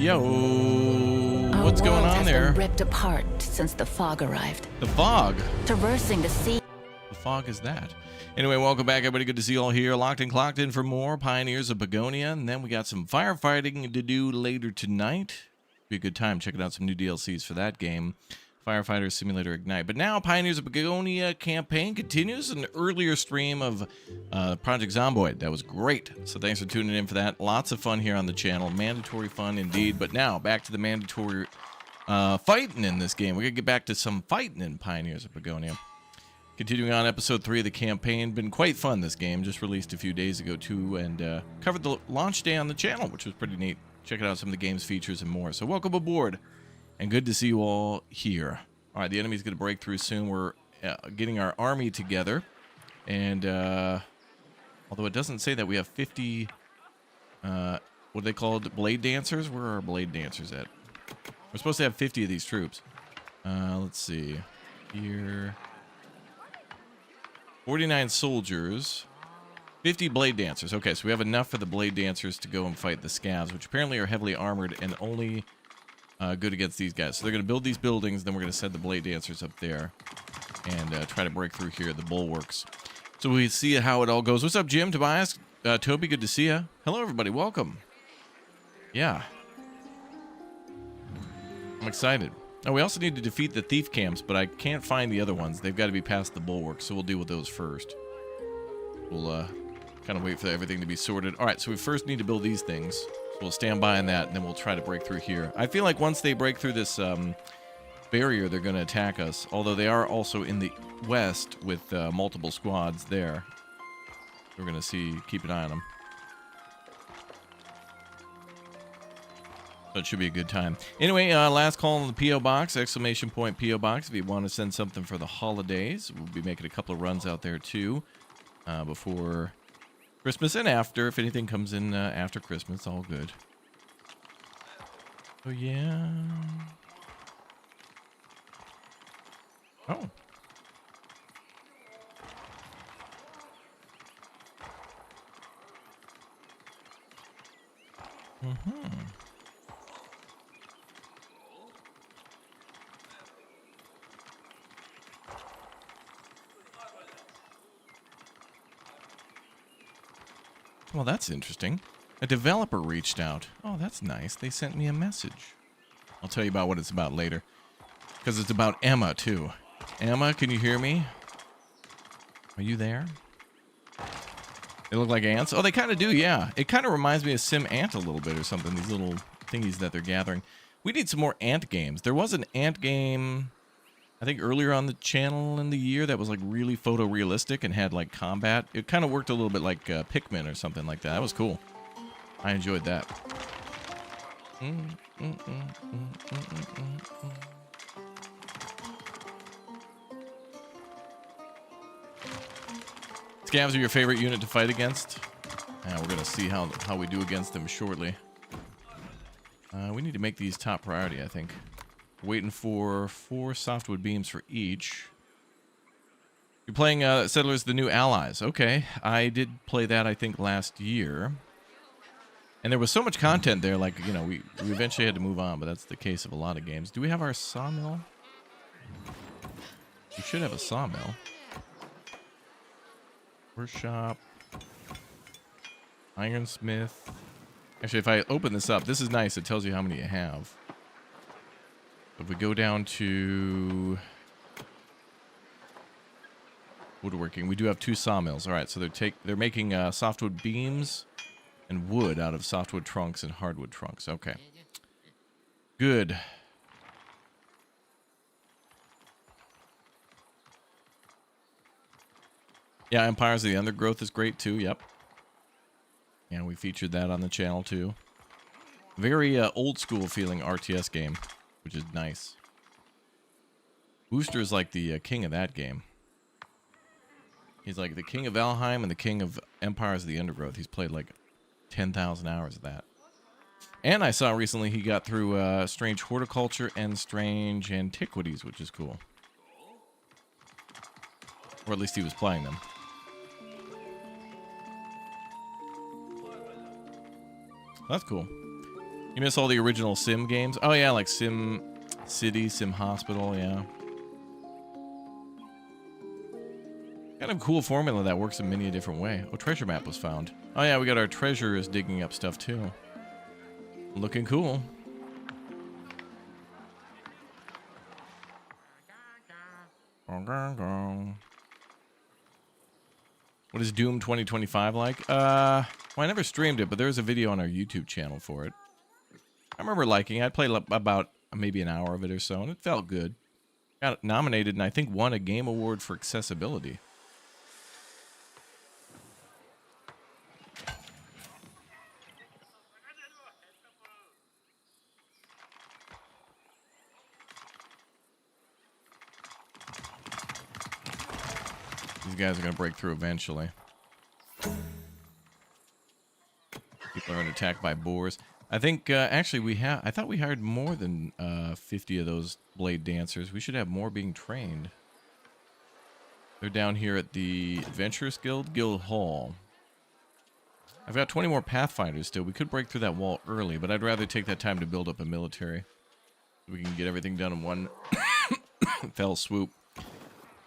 Yo, Our what's going world on has there? been ripped apart since the fog arrived. The fog? Traversing the sea. The fog is that. Anyway, welcome back, everybody. Good to see you all here. Locked and clocked in for more Pioneers of Pagonia. And then we got some firefighting to do later tonight. Be a good time checking out some new DLCs for that game. Firefighter Simulator Ignite. But now, Pioneers of Pagonia campaign continues. An earlier stream of Project Zomboid. That was great. So thanks for tuning in for that. Lots of fun here on the channel. Mandatory fun indeed. But now, back to the mandatory fighting in this game. We're going to get back to some fighting in Pioneers of Pagonia. Continuing on episode 3 of the campaign. Been quite fun, this game. Just released a few days ago, too. And covered the launch day on the channel, which was pretty neat. Checking out some of the game's features and more. So welcome aboard. And good to see you all here. All right, the enemy's going to break through soon. We're getting our army together. And although it doesn't say that we have 50, what are they called? Blade dancers? Where are our blade dancers at? We're supposed to have 50 of these troops. Let's see. Here. 49 soldiers. 50 blade dancers. Okay, so we have enough for the blade dancers to go and fight the scavs, which apparently are heavily armored and only good against these guys. So they're going to build these buildings, then we're going to send the blade dancers up there and try to break through here at the bulwarks. So we see how it all goes. What's up, Jim, Tobias, Toby? Good to see you. Hello, everybody. Welcome. Yeah. I'm excited. Oh, we also need to defeat the thief camps, but I can't find the other ones. They've got to be past the bulwarks, so we'll deal with those first. We'll kind of wait for everything to be sorted. All right, so we first need to build these things. So we'll stand by on that, and then we'll try to break through here. I feel like once they break through this barrier, they're going to attack us. Although they are also in the west with multiple squads there. We're going to keep an eye on them. So it should be a good time. Anyway, last call on the P.O. Box, exclamation point P.O. Box. If you want to send something for the holidays, we'll be making a couple of runs out there too before Christmas and after. If anything comes in after Christmas, all good. Oh, yeah. Oh. Mm-hmm. Well, that's interesting. A developer reached out. Oh, that's nice. They sent me a message. I'll tell you about what it's about later. Because it's about Emma, too. Emma, can you hear me? Are you there? They look like ants? Oh, they kind of do, yeah. It kind of reminds me of Sim Ant a little bit or something. These little thingies that they're gathering. We need some more ant games. There was an ant game, I think, earlier on the channel in the year that was like really photorealistic and had like combat. It kind of worked a little bit like Pikmin or something like that. That was cool. I enjoyed that. Scavs are your favorite unit to fight against? Yeah, we're going to see how we do against them shortly. We need to make these top priority, I think. Waiting for 4 softwood beams for each. You're playing Settlers the New Allies. Okay. I did play that, I think, last year. And there was so much content there, like, you know, we eventually had to move on, but that's the case of a lot of games. Do we have our sawmill? We should have a sawmill. Workshop. Ironsmith. Actually, if I open this up, this is nice. It tells you how many you have. If we go down to woodworking, we do have 2 sawmills. All right, so they're making softwood beams and wood out of softwood trunks and hardwood trunks. Okay, good. Yeah, Empires of the Undergrowth is great too. Yep. Yeah, we featured that on the channel too. Very old school feeling RTS game, which is nice. Booster is like the king of that game. He's like the king of Valheim and the king of Empires of the Undergrowth. He's played like 10,000 hours of that. And I saw recently he got through Strange Horticulture and Strange Antiquities, which is cool. Or at least he was playing them. That's cool. You miss all the original Sim games? Oh yeah, like Sim City, Sim Hospital, yeah. Kind of cool formula that works in many a different way. Oh, treasure map was found. Oh yeah, we got our treasures digging up stuff too. Looking cool. What is Doom 2025 like? Well, I never streamed it, but there's a video on our YouTube channel for it. I remember liking it. I played about maybe an hour of it or so, and it felt good. Got nominated and I think won a Game Award for accessibility. These guys are going to break through eventually. People are attacked by boars. I think, actually, I thought we hired more than 50 of those blade dancers. We should have more being trained. They're down here at the Adventurous Guild Hall. I've got 20 more Pathfinders still. We could break through that wall early, but I'd rather take that time to build up a military. We can get everything done in one fell swoop.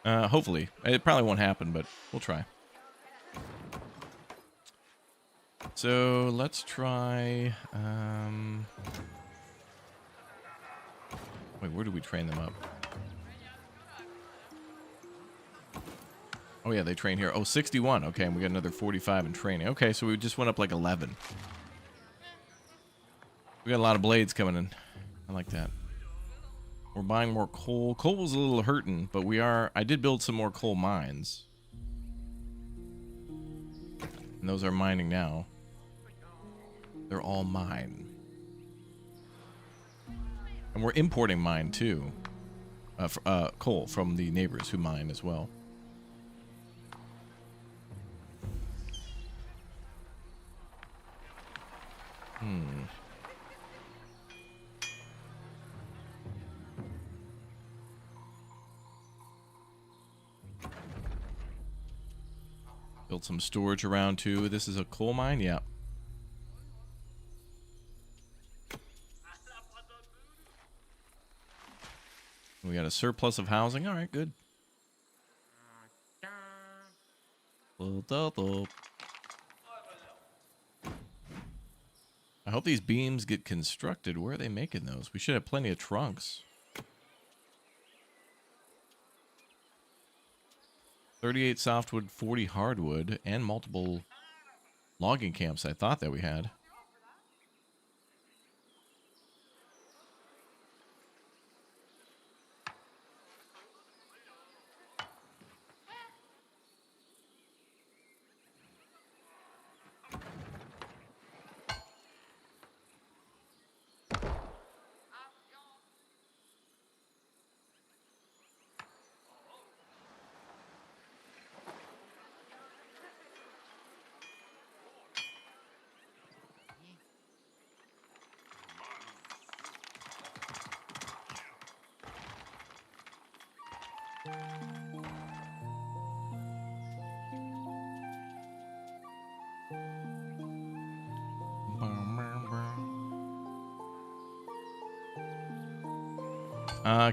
Hopefully. It probably won't happen, but we'll try. So let's try... Wait, where do we train them up? Oh yeah, they train here. Oh, 61. Okay, and we got another 45 in training. Okay, so we just went up like 11. We got a lot of blades coming in. I like that. We're buying more coal. Coal was a little hurting, but I did build some more coal mines. And those are mining now. They're all mine. And we're importing mine too. Coal from the neighbors who mine as well. Built some storage around too. This is a coal mine? Yeah. We got a surplus of housing. All right, good. I hope these beams get constructed. Where are they making those? We should have plenty of trunks. 38 softwood, 40 hardwood, and multiple logging camps I thought that we had.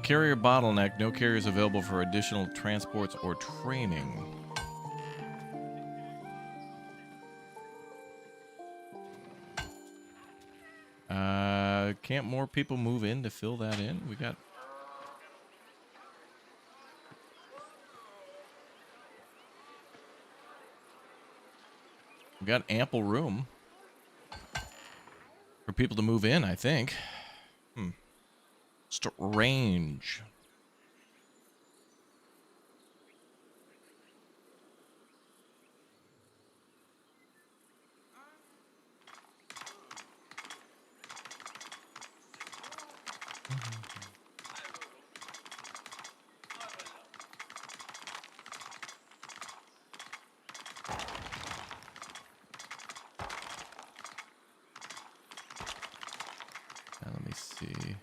Carrier bottleneck. No carriers available for additional transports or training. Can't more people move in to fill that in? We got ample room for people to move in, I think. Strange. Let me see.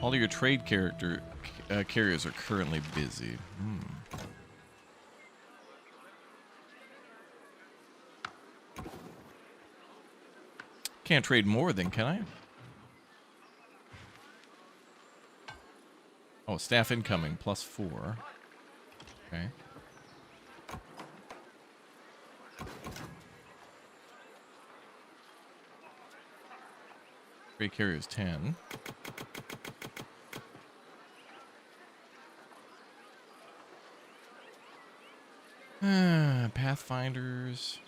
All of your trade carriers are currently busy. Can't trade more then, can I? Oh, staff incoming, +4. Okay. Trade carriers 10. Pathfinders.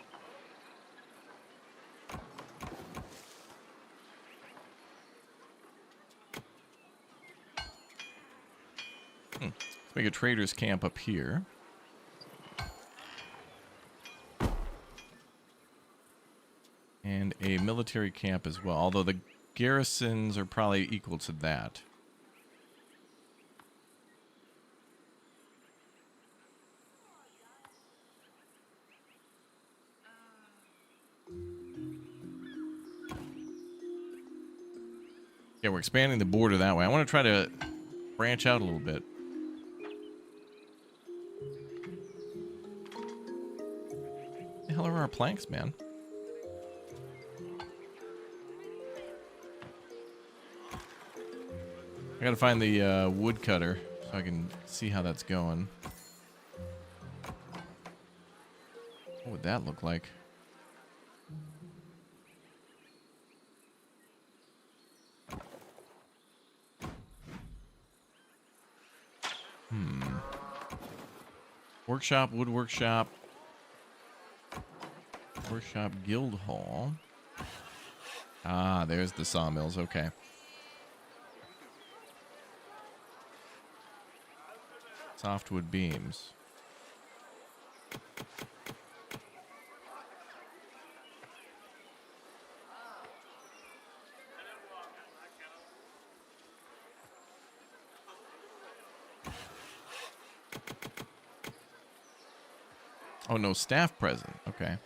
Let's make a trader's camp up here. And a military camp as well, although the garrisons are probably equal to that. Yeah, we're expanding the border that way. I want to try to branch out a little bit. The hell are our planks, man? I gotta find the woodcutter so I can see how that's going. What would that look like? Workshop, wood workshop. Workshop, guild hall. Ah, there's the sawmills. Okay. Softwood beams. Oh, no staff present. Okay.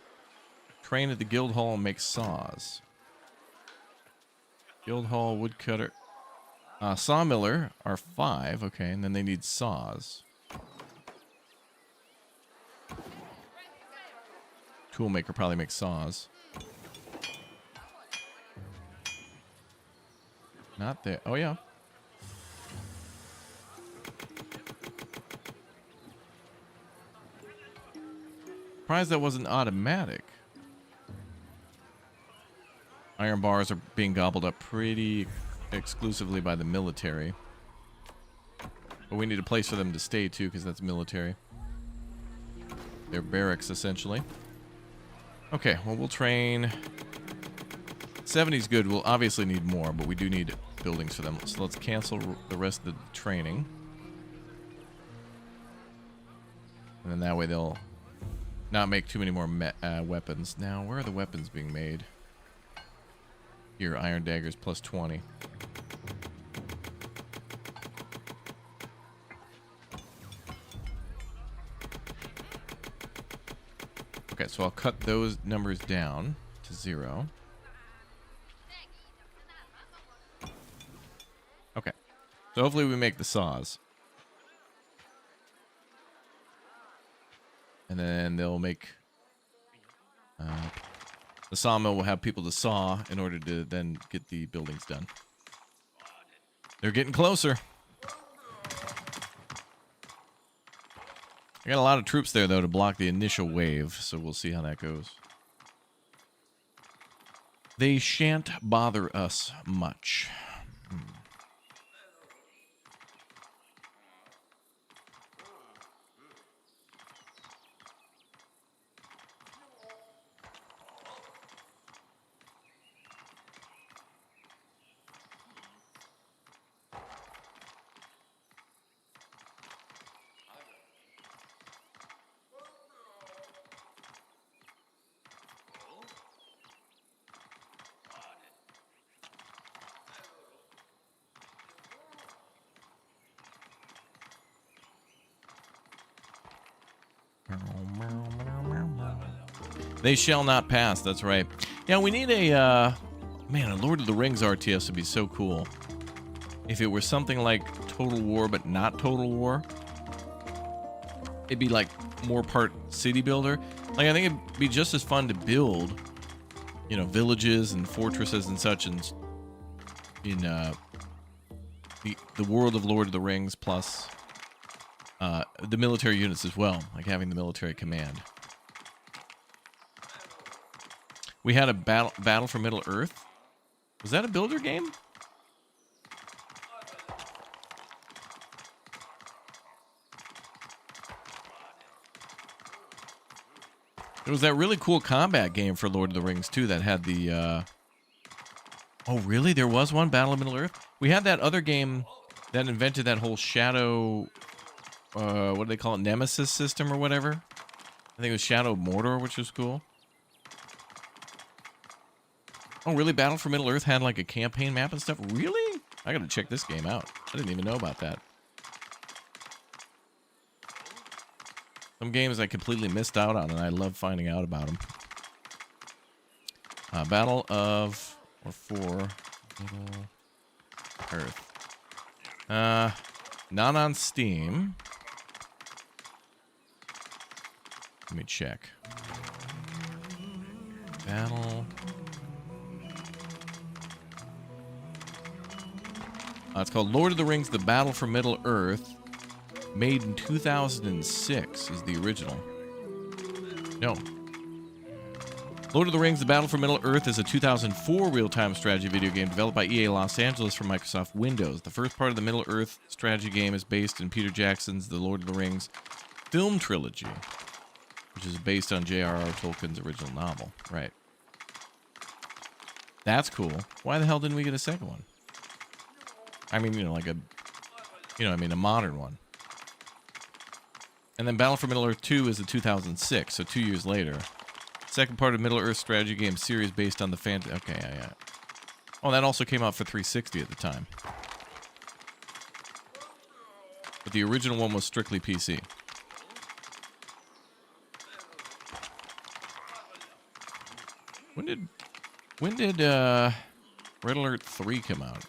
Train at the guild hall and make saws. Guild hall, woodcutter. Sawmiller are 5. Okay, and then they need saws. Toolmaker probably makes saws. Not there. Oh, yeah. Surprised that wasn't automatic. Iron bars are being gobbled up pretty exclusively by the military. But we need a place for them to stay too, because that's military. They're barracks, essentially. Okay, well, we'll train. 70's good. We'll obviously need more, but we do need buildings for them. So let's cancel the rest of the training. And then that way they'll not make too many more weapons. Now, where are the weapons being made? Here, iron daggers plus 20. Okay, so I'll cut those numbers down to 0. Okay, so hopefully we make the saws. And then they'll make... the sawmill will have people to saw in order to then get the buildings done. They're getting closer. I got a lot of troops there, though, to block the initial wave, so we'll see how that goes. They shan't bother us much. They shall not pass, that's right. Yeah, we need a, man, a Lord of the Rings RTS would be so cool. if it were something like Total War, but not Total War, it'd be like more part city builder. Like, I think it'd be just as fun to build, you know, villages and fortresses and such in the world of Lord of the Rings, plus the military units as well, like having the military command. We had a battle for Middle Earth. Was that a builder game? It was that really cool combat game for Lord of the Rings, too, that had the... Oh, really? There was one, Battle of Middle Earth? We had that other game that invented that whole Shadow... what do they call it? Nemesis system or whatever? I think it was Shadow of Mordor, which was cool. Oh, really? Battle for Middle Earth had like a campaign map and stuff? Really? I gotta check this game out. I didn't even know about that. Some games I completely missed out on, and I love finding out about them. Battle of... or for... Middle Earth. Not on Steam. Let me check. Battle... it's called Lord of the Rings, The Battle for Middle Earth. Made in 2006 is the original. No. Lord of the Rings, The Battle for Middle Earth is a 2004 real-time strategy video game developed by EA Los Angeles for Microsoft Windows. The first part of the Middle Earth strategy game is based in Peter Jackson's The Lord of the Rings film trilogy, which is based on J.R.R. Tolkien's original novel. Right. That's cool. Why the hell didn't we get a second one? I mean, you know, like a, you know, I mean, a modern one. And then Battle for Middle Earth 2 is in 2006, so 2 years later. Second part of Middle Earth strategy game series based on the okay, yeah. Oh, that also came out for 360 at the time. But the original one was strictly PC. When did Red Alert 3 come out?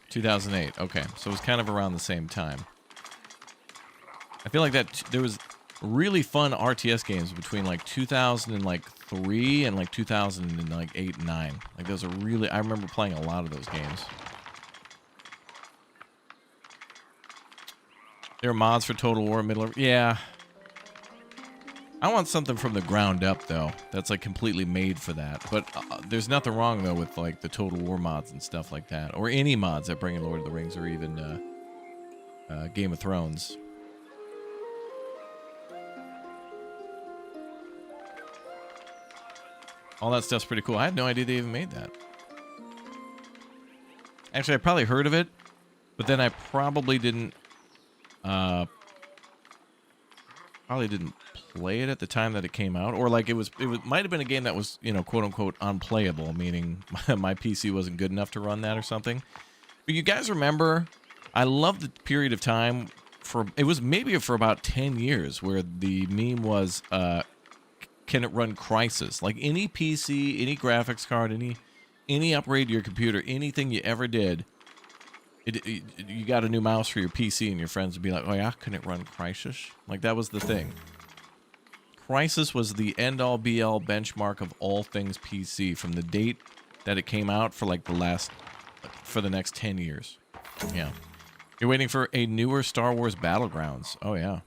2008. Okay, so it was kind of around the same time. I feel like that there was really fun RTS games between like 2003 and like 2008 and 9. Like those are really, I remember playing a lot of those games. There are mods for Total War, yeah. I want something from the ground up though. That's like completely made for that. But there's nothing wrong though with like the Total War mods and stuff like that, or any mods that bring in Lord of the Rings or even Game of Thrones. All that stuff's pretty cool. I had no idea they even made that. Actually, I probably heard of it, but then I probably didn't play it at the time that it came out, or like it might have been a game that was, you know, quote unquote unplayable, meaning my PC wasn't good enough to run that or something. But you guys remember, I love the period of time it was maybe for about 10 years where the meme was, can it run Crysis? Like any PC, any graphics card, any upgrade to your computer, anything you ever did, you got a new mouse for your PC and your friends would be like, oh yeah, can it run Crysis? Like that was the thing. Crysis was the end-all be-all benchmark of all things PC from the date that it came out for like for the next 10 years. Yeah. You're waiting for a newer Star Wars Battlegrounds. Oh yeah.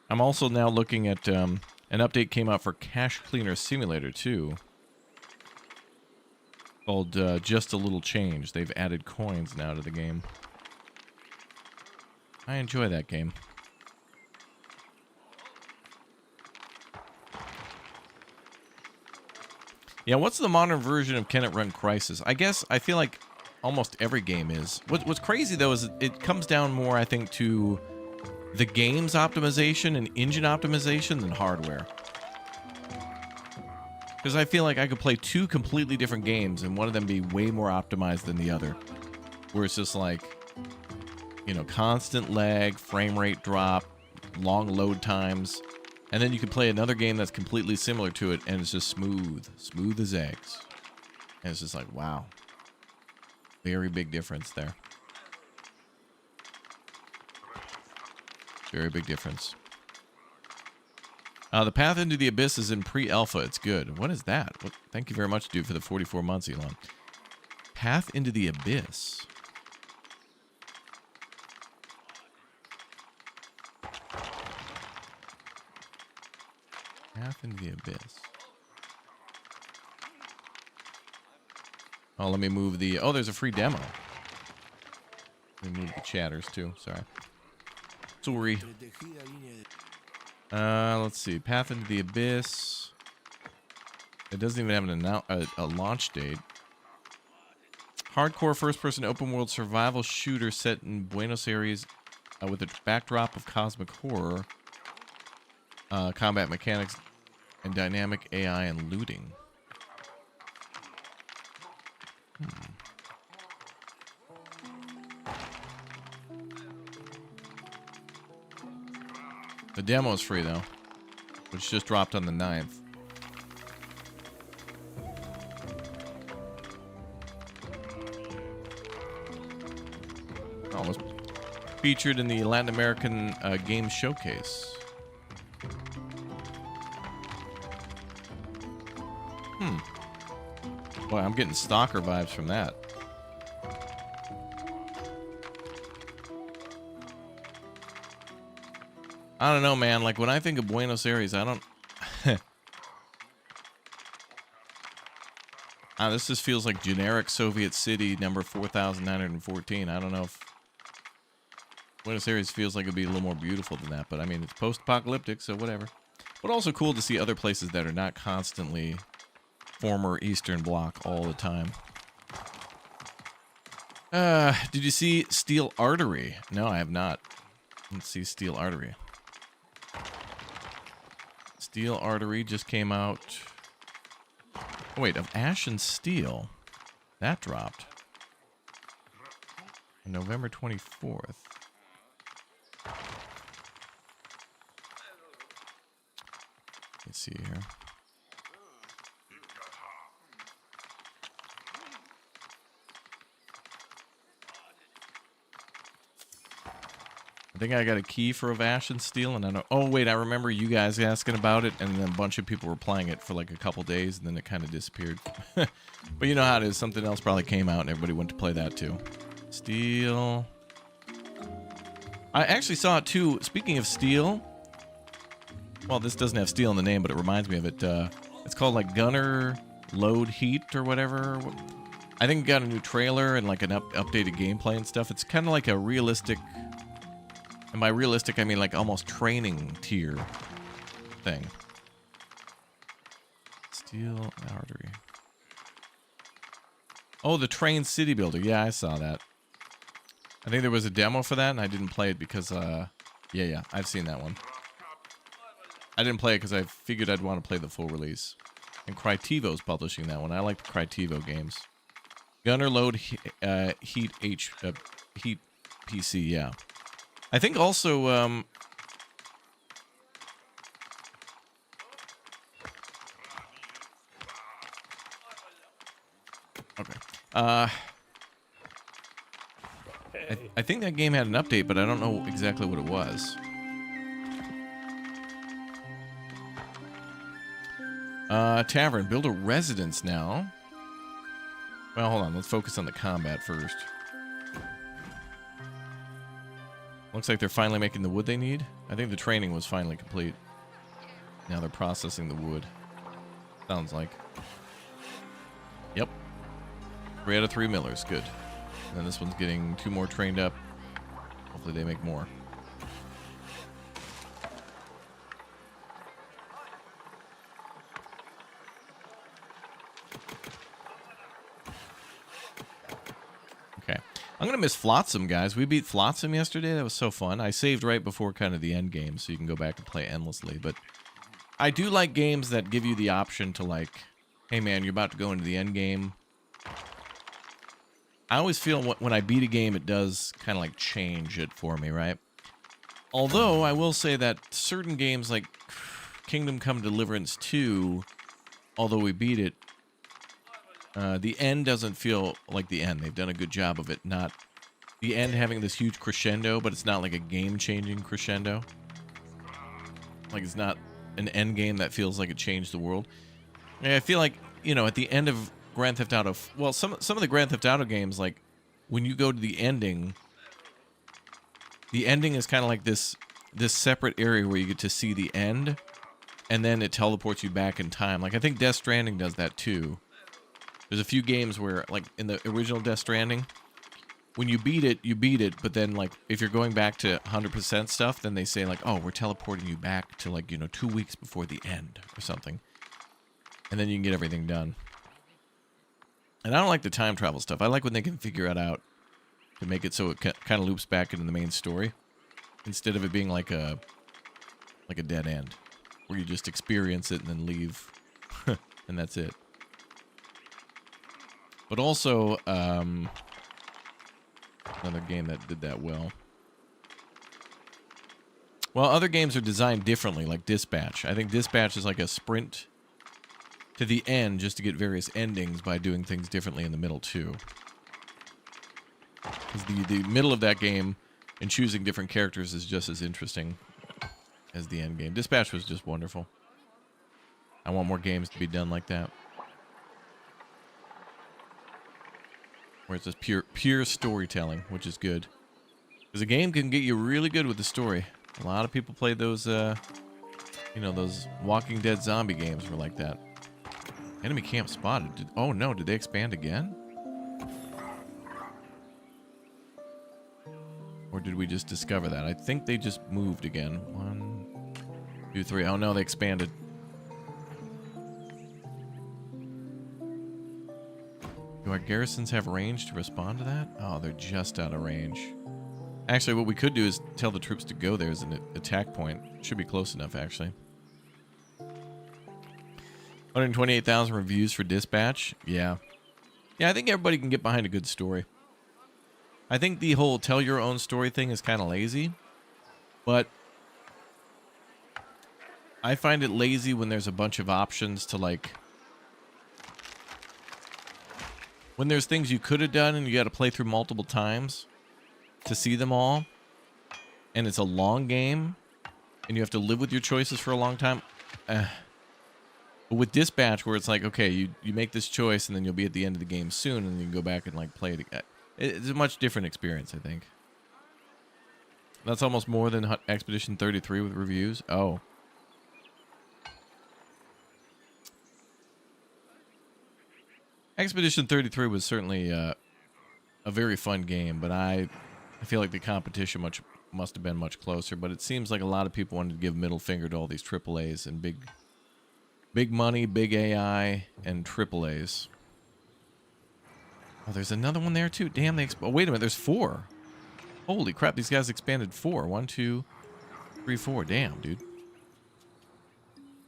I'm also now looking at an update came out for Cache Cleaner Simulator 2 called Just a Little Change. They've added coins now to the game. I enjoy that game. Yeah, what's the modern version of Can It Run Crysis? I feel like almost every game is. What's crazy though is it comes down more, I think, to the game's optimization and engine optimization than hardware. Because I feel like I could play two completely different games and one of them be way more optimized than the other. Where it's just like, you know, constant lag, frame rate drop, long load times. And then you can play another game that's completely similar to it, and it's just smooth. Smooth as eggs. And it's just like, wow. Very big difference there. Very big difference. The Path into the Abyss is in pre-alpha. It's good. What is that? Thank you very much, dude, for the 44 months, Elon. Path into the Abyss. Path into the Abyss. Oh, let me move the... Oh, there's a free demo. Let me move the chatters, too. Sorry. Sorry. Let's see. Path into the Abyss. It doesn't even have a launch date. Hardcore first-person open-world survival shooter set in Buenos Aires with a backdrop of cosmic horror, combat mechanics, and dynamic AI and looting. The demo is free, though, which just dropped on the 9th. Almost featured in the Latin American Games Showcase. Boy, I'm getting stalker vibes from that. I don't know, man. Like, when I think of Buenos Aires, I don't... this just feels like generic Soviet city number 4,914. I don't know if... Buenos Aires feels like it'd be a little more beautiful than that. But, I mean, it's post-apocalyptic, so whatever. But also cool to see other places that are not constantly former Eastern Bloc all the time. Did you see Steel Artery? No, I have not. Let's see Steel Artery. Steel Artery just came out. Oh, wait, of Ash and Steel. That dropped. On November 24th. Let's see here. I think I got a key for of Ash and Steel, and I don't... Oh, wait, I remember you guys asking about it, and then a bunch of people were playing it for like a couple days, and then it kind of disappeared. But you know how it is. Something else probably came out, and everybody went to play that, too. Steel... I actually saw it, too. Speaking of Steel... Well, this doesn't have Steel in the name, but it reminds me of it. It's called, like, Gunner Load Heat or whatever. I think it got a new trailer and, like, an updated gameplay and stuff. It's kind of like a realistic... And by realistic, I mean like almost training tier thing. Steel Artery. Oh, the Train City Builder. Yeah, I saw that. I think there was a demo for that, and I didn't play it because, yeah, I've seen that one. I didn't play it because I figured I'd want to play the full release. And Crytivo's publishing that one. I like the Crytivo games. Gunner Load Heat PC, yeah. I think also, okay. I think that game had an update, but I don't know exactly what it was. Tavern, build a residence now. Well, hold on. Let's focus on the combat first. Looks like they're finally making the wood they need. I think the training was finally complete. Now they're processing the wood. Sounds like. Yep. 3 out of 3 millers. Good. And then this one's getting 2 more trained up. Hopefully they make more. I'm going to miss Flotsam, guys. We beat Flotsam yesterday. That was so fun. I saved right before kind of the end game, so you can go back and play endlessly. But I do like games that give you the option to, like, hey, man, you're about to go into the end game. I always feel when I beat a game, it does kind of, like, change it for me, right? Although, I will say that certain games, like, Kingdom Come Deliverance 2, although we beat it, the end doesn't feel like the end. They've done a good job of it. Not the end having this huge crescendo, but it's not like a game-changing crescendo. Like, it's not an end game that feels like it changed the world. And I feel like, you know, at the end of Grand Theft Auto... Well, some of the Grand Theft Auto games, like, when you go to the ending is kind of like this separate area where you get to see the end, and then it teleports you back in time. Like, I think Death Stranding does that, too. There's a few games where, like, in the original Death Stranding, when you beat it, but then, like, if you're going back to 100% stuff, then they say, like, oh, we're teleporting you back to, like, you know, 2 weeks before the end or something. And then you can get everything done. And I don't like the time travel stuff. I like when they can figure it out to make it so it kind of loops back into the main story, instead of it being like a dead end, where you just experience it and then leave, and that's it. But also, another game that did that well. Well, other games are designed differently, like Dispatch. I think Dispatch is like a sprint to the end just to get various endings by doing things differently in the middle, too. Because the middle of that game and choosing different characters is just as interesting as the end game. Dispatch was just wonderful. I want more games to be done like that, where it's just pure storytelling, which is good. Because a game can get you really good with the story. A lot of people play those, you know, those Walking Dead zombie games were like that. Enemy camp spotted. Oh no, did they expand again? Or did we just discover that? I think they just moved again. 1, 2, 3. Oh no, they expanded. Do our garrisons have range to respond to that? Oh, they're just out of range. Actually, what we could do is tell the troops to go there as an attack point. Should be close enough, actually. 128,000 reviews for Dispatch. Yeah. Yeah, I think everybody can get behind a good story. I think the whole tell your own story thing is kind of lazy. But I find it lazy when there's a bunch of options to, like... When there's things you could have done and you got to play through multiple times to see them all. And it's a long game. And you have to live with your choices for a long time. But with Dispatch, where it's like, okay, you make this choice and then you'll be at the end of the game soon and you can go back and like play it again. It's a much different experience, I think. That's almost more than Expedition 33 with reviews. Oh. Expedition 33 was certainly a very fun game, but I feel like the competition must have been much closer. But it seems like a lot of people wanted to give middle finger to all these AAAs and big money, big AI, and AAAs. Oh, there's another one there too. Damn, oh, wait a minute, there's 4. Holy crap, these guys expanded 4. 1, 2, 3, 4. Damn, dude.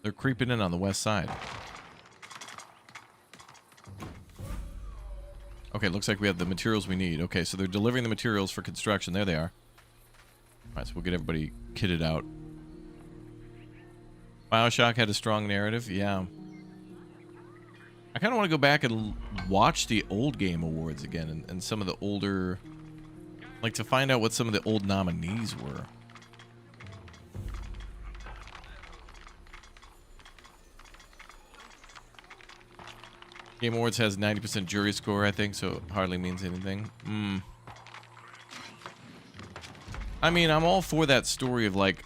They're creeping in on the west side. Okay, looks like we have the materials we need. Okay, so they're delivering the materials for construction. There they are. All right, so we'll get everybody kitted out. BioShock had a strong narrative. Yeah. I kind of want to go back and watch the old game awards again and some of the older... Like, to find out what some of the old nominees were. Game Awards has 90% jury score, I think, so it hardly means anything. I mean, I'm all for that story of, like,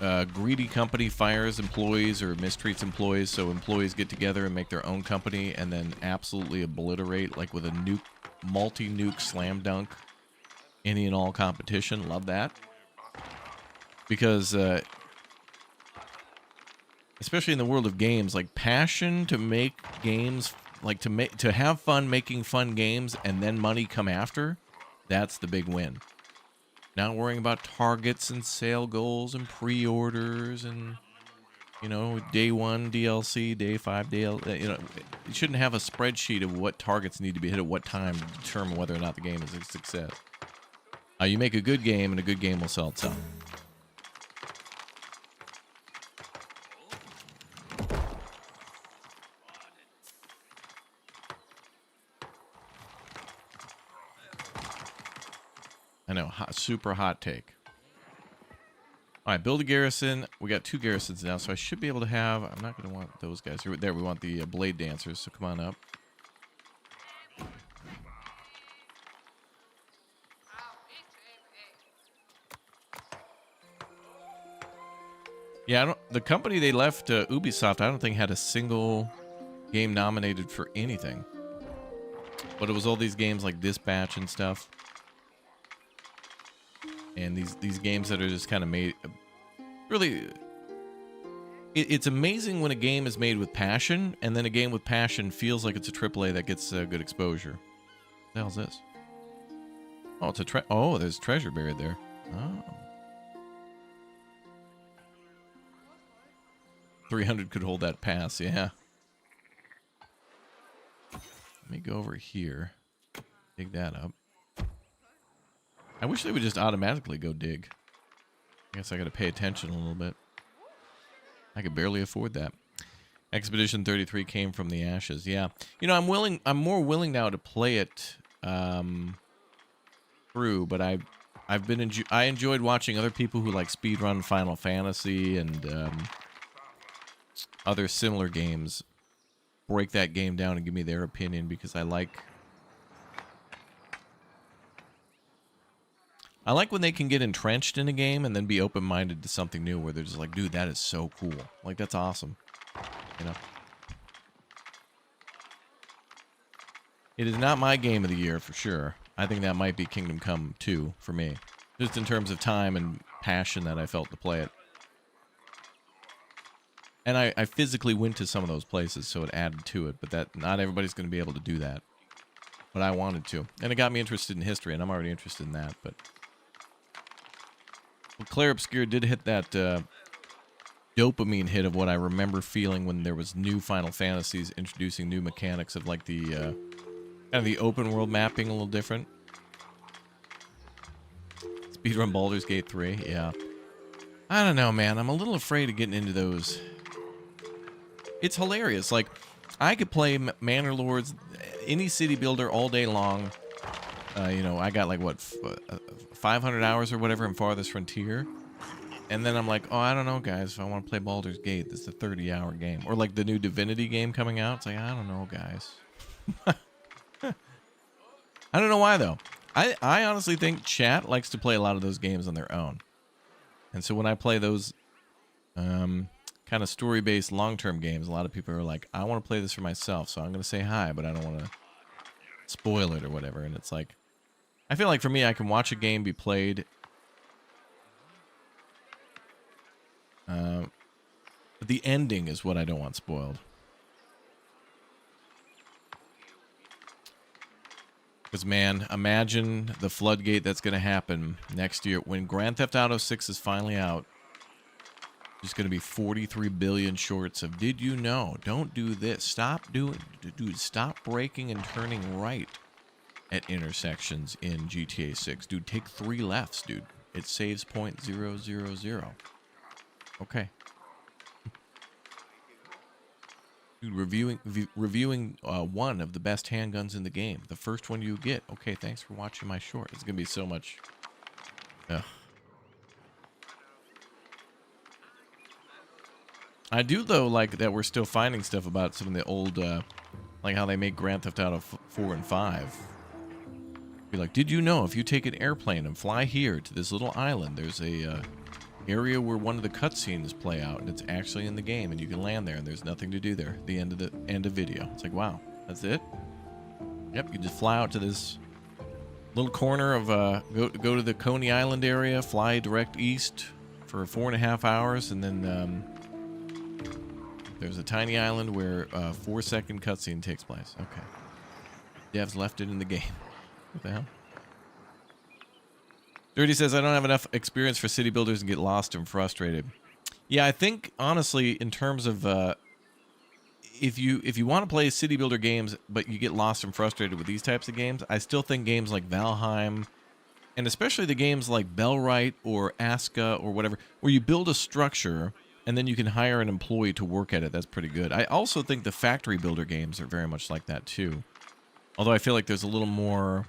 a greedy company fires employees or mistreats employees, so employees get together and make their own company and then absolutely obliterate, like, with a nuke, multi-nuke slam dunk, any and all competition. Love that. Because, especially in the world of games, like, passion to make games, like, to have fun making fun games and then money come after, that's the big win. Not worrying about targets and sale goals and pre-orders and, you know, day 1 DLC, day 5 DLC. You know, you shouldn't have a spreadsheet of what targets need to be hit at what time to determine whether or not the game is a success. You make a good game, and a good game will sell itself. I know, super hot take. All right, build a garrison. We got 2 garrisons now, so I should be able to have... I'm not going to want those guys. There, we want the blade dancers, so come on up. Yeah, the company they left, Ubisoft, I don't think had a single game nominated for anything. But it was all these games like Dispatch and stuff. And these games that are just kind of made... Really... It's amazing when a game is made with passion, and then a game with passion feels like it's a AAA that gets good exposure. What the hell's this? Oh, it's a there's treasure buried there. Oh. 300 could hold that pass, yeah. Let me go over here. Dig that up. I wish they would just automatically go dig. I guess I gotta pay attention a little bit. I could barely afford that. Expedition 33 came from the ashes. Yeah. You know, I'm more willing now to play it through, but I enjoyed watching other people who like speedrun Final Fantasy and other similar games break that game down and give me their opinion, because I like when they can get entrenched in a game and then be open-minded to something new, where they're just like, dude, that is so cool. Like, that's awesome. You know? It is not my game of the year, for sure. I think that might be Kingdom Come 2 for me. Just in terms of time and passion that I felt to play it. And I physically went to some of those places, so it added to it. But that not everybody's going to be able to do that. But I wanted to. And it got me interested in history, and I'm already interested in that, but... Well, Claire Obscure did hit that dopamine hit of what I remember feeling when there was new Final Fantasies introducing new mechanics of like the kind of the open world mapping a little different. Speedrun Baldur's Gate 3, yeah. I don't know, man. I'm a little afraid of getting into those. It's hilarious. Like, I could play Manor Lords, any city builder all day long. You know, I got like, what, 500 hours or whatever in Farthest Frontier. And then I'm like, oh, I don't know, guys. If I want to play Baldur's Gate, this is a 30-hour game. Or like the new Divinity game coming out. It's like, I don't know, guys. I don't know why, though. I honestly think chat likes to play a lot of those games on their own. And so when I play those kind of story-based long-term games, a lot of people are like, I want to play this for myself, so I'm going to say hi, but I don't want to spoil it or whatever. And it's like, I feel like for me, I can watch a game be played, but the ending is what I don't want spoiled. Because, man, imagine the floodgate that's going to happen next year when Grand Theft Auto 6 is finally out. There's going to be 43 billion shorts of, did you know? Don't do this. Stop doing, dude, stop braking and turning right at intersections in GTA 6. Dude, take 3 lefts, dude. It saves 0.000. Okay. Dude, reviewing one of the best handguns in the game. The first one you get. Okay, thanks for watching my short. It's going to be so much... Ugh. I do, though, like that we're still finding stuff about some of the old... like how they make Grand Theft Auto 4 and 5. Be like, did you know if you take an airplane and fly here to this little island, there's a... area where one of the cutscenes play out, and it's actually in the game, and you can land there, and there's nothing to do there. The end of video. It's like, wow, that's it. Yep, you just fly out to this little corner of go to the Coney Island area, fly direct east for 4.5 hours, and then there's a tiny island where a 4-second cutscene takes place. Okay, devs left it in the game. What the hell? Dirty says, I don't have enough experience for city builders and get lost and frustrated. Yeah, I think, honestly, in terms of if you want to play city builder games, but you get lost and frustrated with these types of games, I still think games like Valheim, and especially the games like Bellwright or Aska or whatever, where you build a structure and then you can hire an employee to work at it, that's pretty good. I also think the factory builder games are very much like that, too. Although I feel like there's a little more...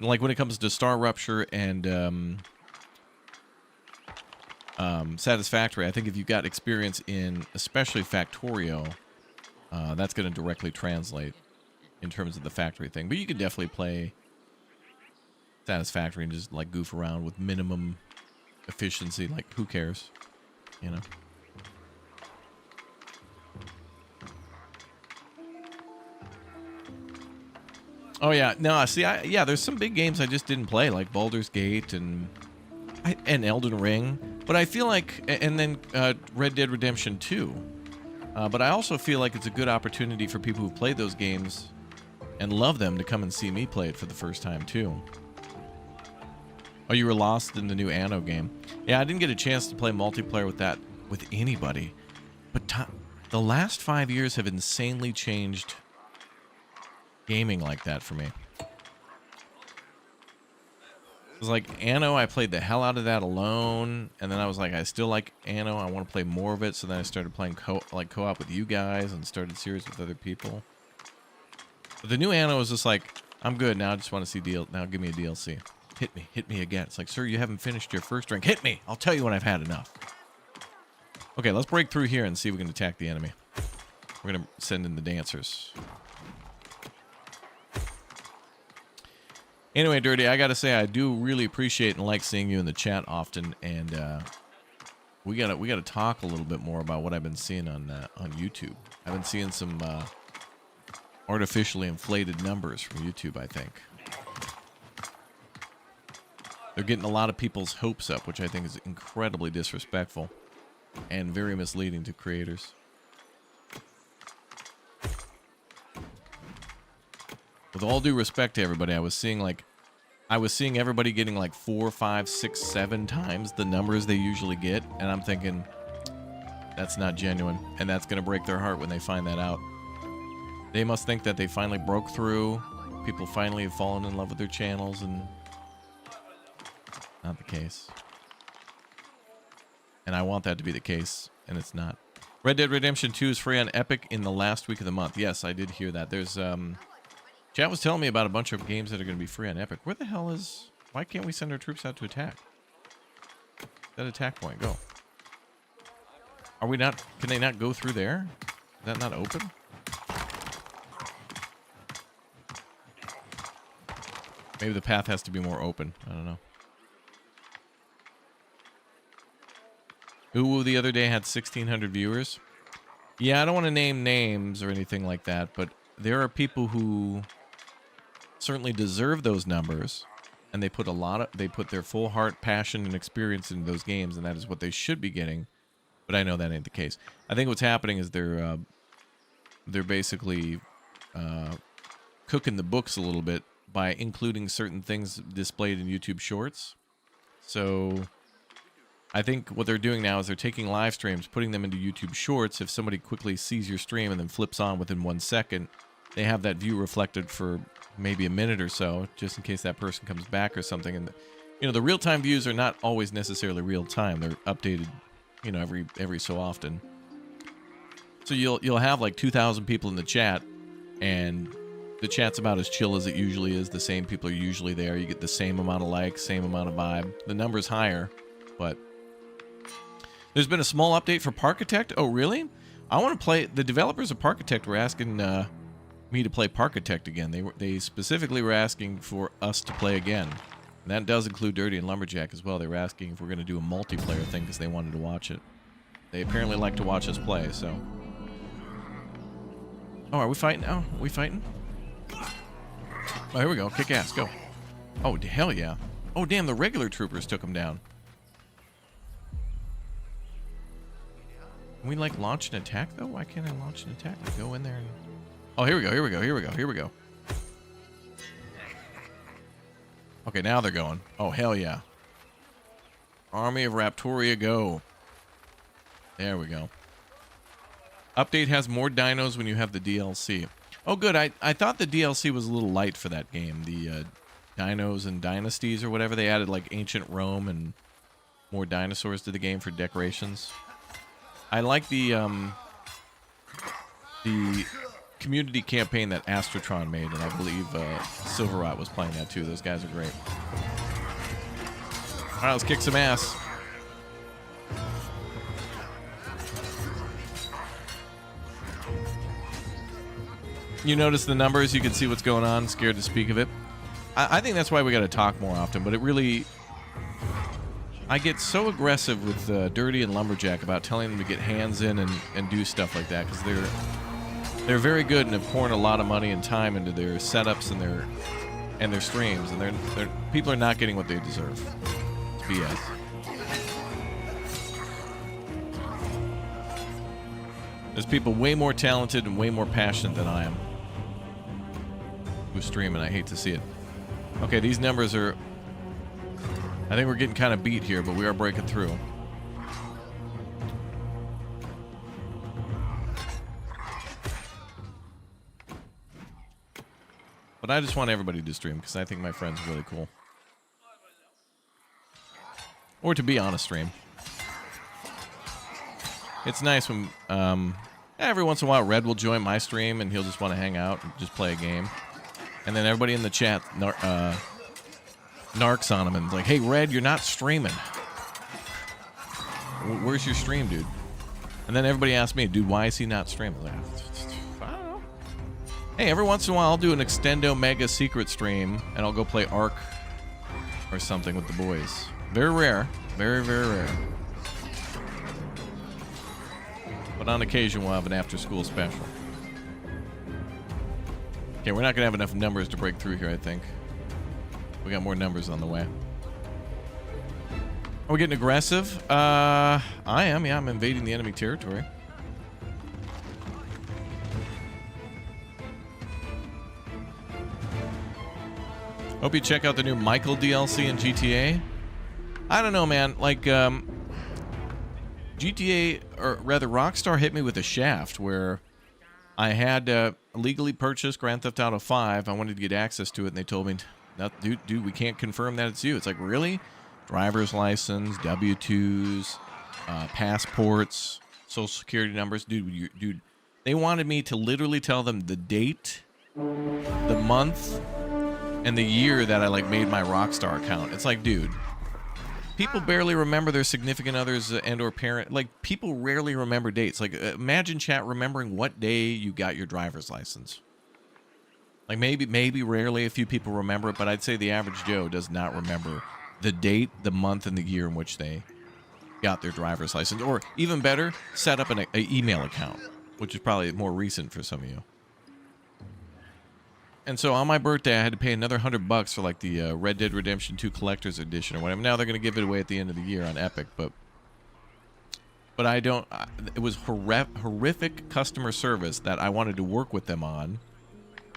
like when it comes to Star Rupture and Satisfactory, I think if you've got experience in especially Factorio, that's going to directly translate in terms of the factory thing. But you could definitely play Satisfactory and just like goof around with minimum efficiency. Like, who cares? You know? Oh, yeah. No, see, yeah, there's some big games I just didn't play, like Baldur's Gate and Elden Ring. But I feel like, and then Red Dead Redemption 2. But I also feel like it's a good opportunity for people who've played those games and love them to come and see me play it for the first time, too. Oh, you were lost in the new Anno game. Yeah, I didn't get a chance to play multiplayer with that with anybody. But the last 5 years have insanely changed gaming like that for me. It was like Anno, I played the hell out of that alone, and then I was like, I still like Anno, I want to play more of it, so then I started playing co-op with you guys and started series with other people. But the new Anno was just like, I'm good now, I just want to see now give me a DLC. Hit me again. It's like, sir, you haven't finished your first drink. Hit me! I'll tell you when I've had enough. Okay, let's break through here and see if we can attack the enemy. We're gonna send in the dancers. Anyway, Dirty, I gotta say I do really appreciate and like seeing you in the chat often, and we gotta talk a little bit more about what I've been seeing on YouTube. I've been seeing some artificially inflated numbers from YouTube, I think. They're getting a lot of people's hopes up, which I think is incredibly disrespectful and very misleading to creators. With all due respect to everybody, I was seeing everybody getting like 4, 5, 6, 7 times the numbers they usually get, and I'm thinking that's not genuine, and that's going to break their heart when they find that out. They must think that they finally broke through. People finally have fallen in love with their channels, and not the case. And I want that to be the case, and it's not. Red Dead Redemption 2 is free on Epic in the last week of the month. Yes, I did hear that. There's chat was telling me about a bunch of games that are going to be free on Epic. Where the hell is... Why can't we send our troops out to attack? That attack point, go. Are we not... Can they not go through there? Is that not open? Maybe the path has to be more open. I don't know. Ooh, the other day had 1,600 viewers. Yeah, I don't want to name names or anything like that, but there are people who certainly deserve those numbers, and they put their full heart, passion, and experience into those games, and that is what they should be getting. But I know that ain't the case. I think what's happening is they're basically cooking the books a little bit by including certain things displayed in YouTube Shorts. So I think what they're doing now is they're taking live streams, putting them into YouTube Shorts. If somebody quickly sees your stream and then flips on within 1 second, they have that view reflected for maybe a minute or so, just in case that person comes back or something. And the real-time views are not always necessarily real-time. They're updated, every so often. So you'll have like 2,000 people in the chat, and the chat's about as chill as it usually is. The same people are usually there. You get the same amount of likes, same amount of vibe. The number's higher, but there's been a small update for Parkitect. Oh, really? I want to play... The developers of Parkitect were asking me to play Parkitect again. They specifically were asking for us to play again. And that does include Dirty and Lumberjack as well. They were asking if we're going to do a multiplayer thing because they wanted to watch it. They apparently like to watch us play, so... Oh, are we fighting now? Are we fighting? Oh, here we go. Kick ass. Go. Oh, hell yeah. Oh, damn. The regular troopers took them down. Can we, like, launch an attack, though? Why can't I launch an attack? Like, go in there and... Oh, here we go. Here we go. Here we go. Here we go. Okay, now they're going. Oh, hell yeah. Army of Raptoria, go. There we go. Update has more dinos when you have the DLC. Oh, good. I thought the DLC was a little light for that game. The dinos and dynasties or whatever. They added like ancient Rome and more dinosaurs to the game for decorations. I like the community campaign that Astrotron made, and I believe Silverrot was playing that too. Those guys are great. All right, let's kick some ass. You notice the numbers, you can see what's going on. Scared to speak of it. I think that's why we got to talk more often, but it really... I get so aggressive with Dirty and Lumberjack about telling them to get hands in and do stuff like that, because they're very good and have poured a lot of money and time into their setups and their streams, and they're people are not getting what they deserve. It's BS. There's people way more talented and way more passionate than I am who stream, and I hate to see it. Okay, these numbers are... I think we're getting kind of beat here, but we are breaking through. But I just want everybody to stream because I think my friend's really cool. Or to be on a stream. It's nice when every once in a while Red will join my stream and he'll just want to hang out and just play a game. And then everybody in the chat narcs on him and like, hey, Red, you're not streaming. Where's your stream, dude? And then everybody asks me, dude, why is he not streaming? Like, I don't know. Hey, every once in a while I'll do an Extendo Mega Secret stream and I'll go play Ark or something with the boys. Very rare. Very, very rare. But on occasion we'll have an after-school special. Okay, we're not going to have enough numbers to break through here, I think. We got more numbers on the way. Are we getting aggressive? I am. Yeah, I'm invading the enemy territory. Hope you check out the new Michael DLC in GTA. I don't know, man. Like, GTA, or rather Rockstar hit me with a shaft where I had illegally purchased Grand Theft Auto 5. I wanted to get access to it, and they told me, no, dude, we can't confirm that it's you. It's like, really? Driver's license, W-2s, passports, social security numbers. Dude, they wanted me to literally tell them the date, the month, and the year that I, like, made my Rockstar account. It's like, dude, people barely remember their significant others and or parent. Like, people rarely remember dates. Like, imagine, chat, remembering what day you got your driver's license. Like, maybe rarely a few people remember it, but I'd say the average Joe does not remember the date, the month, and the year in which they got their driver's license. Or, even better, set up an email account, which is probably more recent for some of you. And so on my birthday, I had to pay another $100 for like the Red Dead Redemption 2 Collector's Edition or whatever. Now they're going to give it away at the end of the year on Epic, but I don't. It was horrific customer service that I wanted to work with them on,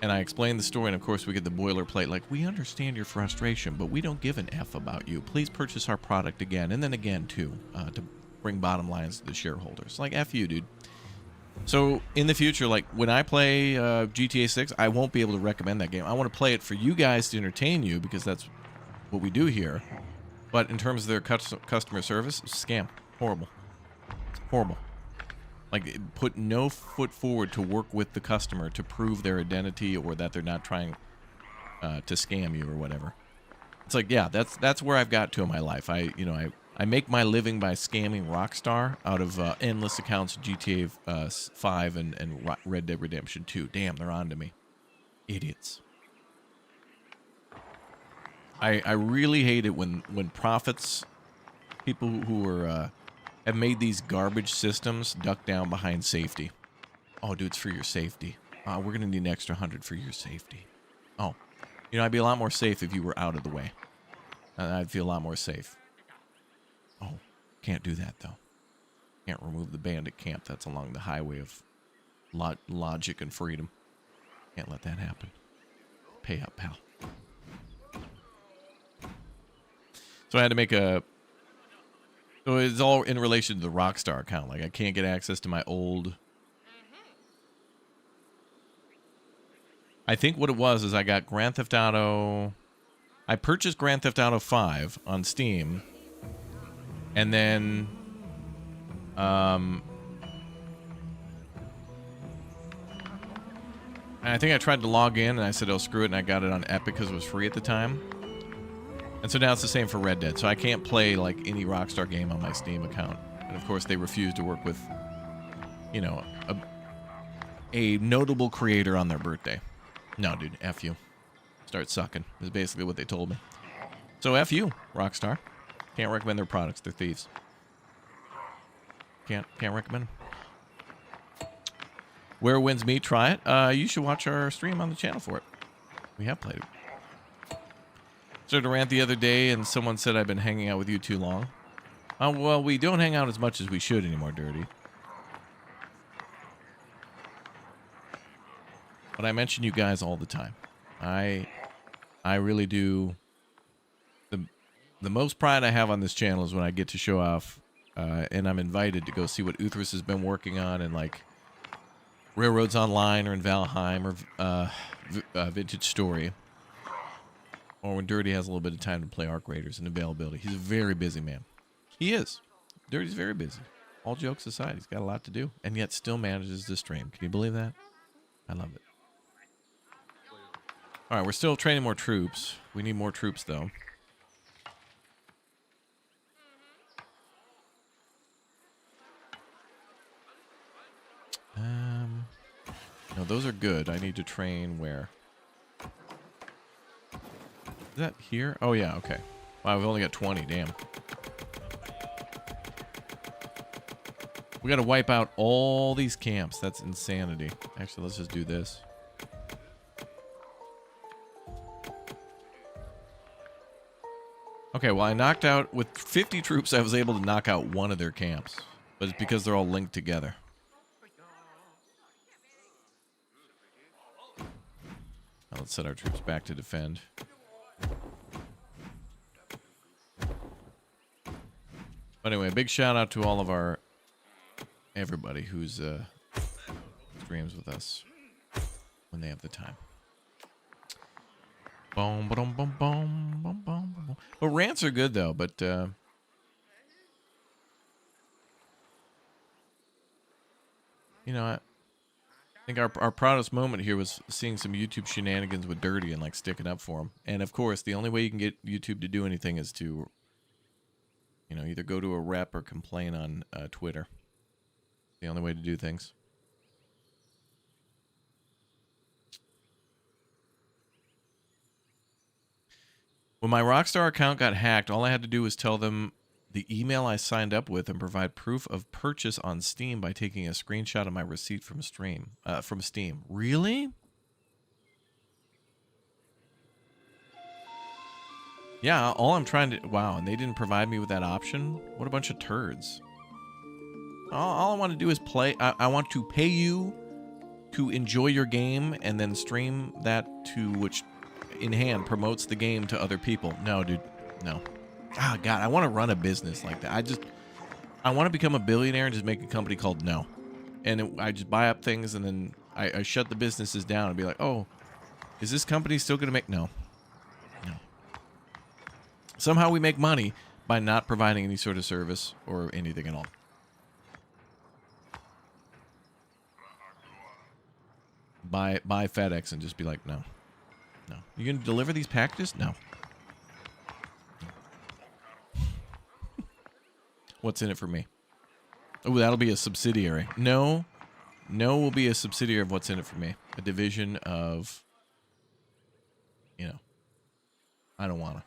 and I explained the story. And of course, we get the boilerplate like, "We understand your frustration, but we don't give an F about you. Please purchase our product again and then again too to bring bottom lines to the shareholders." Like, F you, dude. So, in the future, like, when I play GTA 6, I won't be able to recommend that game. I want to play it for you guys to entertain you, because that's what we do here. But in terms of their customer service, scam. Horrible. Horrible. Like, put no foot forward to work with the customer to prove their identity or that they're not trying to scam you or whatever. It's like, yeah, that's where I've got to in my life. I make my living by scamming Rockstar out of endless accounts of GTA 5 and Red Dead Redemption 2. Damn, they're on to me. Idiots. I really hate it when profits, people who are have made these garbage systems duck down behind safety. Oh, dude, it's for your safety. We're going to need an extra 100 for your safety. Oh, I'd be a lot more safe if you were out of the way. I'd feel a lot more safe. Oh, can't do that, though. Can't remove the bandit camp that's along the highway of logic and freedom. Can't let that happen. Pay up, pal. So I had to make a... So it's all in relation to the Rockstar account. Like, I can't get access to my old... I think what it was is I got Grand Theft Auto... I purchased Grand Theft Auto 5 on Steam... And then, And I think I tried to log in, and I said, oh, screw it, and I got it on Epic because it was free at the time. And so now it's the same for Red Dead. So I can't play, like, any Rockstar game on my Steam account. And, of course, they refuse to work with, you know, a notable creator on their birthday. No, dude, F you. Start sucking is basically what they told me. So F you, Rockstar. Can't recommend their products. They're thieves. Can't recommend them. Where Winds Meet, try it. You should watch our stream on the channel for it. We have played it. Started a rant the other day, and someone said I've been hanging out with you too long. Well, we don't hang out as much as we should anymore, Dirty. But I mention you guys all the time. I really do. The most pride I have on this channel is when I get to show off, and I'm invited to go see what Uthris has been working on in, like, Railroads Online or in Valheim or Vintage Story. Or when Dirty has a little bit of time to play Arc Raiders and availability. He's a very busy man. He is. Dirty's very busy. All jokes aside, he's got a lot to do. And yet still manages to stream. Can you believe that? I love it. Alright, we're still training more troops. We need more troops, though. No, those are good. I need to train where? Is that here? Oh, yeah, okay. Wow, we've only got 20, damn. We gotta wipe out all these camps. That's insanity. Actually, let's just do this. Okay, well, I knocked out, with 50 troops, I was able to knock out one of their camps. But it's because they're all linked together. Now let's set our troops back to defend. But anyway, big shout out to all of our everybody who's streams with us when they have the time. Boom, boom, boom, boom, boom, boom. But rants are good though. But you know, I think our proudest moment here was seeing some YouTube shenanigans with Dirty and like sticking up for him. And of course, the only way you can get YouTube to do anything is to, you know, either go to a rep or complain on Twitter. The only way to do things. When my Rockstar account got hacked, all I had to do was tell them the email I signed up with and provide proof of purchase on Steam by taking a screenshot of my receipt from Steam. Really? Yeah, all I'm trying to... Wow, and they didn't provide me with that option? What a bunch of turds. All I want to do is play... I want to pay you to enjoy your game and then stream that to which in hand promotes the game to other people. No, dude. No. Ah, God, I want to run a business like that. I want to become a billionaire and just make a company called No. And I just buy up things and then I shut the businesses down and be like, oh, is this company still going to make... No. No. Somehow we make money by not providing any sort of service or anything at all. Buy FedEx and just be like, no. No. You going to deliver these packages? No. What's in it for me? Oh, that'll be a subsidiary. No. No will be a subsidiary of what's in it for me. A division of, you know, I don't want to.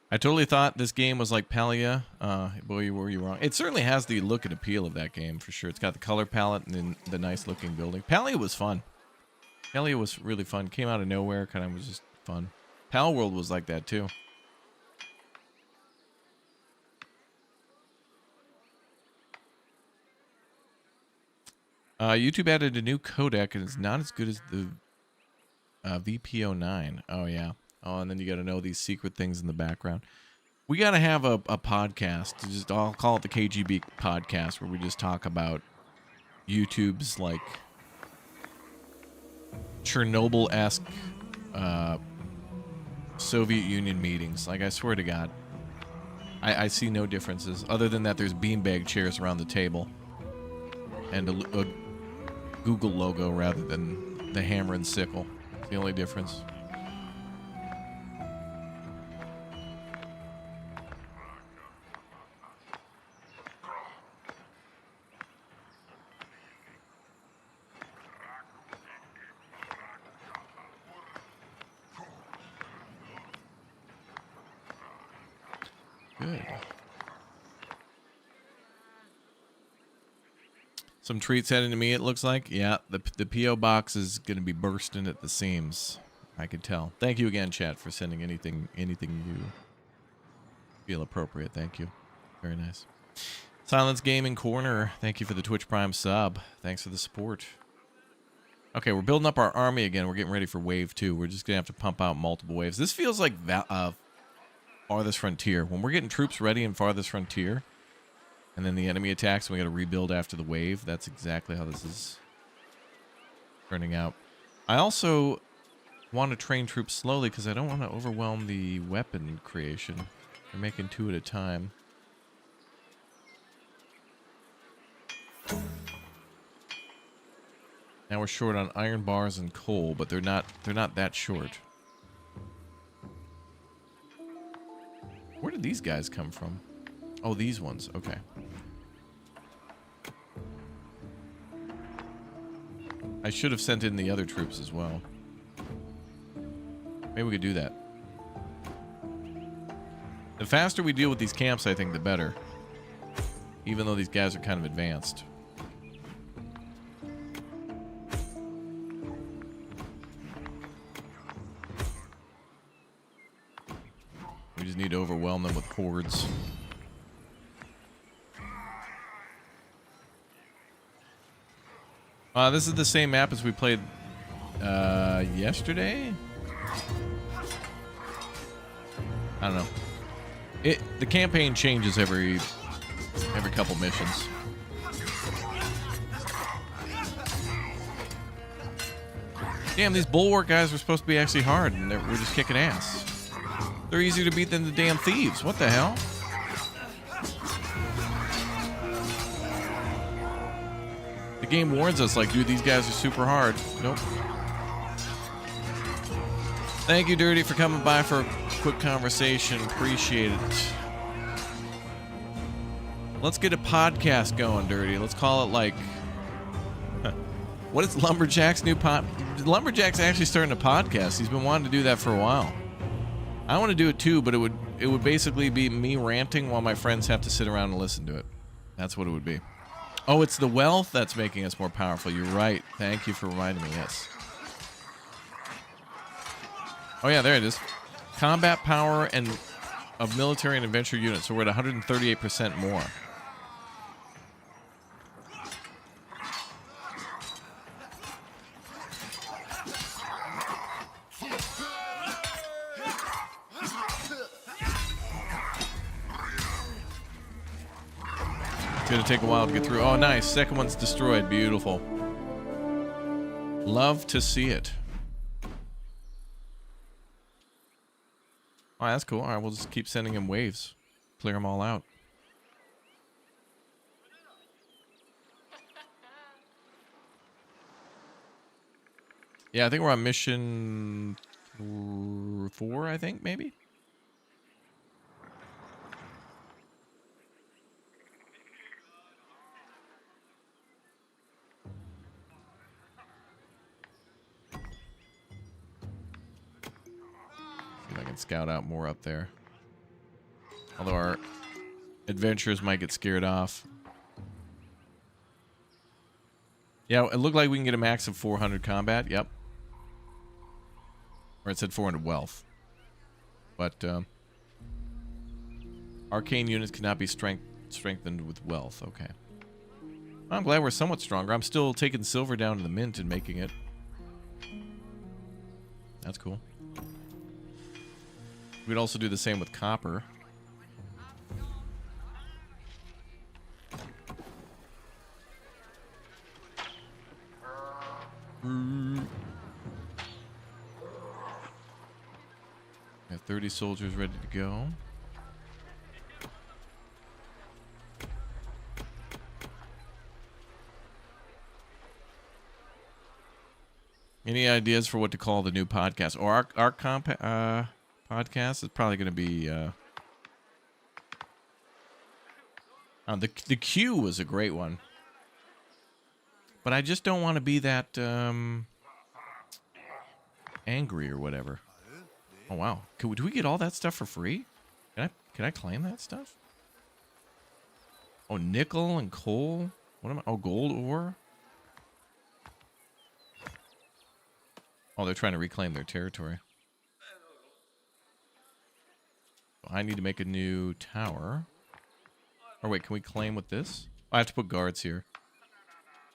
I totally thought this game was like Palia. Boy, were you wrong. It certainly has the look and appeal of that game, for sure. It's got the color palette and then the nice-looking building. Palia was fun. Palia was really fun. Came out of nowhere. Kind of was just fun. Pal World was like that, too. YouTube added a new codec, and it's not as good as the VPO9. Oh, yeah. Oh, and then you got to know these secret things in the background. We got to have a podcast. I'll call it the KGB podcast, where we just talk about YouTube's like Chernobyl-esque Soviet Union meetings. Like, I swear to God. I see no differences, other than that there's beanbag chairs around the table. And a Google logo rather than the hammer and sickle. It's the only difference. Good. Some treats heading to me, it looks like. Yeah, the P.O. box is going to be bursting at the seams. I could tell. Thank you again, chat, for sending anything you feel appropriate. Thank you. Very nice. Silence Gaming Corner, thank you for the Twitch Prime sub. Thanks for the support. Okay, we're building up our army again. We're getting ready for wave 2. We're just going to have to pump out multiple waves. This feels like Farthest Frontier. When we're getting troops ready in Farthest Frontier, and then the enemy attacks, and we got to rebuild after the wave. That's exactly how this is turning out. I also want to train troops slowly because I don't want to overwhelm the weapon creation. They're making 2 at a time. Now we're short on iron bars and coal, but they're not that short. Where did these guys come from? Oh, these ones. Okay. I should have sent in the other troops as well. Maybe we could do that. The faster we deal with these camps, I think, the better. Even though these guys are kind of advanced. We just need to overwhelm them with hordes. This is the same map as we played yesterday? I don't know. The campaign changes every couple missions. Damn, these bulwark guys were supposed to be actually hard, and we're just kicking ass. They're easier to beat than the damn thieves. What the hell? The game warns us, like, dude, these guys are super hard. Nope. Thank you, Dirty, for coming by for a quick conversation. Appreciate it. Let's get a podcast going, Dirty. Let's call it, like... What is Lumberjack's new Lumberjack's actually starting a podcast. He's been wanting to do that for a while. I want to do it too, but it would basically be me ranting while my friends have to sit around and listen to it. That's what it would be. Oh, it's the wealth that's making us more powerful. You're right. Thank you for reminding me. Yes. Oh yeah, there it is. Combat power and of military and adventure units. So we're at 138% more. It's going to take a while to get through. Oh, nice. Second one's destroyed. Beautiful. Love to see it. Oh, that's cool. All right, we'll just keep sending him waves. Clear them all out. Yeah, I think we're on mission 4, I think, maybe? I can scout out more up there. Although our adventurers might get scared off. Yeah, it looked like we can get a max of 400 combat. Yep. Or it said 400 wealth. But arcane units cannot be strengthened with wealth. Okay. I'm glad we're somewhat stronger. I'm still taking silver down to the mint and making it. That's cool. We'd also do the same with copper. We have 30 soldiers ready to go. Any ideas for what to call the new podcast? Or our podcast is probably going to be... the Q was a great one. But I just don't want to be that angry or whatever. Oh, wow. Do we get all that stuff for free? Can I claim that stuff? Oh, nickel and coal? What am I? Oh, gold ore? Oh, they're trying to reclaim their territory. I need to make a new tower. Or wait, can we claim with this? I have to put guards here.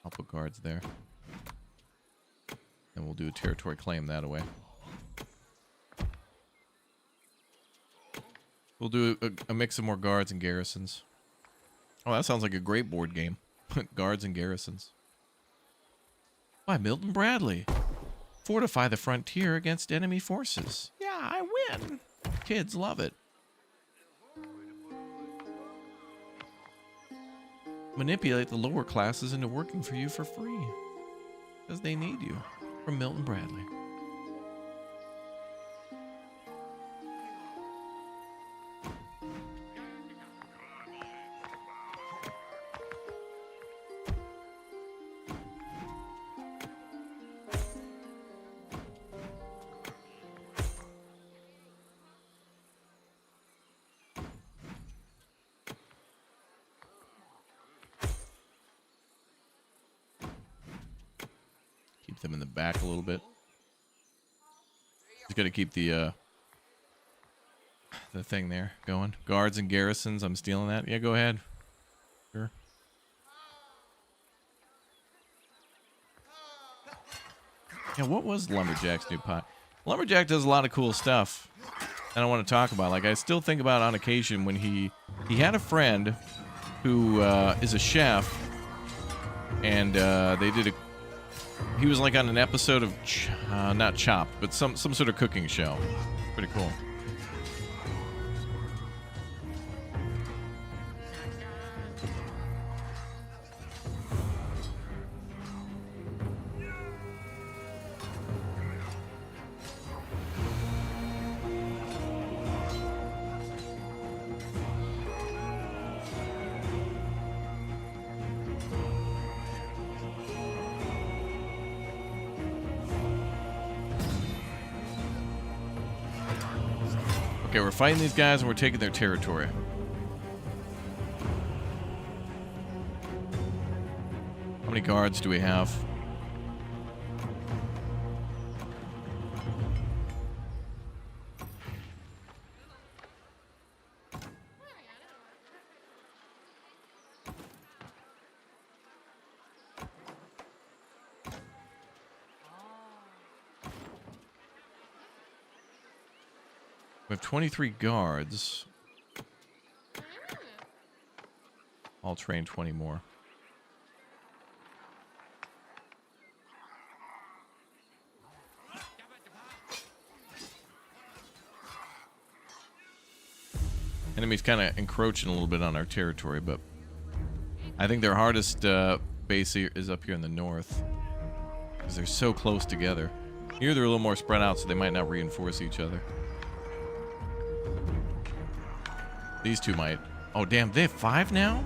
I'll put guards there. And we'll do a territory claim that away. We'll do a mix of more guards and garrisons. Oh, that sounds like a great board game. Guards and garrisons. By Milton Bradley. Fortify the frontier against enemy forces. Yeah, I win. Kids love it. Manipulate the lower classes into working for you for free. Because they need you. From Milton Bradley. Them in the back a little bit. Just got to keep the thing there going. Guards and garrisons. I'm stealing that. Yeah, go ahead. Sure. Yeah, what was Lumberjack's new pot? Lumberjack does a lot of cool stuff that I want to talk about. Like, I still think about on occasion when he had a friend who is a chef, and they did a. He was like on an episode of, not Chopped, but some sort of cooking show. Pretty cool. Okay, we're fighting these guys and we're taking their territory. How many guards do we have? We have 23 guards. I'll train 20 more. Enemies kind of encroaching a little bit on our territory, but I think their hardest base is up here in the north because they're so close together. Here they're a little more spread out, so they might not reinforce each other. These two might. Oh, damn. They have 5 now?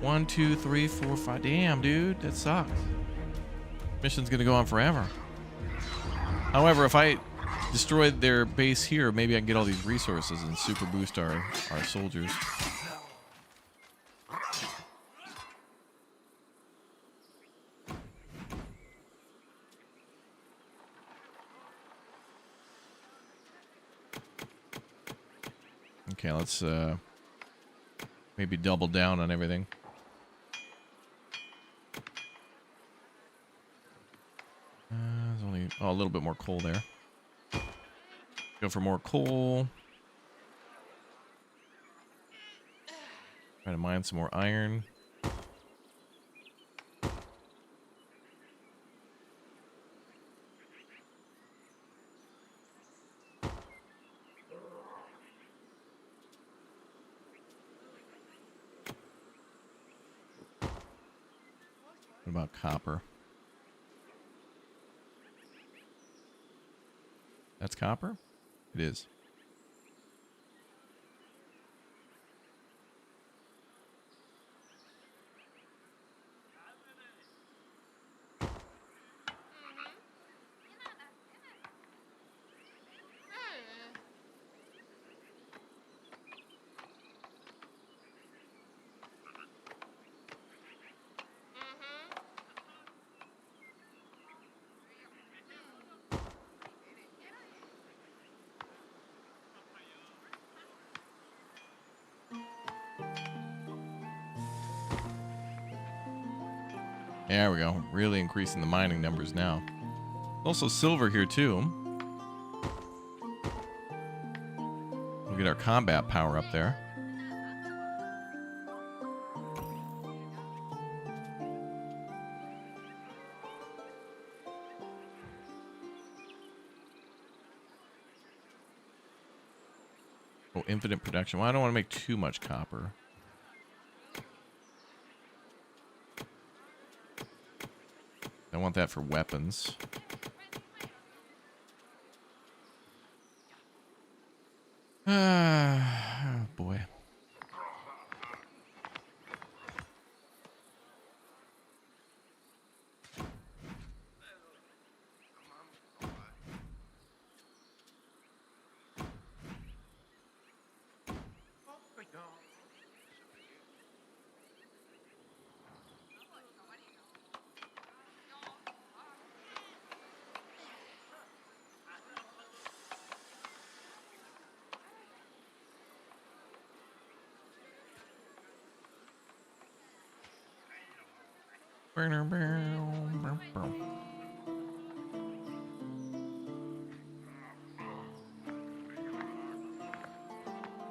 1, 2, 3, 4, 5. Damn, dude. That sucks. Mission's going to go on forever. However, if I destroy their base here, maybe I can get all these resources and super boost our soldiers. Okay, let's maybe double down on everything. There's only a little bit more coal there. Go for more coal. Try to mine some more iron. What about copper? That's copper? It is. There we go. Really increasing the mining numbers now. Also silver here too. We'll get our combat power up there. Oh, infinite production. Well, I don't want to make too much copper. I want that for weapons. Oh boy.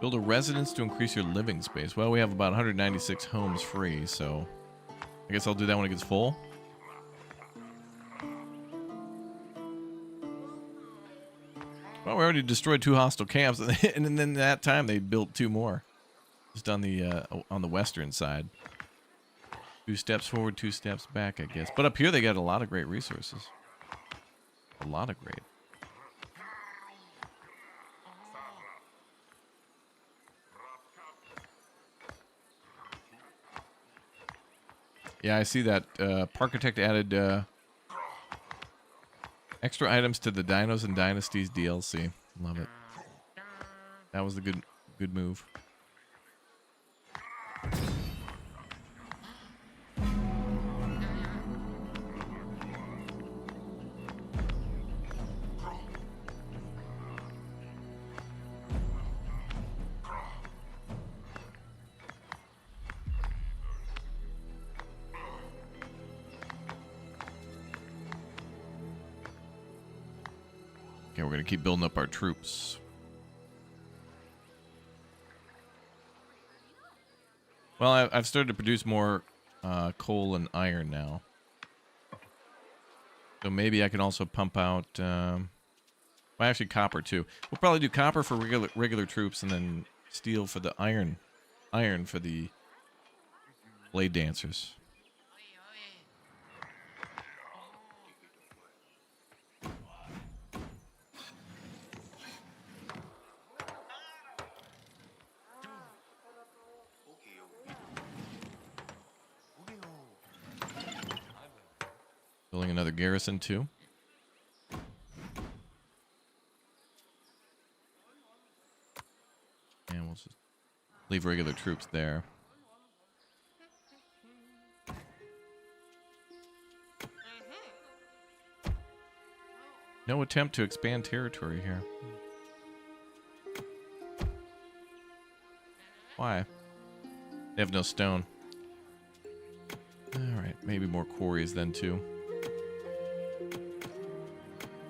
Build a residence to increase your living space. Well, we have about 196 homes free, so I guess I'll do that when it gets full. Well, we already destroyed 2 hostile camps, and then that time they built 2 more, just on the western side. 2 steps forward, 2 steps back, I guess. But up here they got a lot of great resources. A lot of great. Yeah, I see that Parkitect added extra items to the Dinos and Dynasties DLC. Love it. That was the good move. Okay, we're going to keep building up our troops. Well, I've started to produce more coal and iron now. So maybe I can also pump out... well, actually copper too. We'll probably do copper for regular troops and then steel for the iron for the blade dancers. Building another garrison too. And we'll just leave regular troops there. No attempt to expand territory here. Why? They have no stone. Alright, maybe more quarries then too.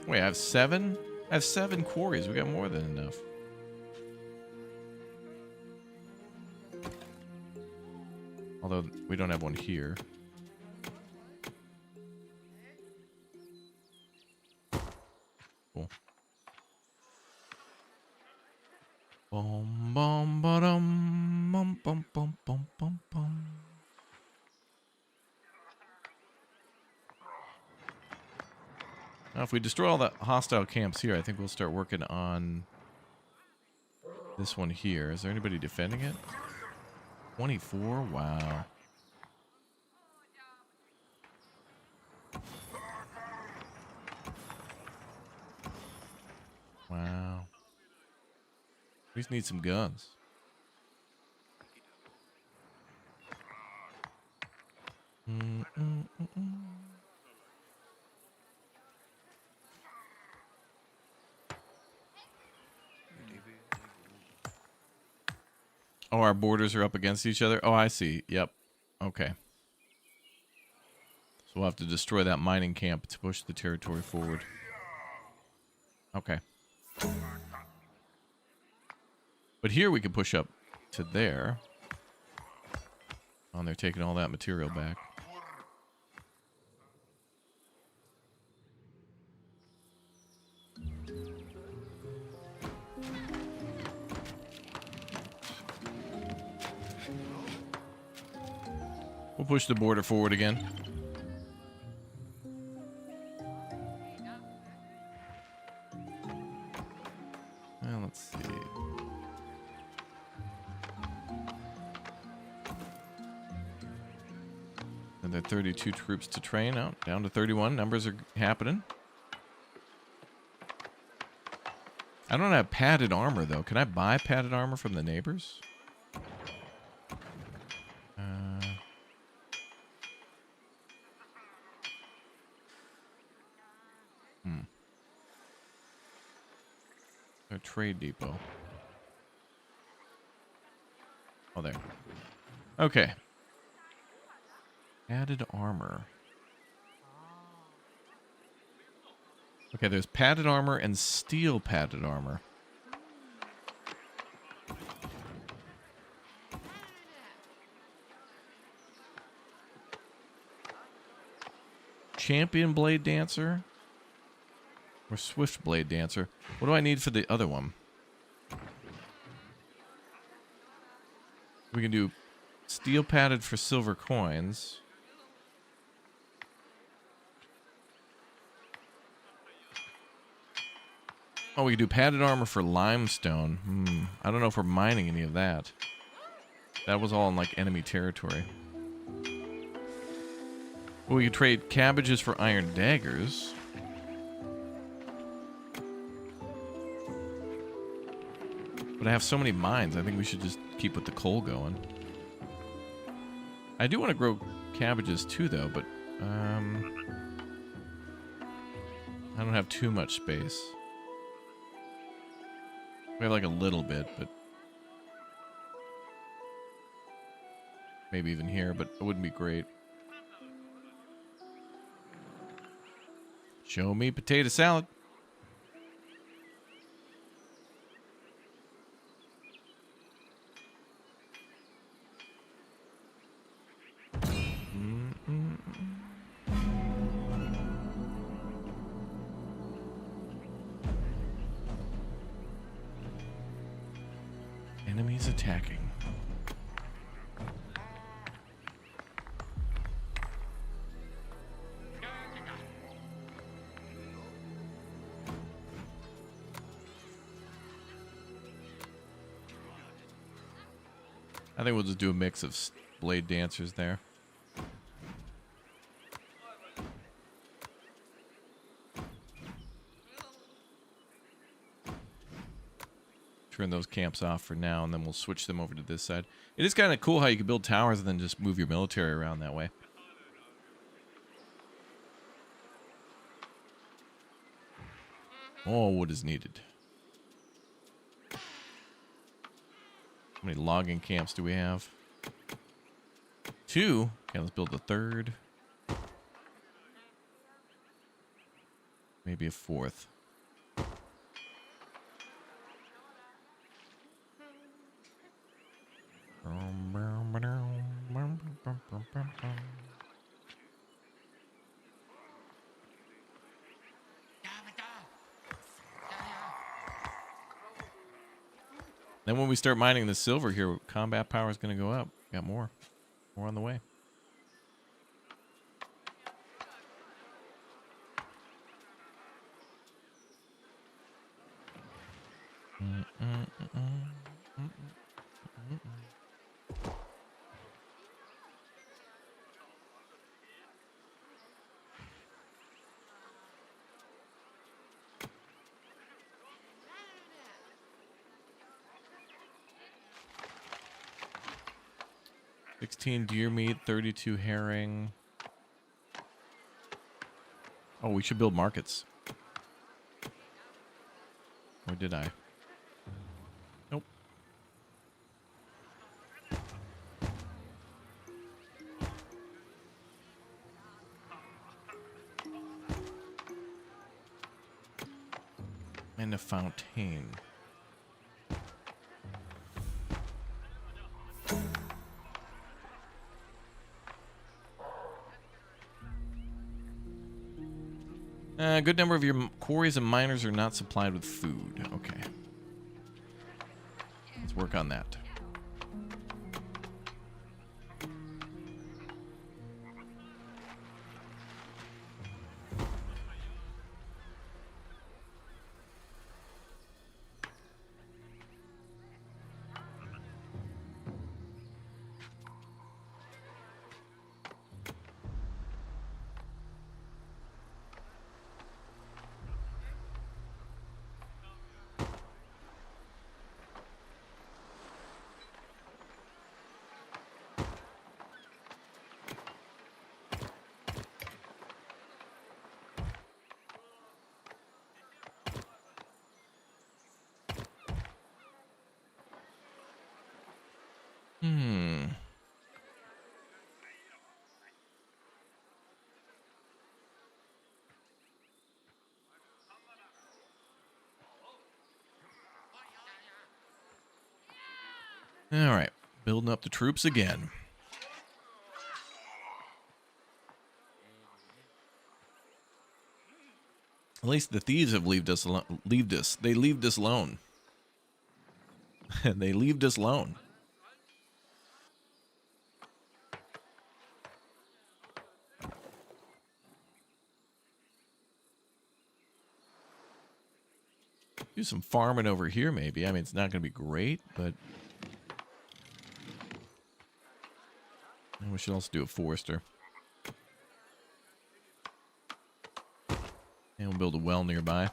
Wait, I have 7? I have 7 quarries. We got more than enough. Although we don't have one here. Cool. Bum bum ba-dum bum bum bum bum bum bum. if we destroy all the hostile camps here, I think we'll start working on this one here. Is there anybody defending it? 24? Wow. Wow. We just need some guns. Oh, our borders are up against each other? Oh, I see. Yep. Okay. So we'll have to destroy that mining camp to push the territory forward. Okay. But here we can push up to there. Oh, and they're taking all that material back. We'll push the border forward again. Well, let's see. And there are 32 troops to train out, down to 31. Numbers are happening. I don't have padded armor, though. Can I buy padded armor from the neighbors? A trade depot. Oh, there. Okay. Padded armor. Okay, there's padded armor and steel padded armor. Champion blade dancer or swift blade dancer. What do I need for the other one? We can do steel padded for silver coins. Oh, we can do padded armor for limestone. I don't know if we're mining any of that. That was all in like enemy territory. Well, we can trade cabbages for iron daggers. But I have so many mines, I think we should just keep with the coal going. I do want to grow cabbages too, though, but I don't have too much space. We have like a little bit, but maybe even here, but it wouldn't be great. Show me potato salad. Enemies attacking. I think we'll just do a mix of blade dancers there. Turn those camps off for now, and then we'll switch them over to this side. It is kind of cool how you can build towers and then just move your military around that way. More wood is needed. How many logging camps do we have? 2. Okay, let's build a 3rd. Maybe a 4th. Then when we start mining the silver here, combat power is going to go up. Got more. More on the way. 16 deer meat, 32 herring. Oh, we should build markets. Or did I? Nope. And a fountain. A good number of your quarries and miners are not supplied with food. Okay. Let's work on that. All right. Building up the troops again. At least the thieves have leaved us alone. They leaved us alone. They leaved us alone. Do some farming over here, maybe. I mean, it's not going to be great, but and we should also do a forester. And we'll build a well nearby.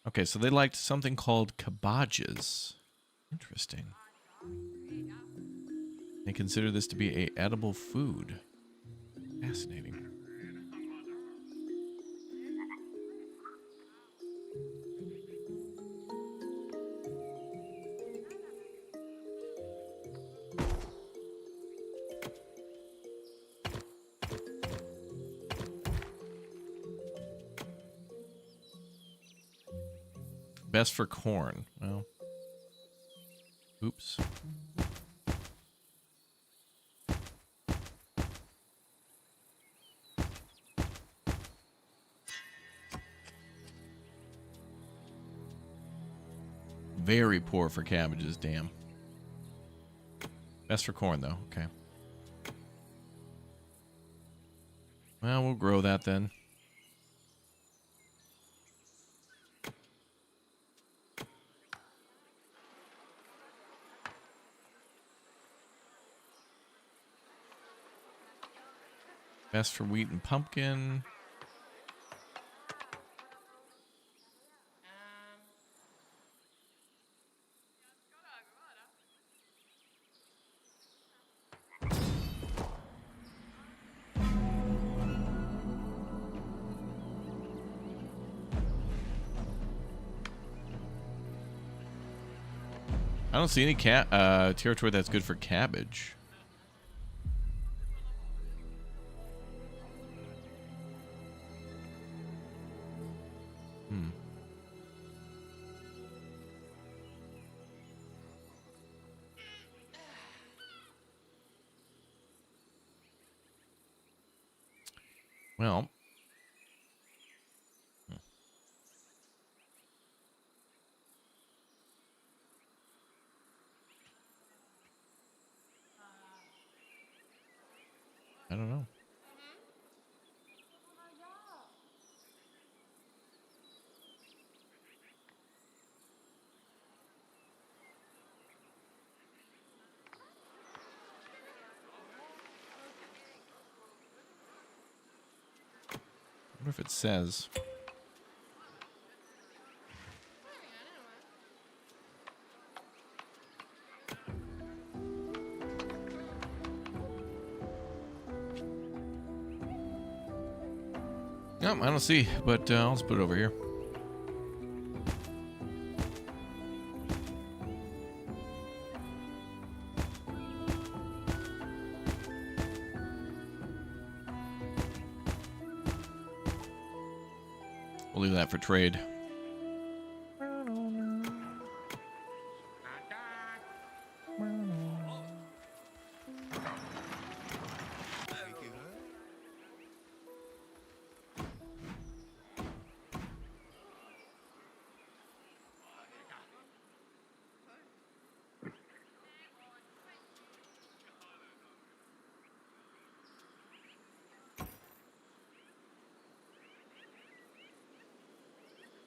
Okay, so they liked something called cabbages. Interesting. They consider this to be a edible food. Fascinating. Best for corn. Well, oops. Very poor for cabbages, damn. Best for corn, though. Okay. Well, we'll grow that then. Best for wheat and pumpkin. I don't see any territory that's good for cabbage. Well, I don't know. I wonder if it says. No, I don't see, but I'll just put it over here. We'll leave that for trade.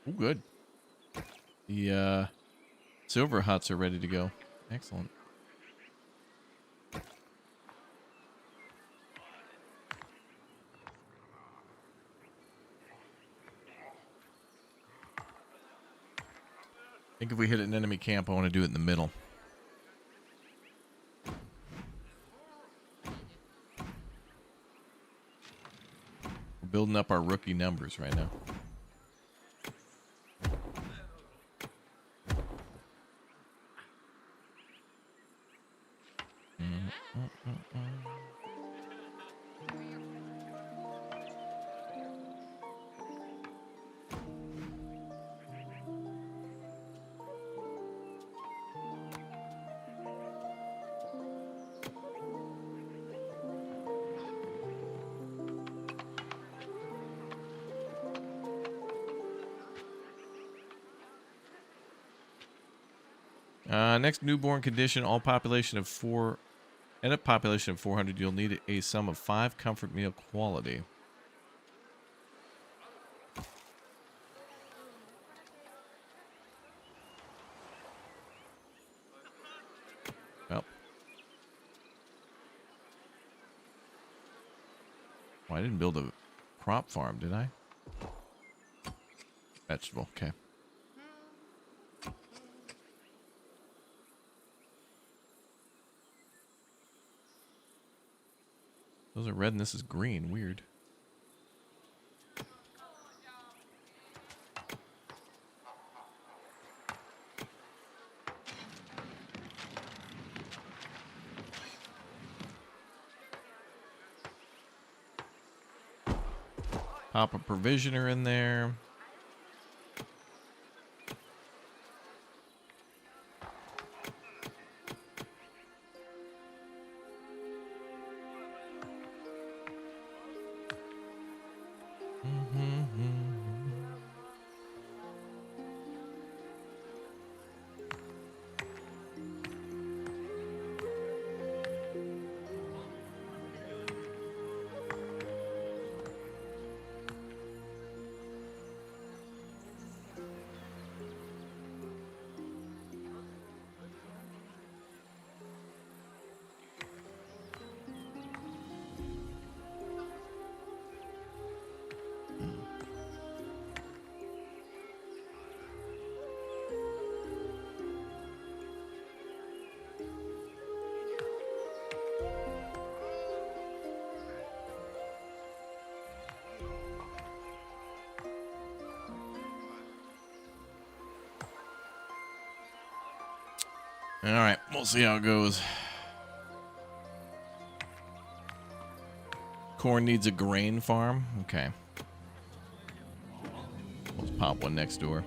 Oh, good. The silver huts are ready to go. Excellent. I think if we hit an enemy camp, I want to do it in the middle. We're building up our rookie numbers right now. Next newborn condition, all population of 4, at a population of 400, you'll need a sum of 5 comfort meal quality. Well. Well, I didn't build a crop farm, did I? Vegetable, okay. Those are red and this is green. Weird. Pop a provisioner in there. All right, we'll see how it goes. Corn needs a grain farm. Okay. Let's pop one next door.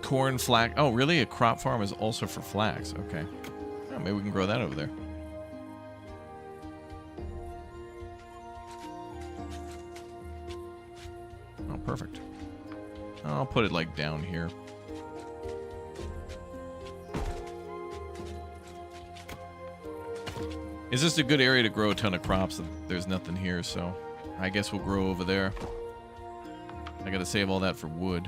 Corn, flax. Oh, really? A crop farm is also for flax. Okay. Oh, maybe we can grow that over there. Oh, perfect. I'll put it like down here. It's just a good area to grow a ton of crops. There's nothing here, so I guess we'll grow over there. I gotta save all that for wood.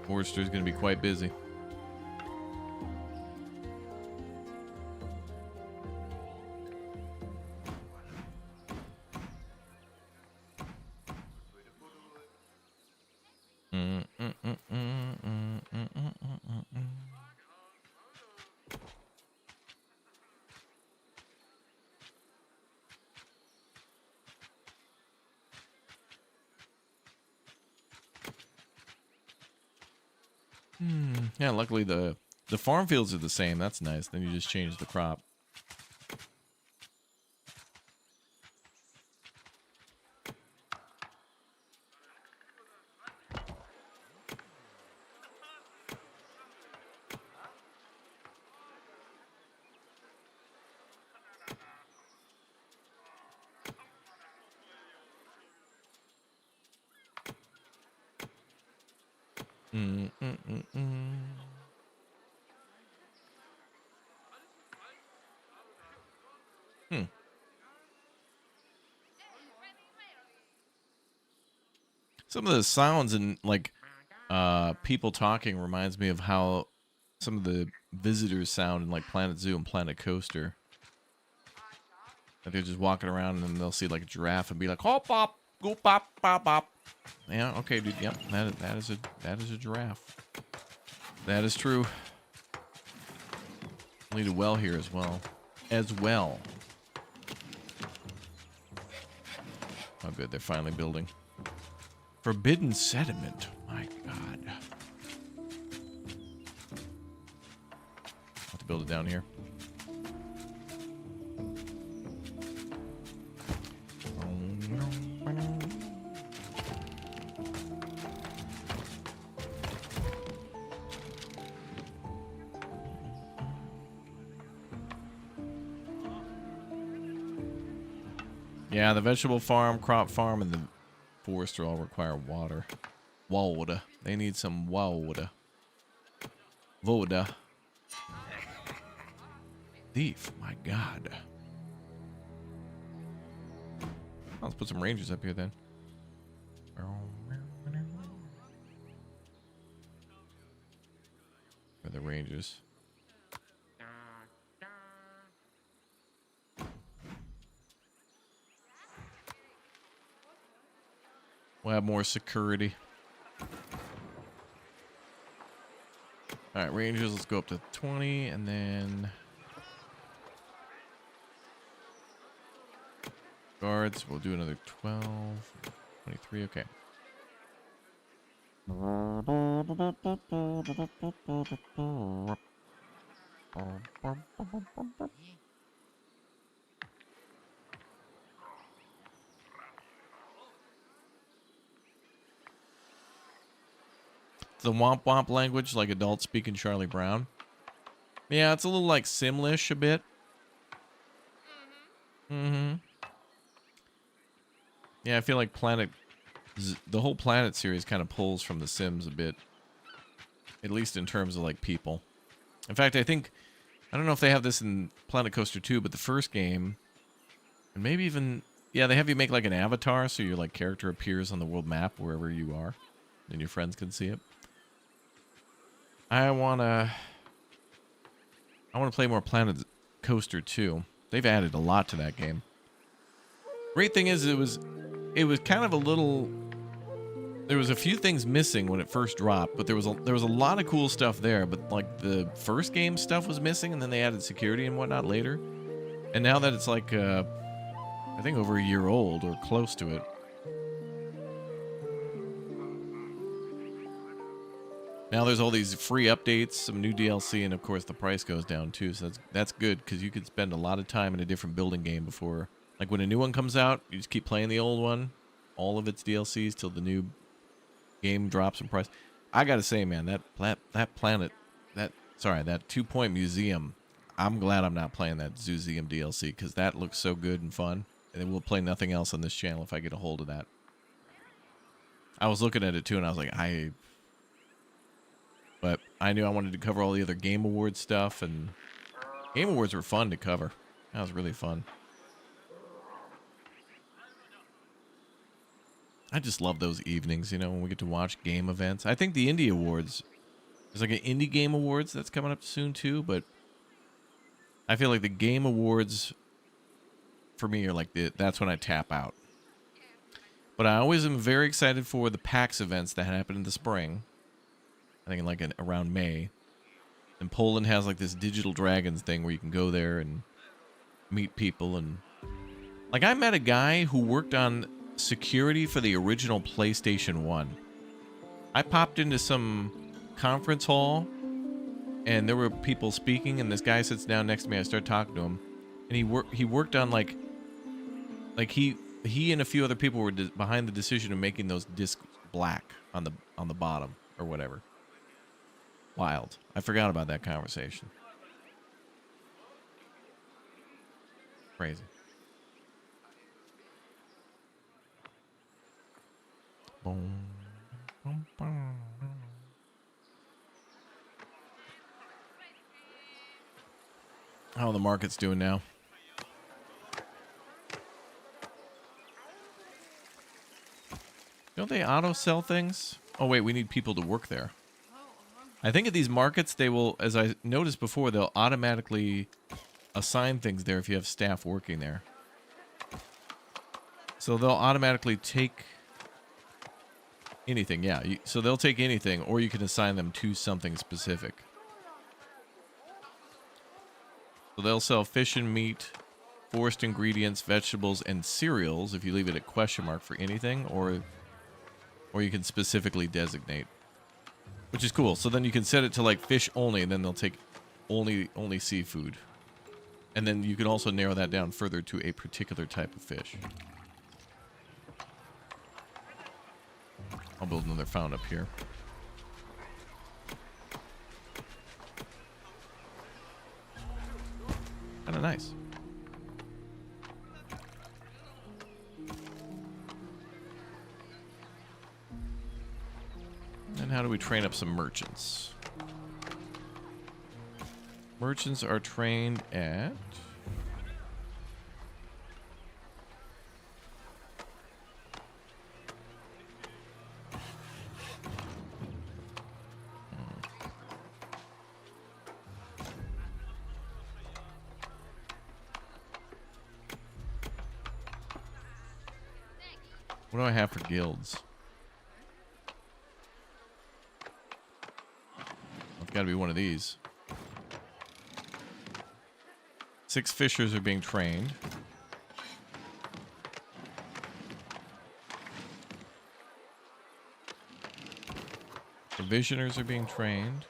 Forester's gonna be quite busy. Yeah, luckily the farm fields are the same. That's nice. Then you just change the crop. Mm, mm, mm, mm. Hmm. Some of the sounds and like people talking reminds me of how some of the visitors sound in like Planet Zoo and Planet Coaster. Like they're just walking around and then they'll see like a giraffe and be like, hop pop, go pop, pop, pop. Yeah, okay, dude. Yep, that is a giraffe. That is true. Need a well here as well. Oh, good. They're finally building. Forbidden sediment. My God. Have to build it down here. Yeah, the vegetable farm, crop farm, and the forester all require water. Water. They need some water. Voda. Thief. My God. Let's put some rangers up here then. Where are the rangers? We'll have more security. Alright, rangers, let's go up to 20, and then... guards, we'll do another 12, 23, okay. The womp womp language, like adults speaking Charlie Brown. Yeah, it's a little like Simlish a bit. Mm-hmm. Yeah, I feel like the whole Planet series kind of pulls from The Sims a bit. At least in terms of like people. In fact, I don't know if they have this in Planet Coaster 2, but the first game, and maybe even, yeah, they have you make like an avatar so your like character appears on the world map wherever you are. And your friends can see it. I wanna play more Planet Coaster 2. They've added a lot to that game. Great thing is it was kind of a little. There was a few things missing when it first dropped, but there was a lot of cool stuff there. But like the first game stuff was missing, and then they added security and whatnot later. And now that it's like I think over a year old or close to it. Now there's all these free updates, some new DLC, and of course the price goes down too. So that's good because you could spend a lot of time in a different building game before. Like when a new one comes out, you just keep playing the old one, all of its DLCs till the new game drops in price. I gotta say, man, that 2 Point Museum. I'm glad I'm not playing that Zooseum DLC because that looks so good and fun. And then we'll play nothing else on this channel if I get a hold of that. I was looking at it too, and I was like, But I knew I wanted to cover all the other Game Awards stuff, and Game Awards were fun to cover. That was really fun. I just love those evenings, you know, when we get to watch game events. I think the Indie Awards, there's like an Indie Game Awards that's coming up soon too, but I feel like the Game Awards for me are like that's when I tap out. But I always am very excited for the PAX events that happen in the spring. I think like around May. And Poland has like this Digital Dragons thing where you can go there and meet people. And like I met a guy who worked on security for the original PlayStation 1. I popped into some conference hall, and there were people speaking, and this guy sits down next to me. I start talking to him, and he worked on like he and a few other people were behind the decision of making those discs black on the bottom or whatever. Wild. I forgot about that conversation. Crazy. Boom. Boom, boom. How the market's doing now? Don't they auto sell things? Oh wait, we need people to work there. I think at these markets they will, as I noticed before, they'll automatically assign things there if you have staff working there. So they'll automatically take anything, yeah. So they'll take anything, or you can assign them to something specific. So they'll sell fish and meat, forest ingredients, vegetables, and cereals if you leave it at question mark for anything, or you can specifically designate, which is cool. So then you can set it to like fish only, and then they'll take only seafood. And then you can also narrow that down further to a particular type of fish. I'll build another fountain up here. Kind of nice. And how do we train up some merchants? Merchants are trained at... What do I have for guilds? It's got to be one of these. 6 fishers are being trained. Provisioners are being trained.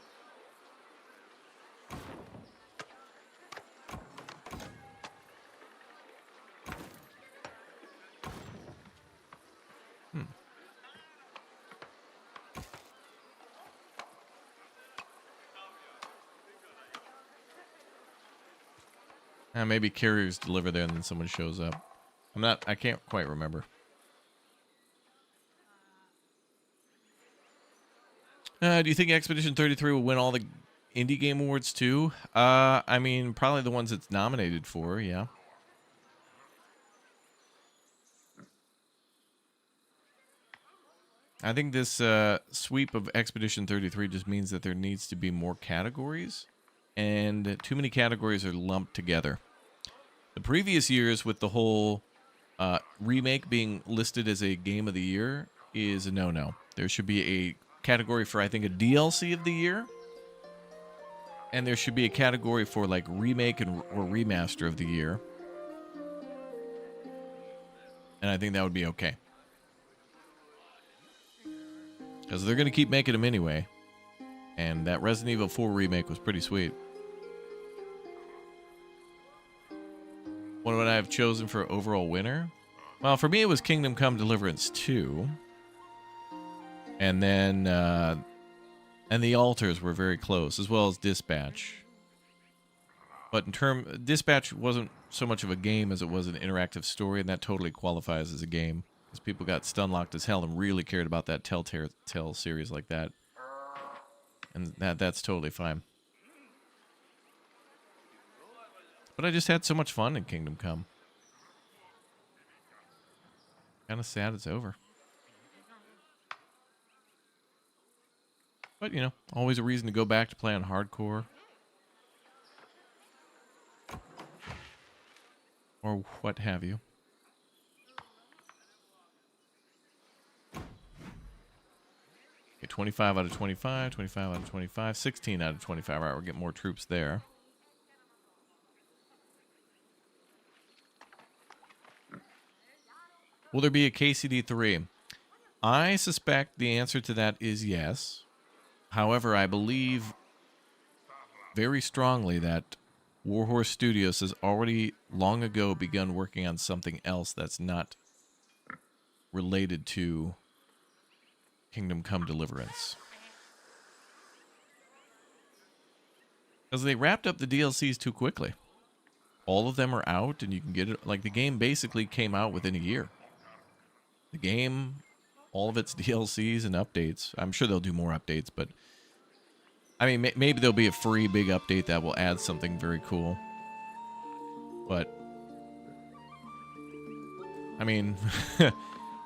Maybe carriers deliver there and then someone shows up. I can't quite remember. Do you think Expedition 33 will win all the indie game awards too? I mean, probably the ones it's nominated for, yeah. I think this sweep of Expedition 33 just means that there needs to be more categories, and too many categories are lumped together. The previous years with the whole remake being listed as a game of the year is a no-no. There should be a category for, I think, a DLC of the year. And there should be a category for, like, remake or remaster of the year. And I think that would be okay. Because they're going to keep making them anyway. And that Resident Evil 4 remake was pretty sweet. What would I have chosen for overall winner? Well, for me, it was Kingdom Come Deliverance 2. And then, and the Altars were very close, as well as Dispatch. But Dispatch wasn't so much of a game as it was an interactive story, and that totally qualifies as a game. Because people got stun-locked as hell and really cared about that Telltale series like that. And that's totally fine. But I just had so much fun in Kingdom Come. Kind of sad it's over. But, you know, always a reason to go back to play on hardcore. Or what have you. Okay, 25 out of 25, 25 out of 25, 16 out of 25. All right, we're getting more troops there. Will there be a KCD 3? I suspect the answer to that is yes. However, I believe very strongly that Warhorse Studios has already long ago begun working on something else that's not related to Kingdom Come Deliverance. Because they wrapped up the DLCs too quickly. All of them are out and you can get it. Like, the game basically came out within a year. The game, all of its DLCs and updates. I'm sure they'll do more updates, but I mean, maybe there'll be a free big update that will add something very cool. But I mean,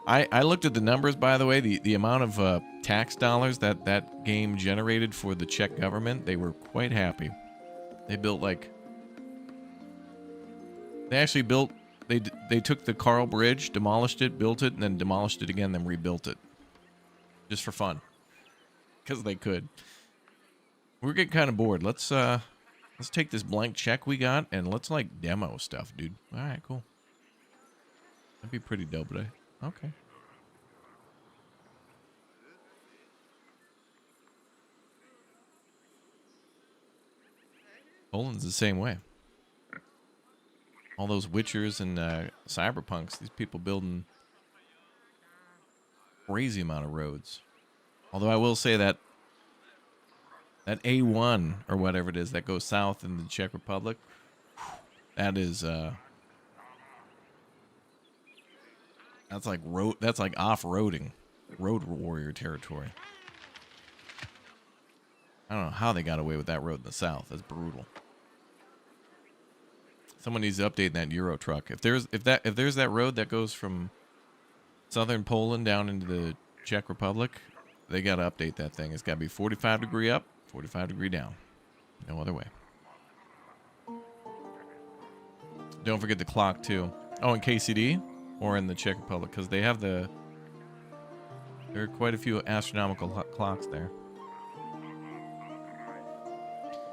I looked at the numbers, by the way. The amount of tax dollars that game generated for the Czech government, they were quite happy. They built like... They actually built... They took the Carl Bridge, demolished it, built it, and then demolished it again, then rebuilt it. Just for fun. Because they could. We're getting kind of bored. Let's take this blank check we got, and let's, like, demo stuff, dude. Alright, cool. That'd be pretty dope, but okay. Poland's the same way. All those Witchers and Cyberpunks, these people building crazy amount of roads. Although I will say that A1 or whatever it is that goes south in the Czech Republic, that is that's like off-roading, road warrior territory. I don't know how they got away with that road in the south. That's brutal. Someone needs to update that Euro truck. If there's that road that goes from southern Poland down into the Czech Republic, they got to update that thing. It's got to be 45 degree up, 45 degree down. No other way. Don't forget the clock too. Oh, in KCD or in the Czech Republic, because they have there are quite a few astronomical clocks there.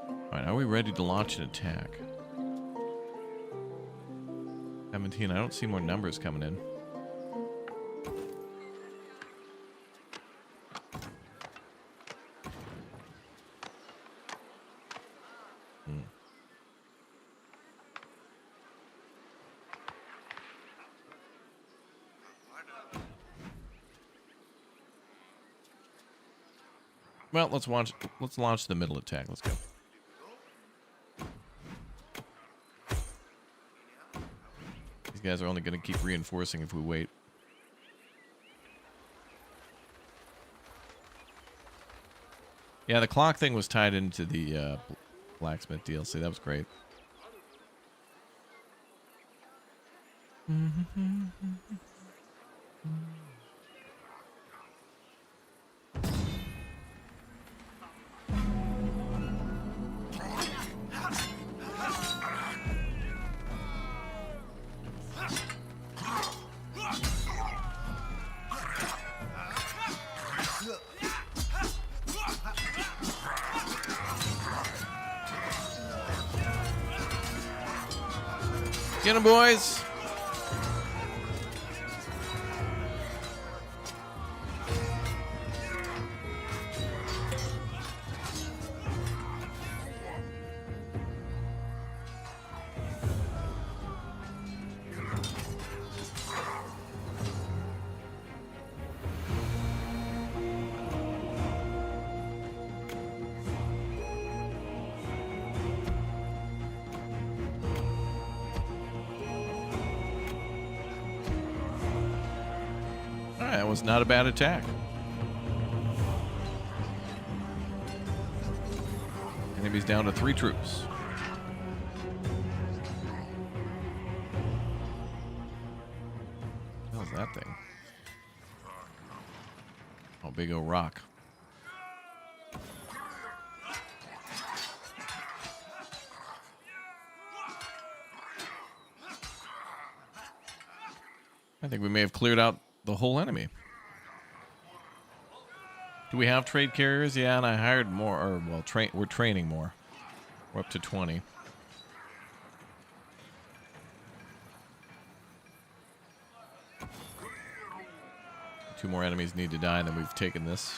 All right, are we ready to launch an attack? 17. I don't see more numbers coming in. Well, let's launch the middle attack. Let's go. These guys are only going to keep reinforcing if we wait. Yeah, the clock thing was tied into the blacksmith DLC. That was great. Get 'em, boys. That was not a bad attack. Enemy's down to 3 troops. What was that thing? Oh, big old rock. I think we may have cleared out the whole enemy. Do we have trade carriers? Yeah, and I hired more, or well, we're training more. We're up to 20. Two more enemies need to die, and then we've taken this.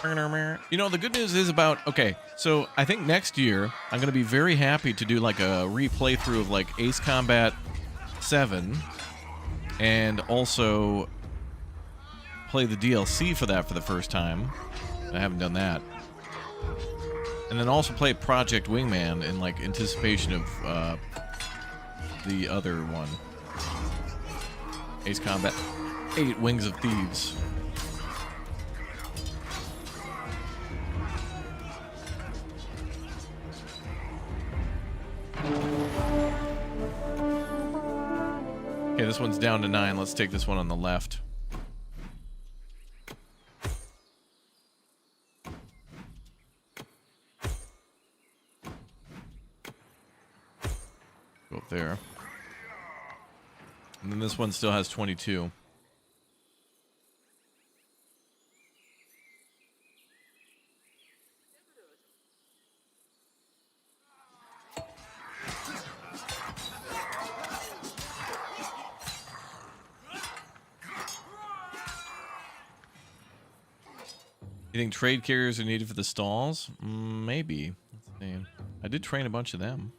You know, the good news is about, okay, so I think next year I'm going to be very happy to do like a replay through of like Ace Combat 7 and also play the DLC for that for the first time. I haven't done that. And then also play Project Wingman in like anticipation of the other one. Ace Combat 8 Wings of Thieves. Okay, this one's down to 9. Let's take this one on the left. Go up there. And then this one still has 22. You think trade carriers are needed for the stalls? Maybe. Let's see. I did train a bunch of them.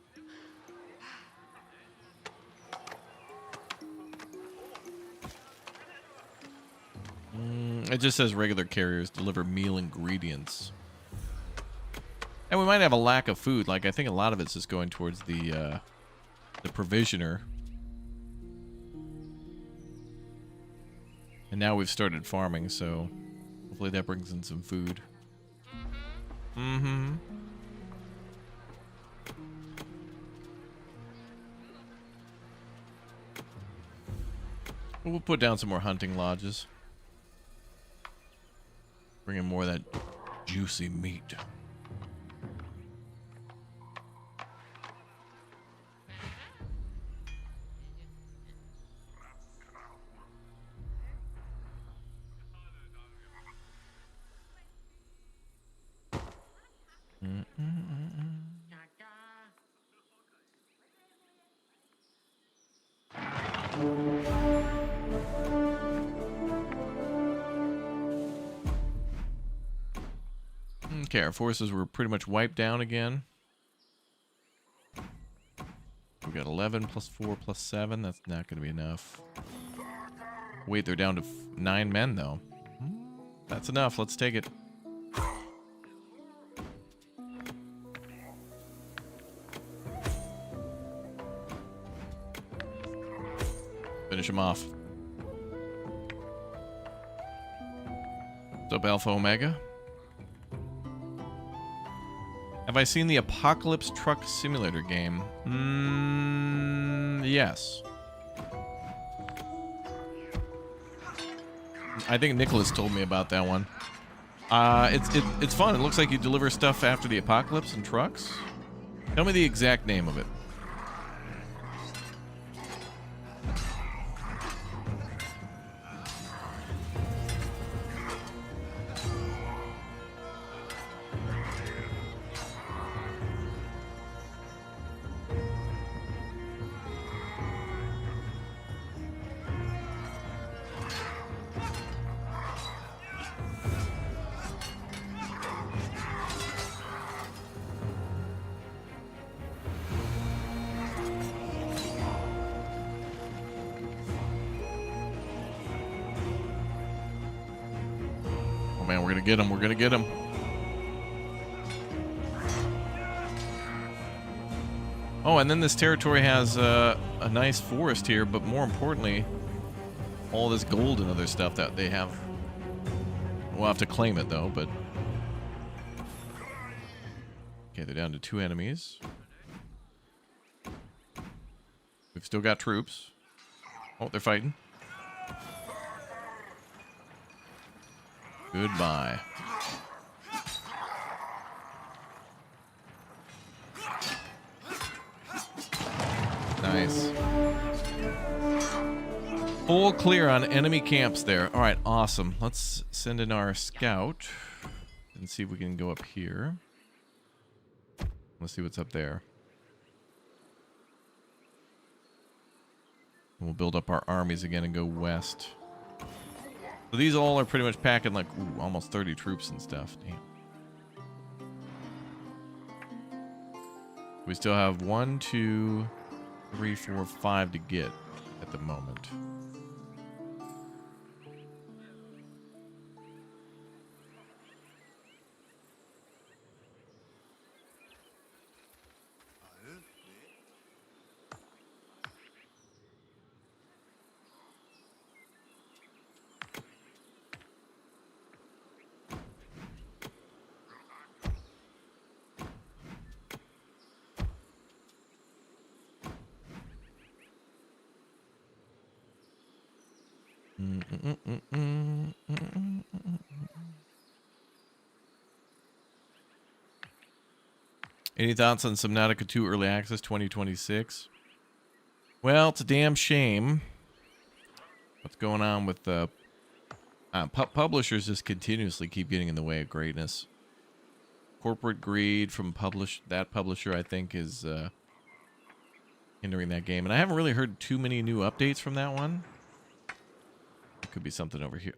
It just says regular carriers deliver meal ingredients. And we might have a lack of food. Like, I think a lot of it's just going towards the provisioner. And now we've started farming, so hopefully that brings in some food. Mm-hmm. We'll put down some more hunting lodges. Bring in more of that juicy meat. Okay, our forces were pretty much wiped down again. We got 11 plus 4 plus 7. That's not going to be enough. Wait, they're down to 9 men, though. That's enough. Let's take it. Finish him off. What's up, Alpha Omega? Have I seen the Apocalypse Truck Simulator game? Yes. I think Nicholas told me about that one. It's fun. It looks like you deliver stuff after the apocalypse in trucks. Tell me the exact name of it. Man, we're gonna get him. We're gonna get him. Oh, and then this territory has a nice forest here, but more importantly, all this gold and other stuff that they have. We'll have to claim it, though, but... Okay, they're down to 2 enemies. We've still got troops. Oh, they're fighting. Goodbye. Nice. Full clear on enemy camps there. All right, awesome. Let's send in our scout and see if we can go up here. Let's see what's up there. We'll build up our armies again and go west. So these all are pretty much packing like almost 30 troops and stuff. Damn. We still have 1, 2, 3, 4, 5 to get at the moment. Any thoughts on Subnautica 2 Early Access 2026? Well, it's a damn shame what's going on with the publishers. Just continuously keep getting in the way of greatness. Corporate greed from that publisher, I think, is hindering that game. And I haven't really heard too many new updates from that one. There could be something over here.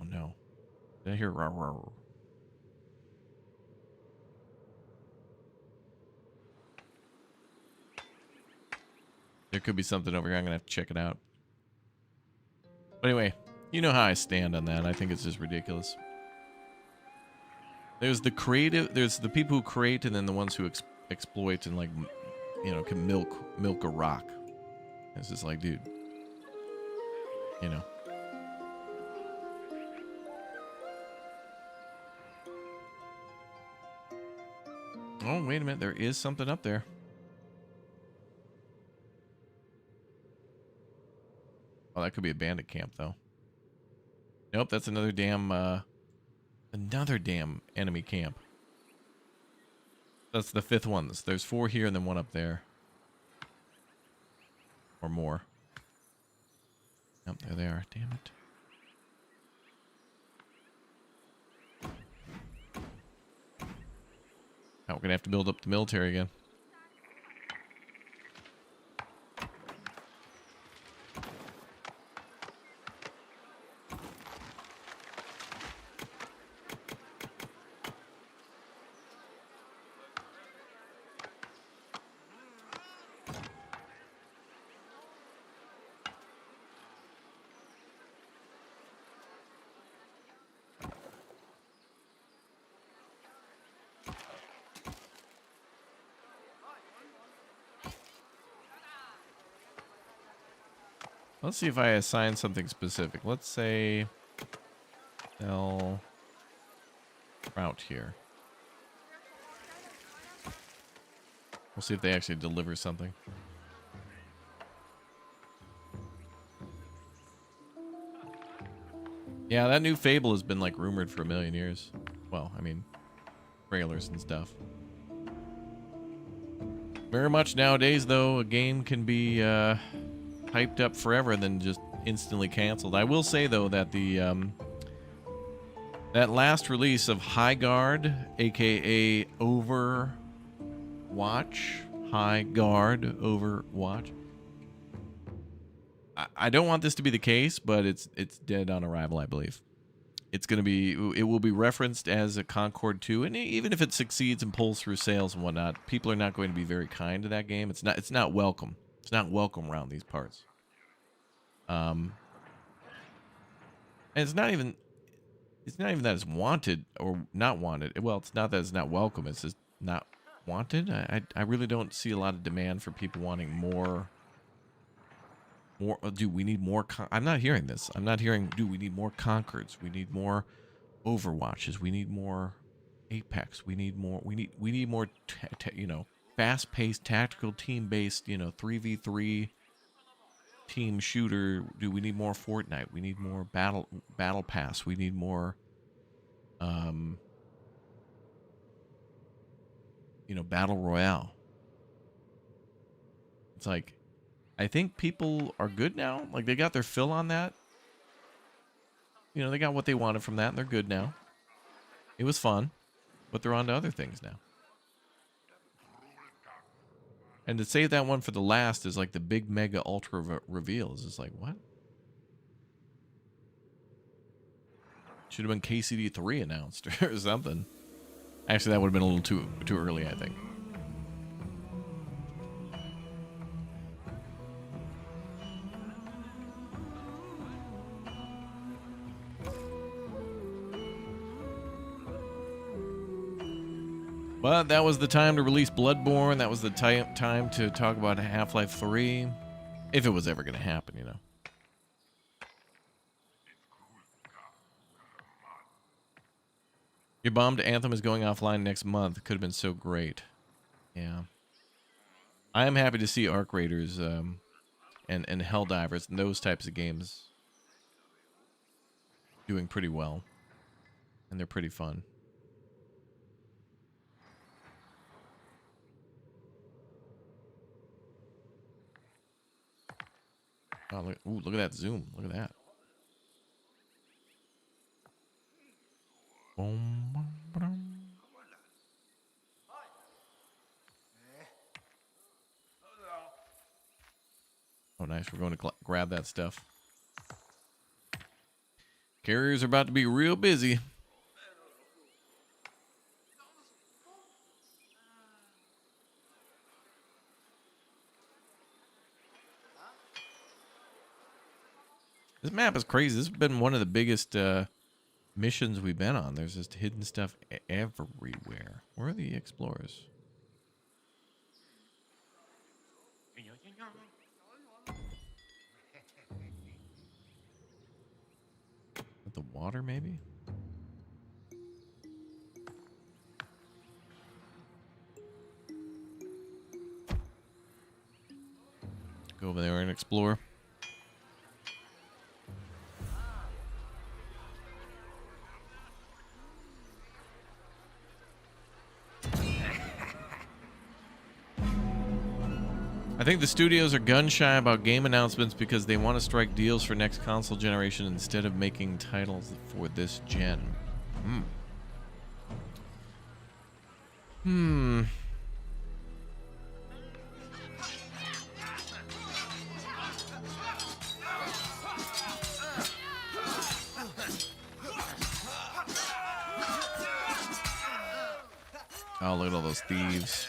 Oh no. Did I hear rah, rah, rah? There could be something over here. I'm going to have to check it out. But anyway, you know how I stand on that. I think it's just ridiculous. There's the creative, there's the people who create, and then the ones who exploit and, like, you know, can milk a rock. It's just like, dude, you know. Oh, wait a minute. There is something up there. Oh, that could be a bandit camp, though. Nope, that's another damn enemy camp. That's the 5th one. There's 4 here and then 1 up there. Or more. Yep, there they are. Damn it. Now we're going to have to build up the military again. Let's see if I assign something specific. Let's say L route here. We'll see if they actually deliver something. Yeah, that new Fable has been like rumored for a million years. Well, I mean, trailers and stuff. Very much nowadays, though, a game can be hyped up forever and then just instantly canceled. I will say, though, that the that last release of High Guard, aka Overwatch, High Guard Overwatch. I don't want this to be the case, but it's dead on arrival, I believe. It's going to be, it will be referenced as a Concord 2, and even if it succeeds and pulls through sales and whatnot, people are not going to be very kind to that game. It's not welcome. It's not welcome around these parts. And it's not even that it's wanted or not wanted. Well, it's not that it's not welcome. It's just not wanted. I really don't see a lot of demand for people wanting more. Do we need more? I'm not hearing this. I'm not hearing. Do we need more Concords? We need more Overwatches. We need more Apex. We need more. We need more. You know, fast-paced, tactical, team-based. You know, 3v3 team shooter. Do we need more Fortnite? We need more battle pass. We need more. You know, battle royale. It's like, I think people are good now. Like, they got their fill on that. You know, they got what they wanted from that, and they're good now. It was fun, but they're on to other things now. And to save that one for the last is like the big mega ultra reveal. Is just like, what? Should have been KCD3 announced or something. Actually, that would have been a little too early, I think. But that was the time to release Bloodborne. That was the time to talk about Half-Life 3. If it was ever going to happen, you know. Your bombed Anthem is going offline next month. Could have been so great. Yeah. I am happy to see Arc Raiders and Helldivers and those types of games doing pretty well. And they're pretty fun. Oh, look at that zoom. Look at that. Boom, boom, boom. Oh, nice. We're going to grab that stuff. Carriers are about to be real busy. This map is crazy. This has been one of the biggest missions we've been on. There's just hidden stuff everywhere. Where are the explorers? At the water, maybe? Go over there and explore. I think the studios are gun shy about game announcements because they want to strike deals for next console generation instead of making titles for this gen. Oh, look at all those thieves.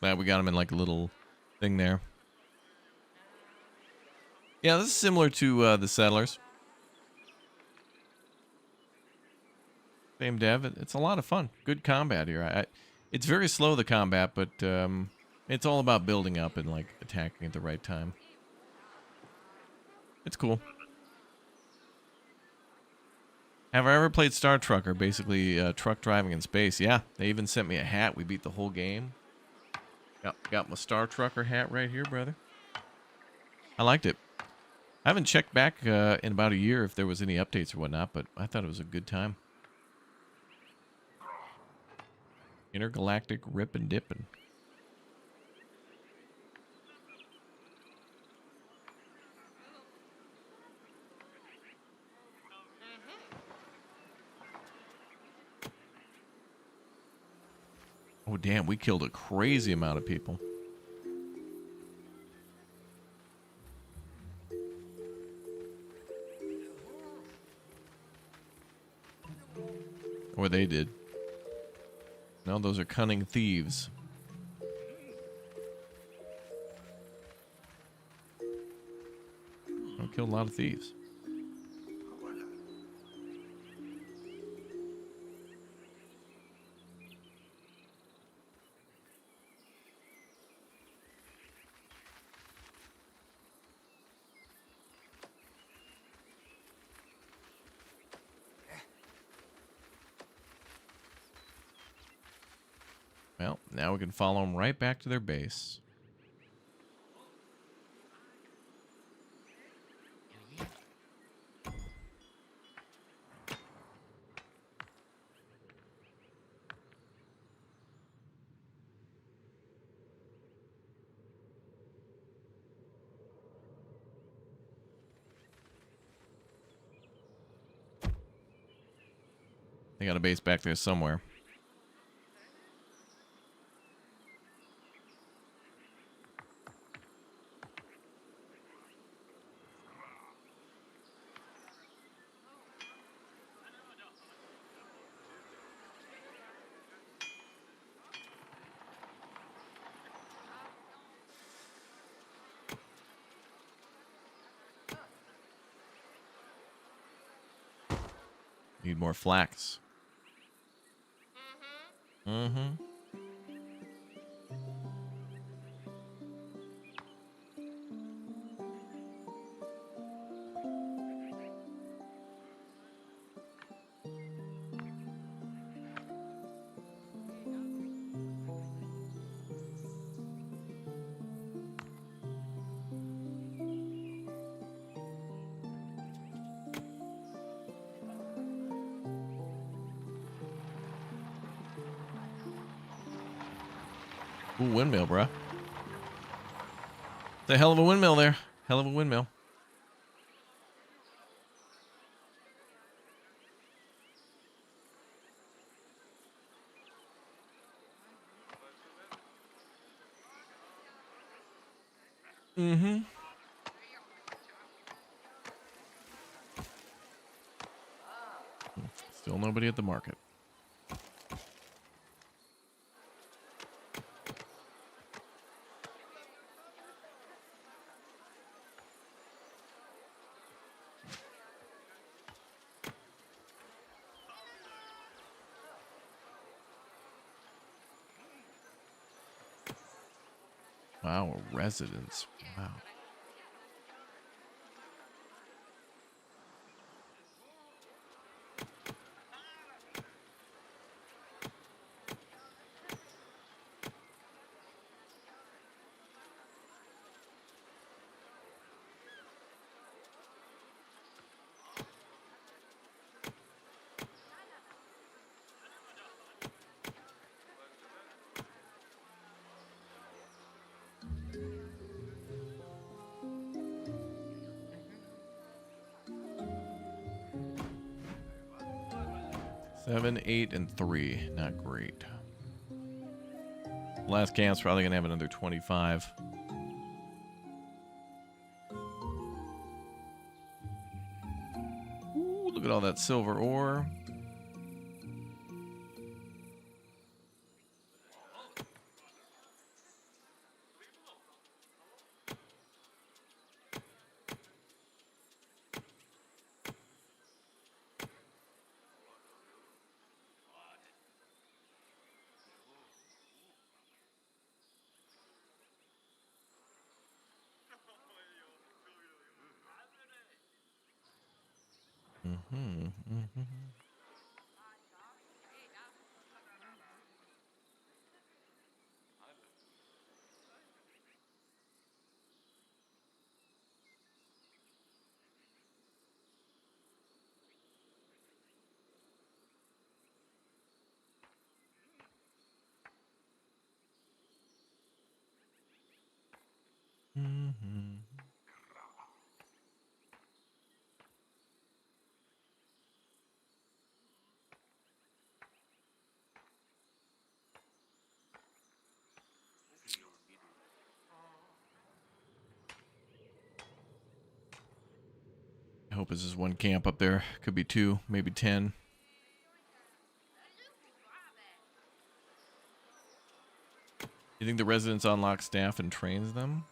Glad we got him in like a little thing there. Yeah, this is similar to the Settlers. Same dev. It's a lot of fun. Good combat here. It's very slow, the combat, but it's all about building up and like attacking at the right time. It's cool. Have I ever played Star Trucker? Basically, truck driving in space. Yeah, they even sent me a hat. We beat the whole game. Got my Star Trucker hat right here, brother. I liked it. I haven't checked back in about a year if there was any updates or whatnot, but I thought it was a good time. Intergalactic rip and dipping. Oh, damn, we killed a crazy amount of people. Or they did. No, those are cunning thieves. I killed a lot of thieves. Well, now we can follow them right back to their base. They got a base back there somewhere. Need more flax. Mm-hmm. Ooh, windmill, bruh. It's a hell of a windmill there. Hell of a windmill. Mm-hmm. Still nobody at the market. Wow, a residence. Wow. Seven, 8, and 3. Not great. Last camp's probably gonna have another 25. Ooh, look at all that silver ore. Mm-hmm. Mm-hmm. Mm-hmm. I hope this is one camp up there. Could be 2, maybe 10. You think the residents unlock staff and trains them?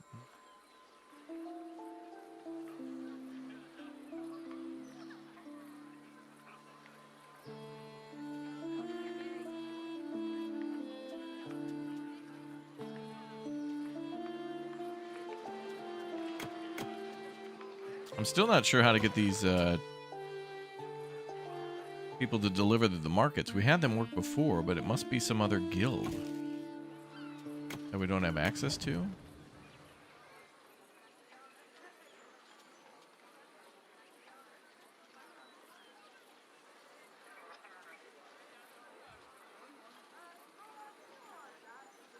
I'm still not sure how to get these people to deliver to the markets. We had them work before, but it must be some other guild that we don't have access to.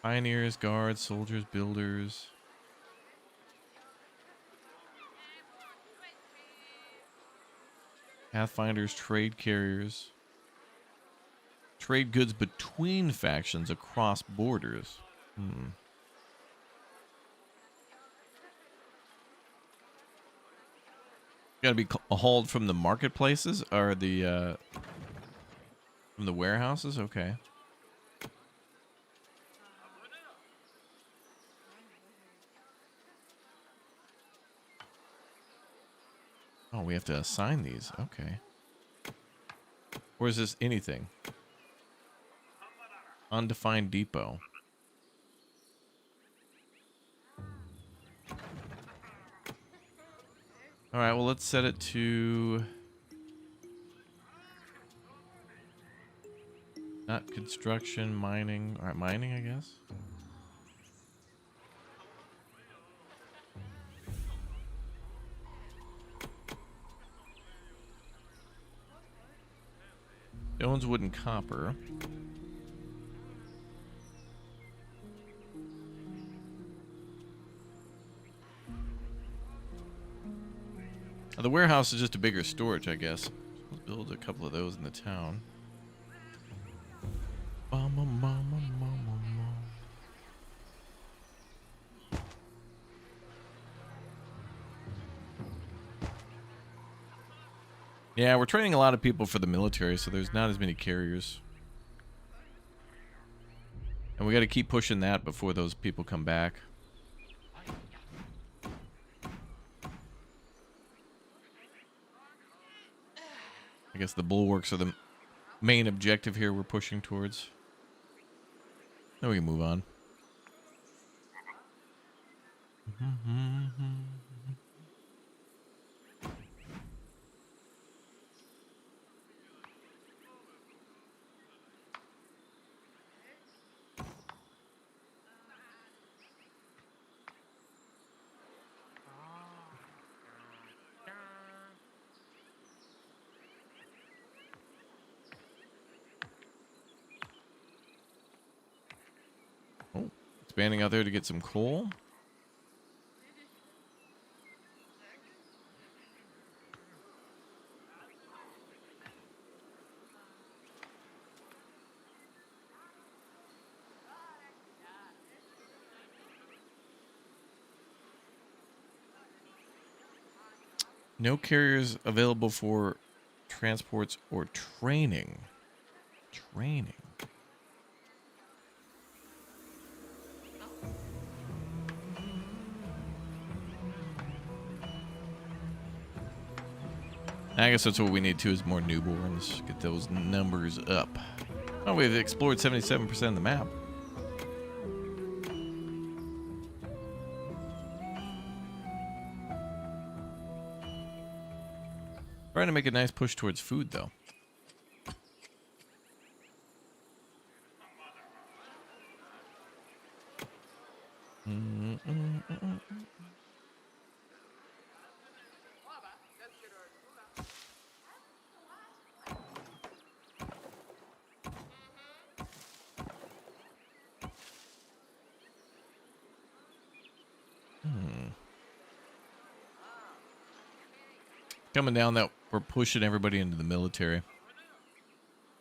Pioneers, guards, soldiers, builders. Pathfinders, trade carriers. Trade goods between factions across borders. Got to be hauled from the marketplaces or the from the warehouses. Okay. Oh, we have to assign these. Okay. Or is this anything? Undefined depot. All right, well, let's set it to not construction, mining. All right, mining, I guess. Owns wood and copper. The warehouse is just a bigger storage, I guess. Let's build a couple of those in the town. Yeah, we're training a lot of people for the military, so there's not as many carriers. And we got to keep pushing that before those people come back. I guess the bulwarks are the main objective here we're pushing towards. Then we can move on. Oh, expanding out there to get some coal. No carriers available for transports or training. Training. I guess that's what we need too, is more newborns. Get those numbers up. Oh, we've explored 77% of the map. Trying to make a nice push towards food, though. Coming down that we're pushing everybody into the military.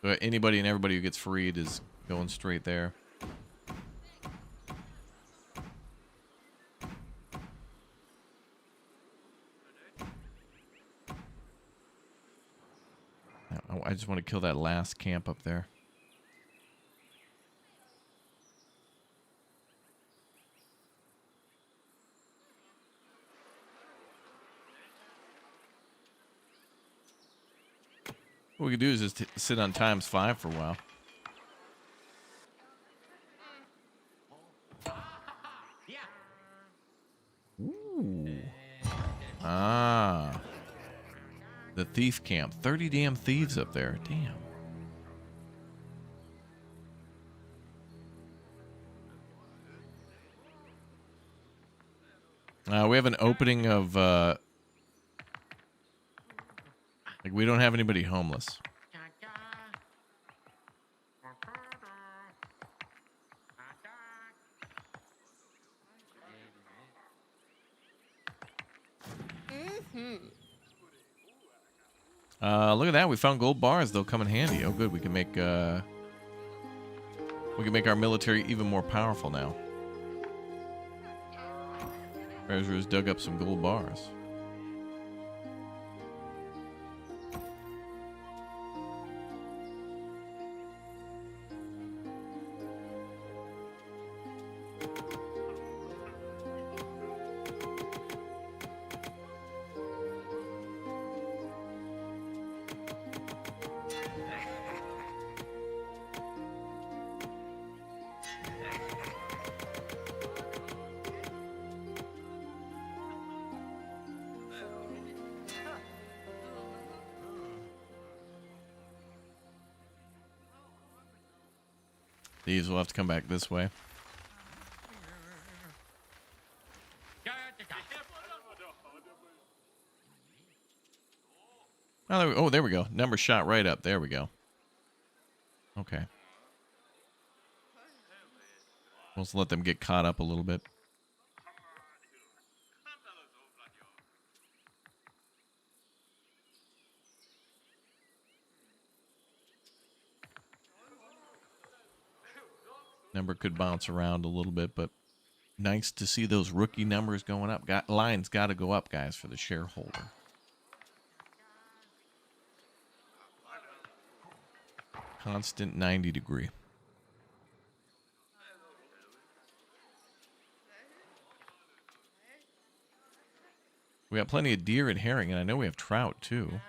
But anybody and everybody who gets freed is going straight there. I just want to kill that last camp up there. What we could do is just sit on ×5 for a while. Ooh. Ah. The thief camp. 30 damn thieves up there. Damn. We have an opening of... like, we don't have anybody homeless. Look at that. We found gold bars. They'll come in handy. Oh, good. We can make We can make our military even more powerful now. Treasurers dug up some gold bars. These will have to come back this way. Oh, there we go. Number shot right up. There we go. Okay. Let's let them get caught up a little bit. Number could bounce around a little bit, but nice to see those rookie numbers going up. Lines got to go up, guys, for the shareholder. Constant 90 degree. We got plenty of deer and herring, and I know we have trout, too.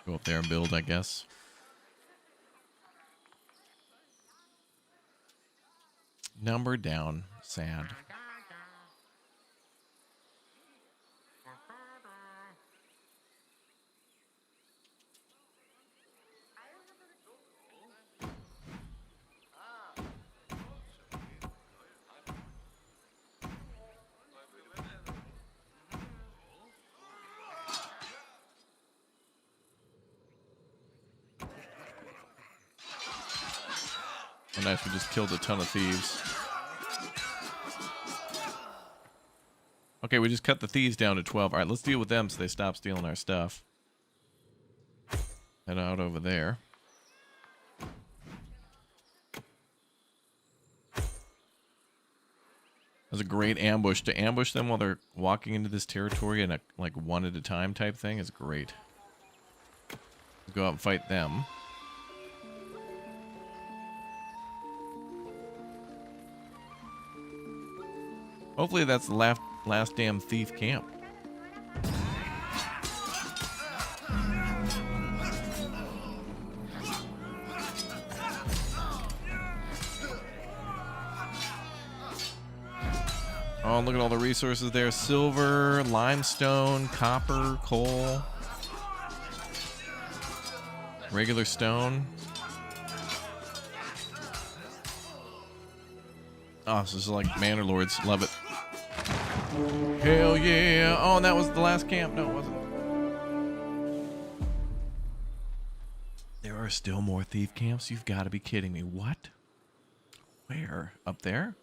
Go up there and build, I guess. Number down. Sad. Oh, nice, we just killed a ton of thieves. Okay, we just cut the thieves down to 12. All right, let's deal with them so they stop stealing our stuff. Head out over there. That's a great ambush. To ambush them while they're walking into this territory in a like one at a time type thing is great. Go out and fight them. Hopefully that's the last damn thief camp. Oh, look at all the resources there. Silver, limestone, copper, coal, regular stone. Oh, this is like Manor Lords. Love it. Hell yeah. Oh, and that was the last camp. No, it wasn't. There are still more thief camps? You've got to be kidding me. What? Where? Up there?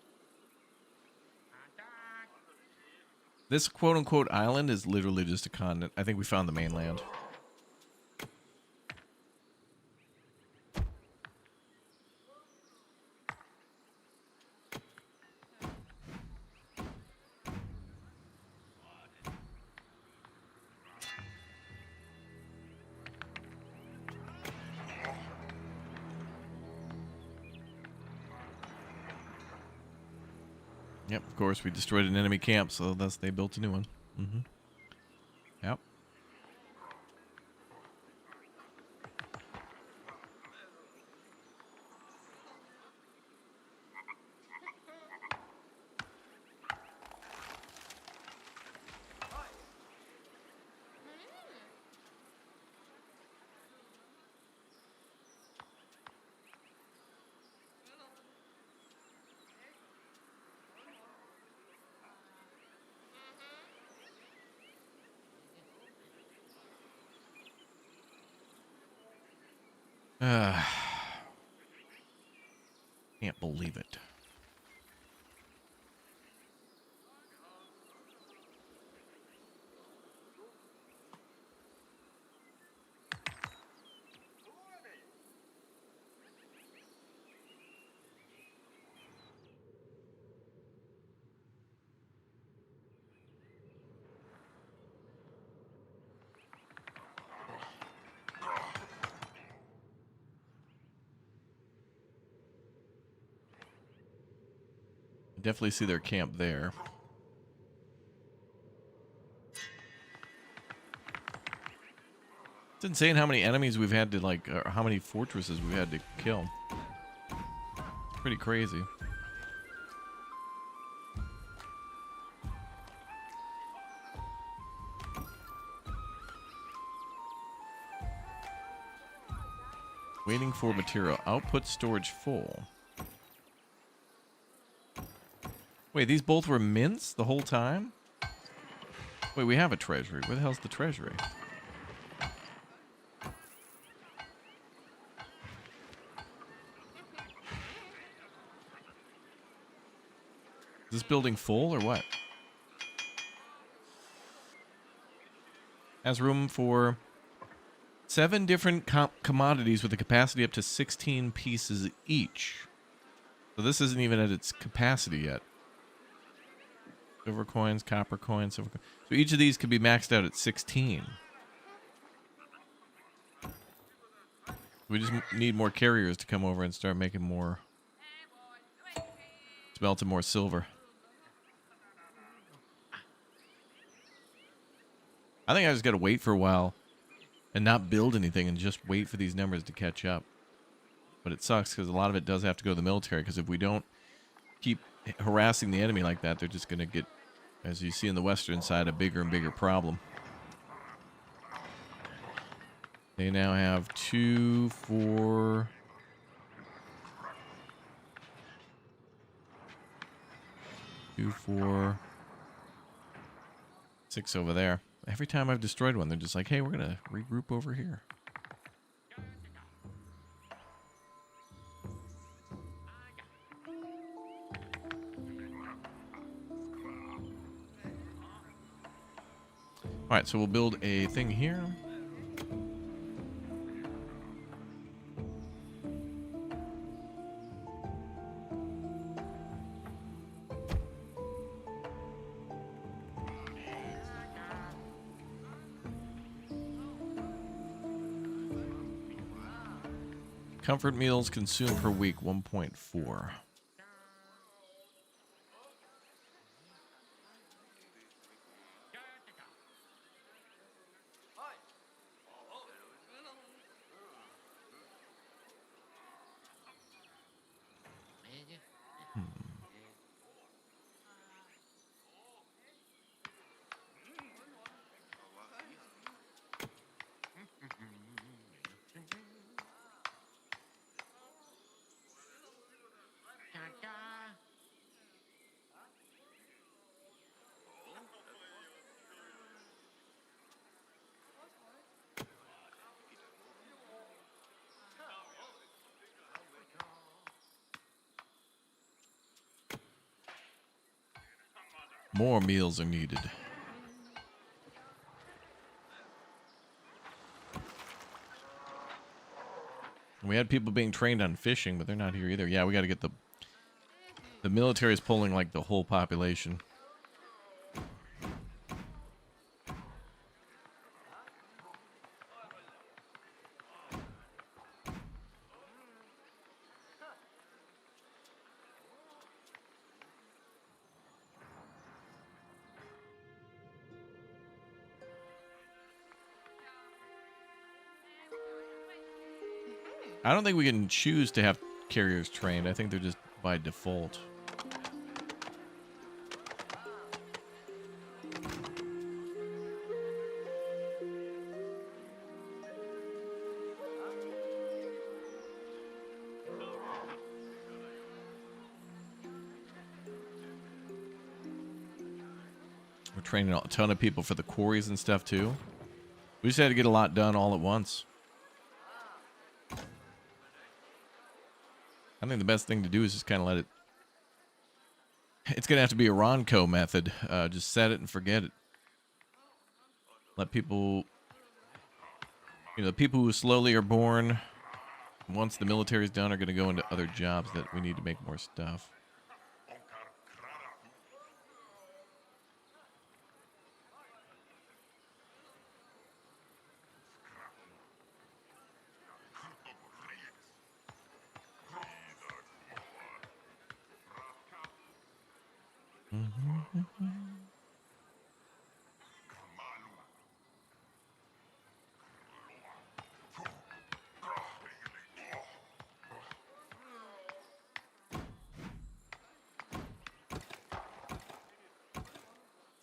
This quote-unquote island is literally just a continent. I think we found the mainland. Yep, of course, we destroyed an enemy camp, so thus they built a new one. Mm-hmm. Yep. Can't believe it. Definitely see their camp there. It's insane how many enemies we've had to, like, or how many fortresses we've had to kill. It's pretty crazy. Waiting for material. Output storage full. Wait, these both were mints the whole time? Wait, we have a treasury. Where the hell's the treasury? Is this building full or what? Has room for 7 different commodities with a capacity up to 16 pieces each. So this isn't even at its capacity yet. Silver coins, copper coins, silver coins. So each of these could be maxed out at 16. We just need more carriers to come over and start making more, smelting more silver. I think I just got to wait for a while and not build anything and just wait for these numbers to catch up. But it sucks because a lot of it does have to go to the military, because if we don't keep harassing the enemy like that, they're just going to get, as you see in the western side, a bigger and bigger problem. They now have 2, 4... 2, 4... 6 over there. Every time I've destroyed one, they're just like, hey, we're going to regroup over here. All right, so we'll build a thing here. Comfort meals consumed per week, 1.4. More meals are needed. We had people being trained on fishing, but they're not here either. Yeah, we got to get the military is pulling like the whole population. I don't think we can choose to have carriers trained. I think they're just by default. We're training a ton of people for the quarries and stuff too. We just had to get a lot done all at once. I think the best thing to do is just kind of let it. It's going to have to be a Ronco method. Just set it and forget it. Let people, the people who slowly are born, once the military's done, are going to go into other jobs that we need to make more stuff.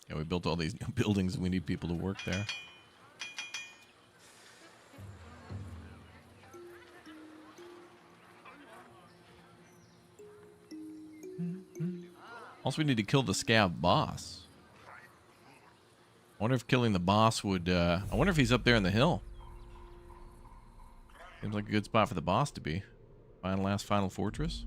Yeah, we built all these new buildings and we need people to work there. Also, we need to kill the scav boss. I wonder if killing the boss would, I wonder if he's up there in the hill. Seems like a good spot for the boss to be. Final fortress.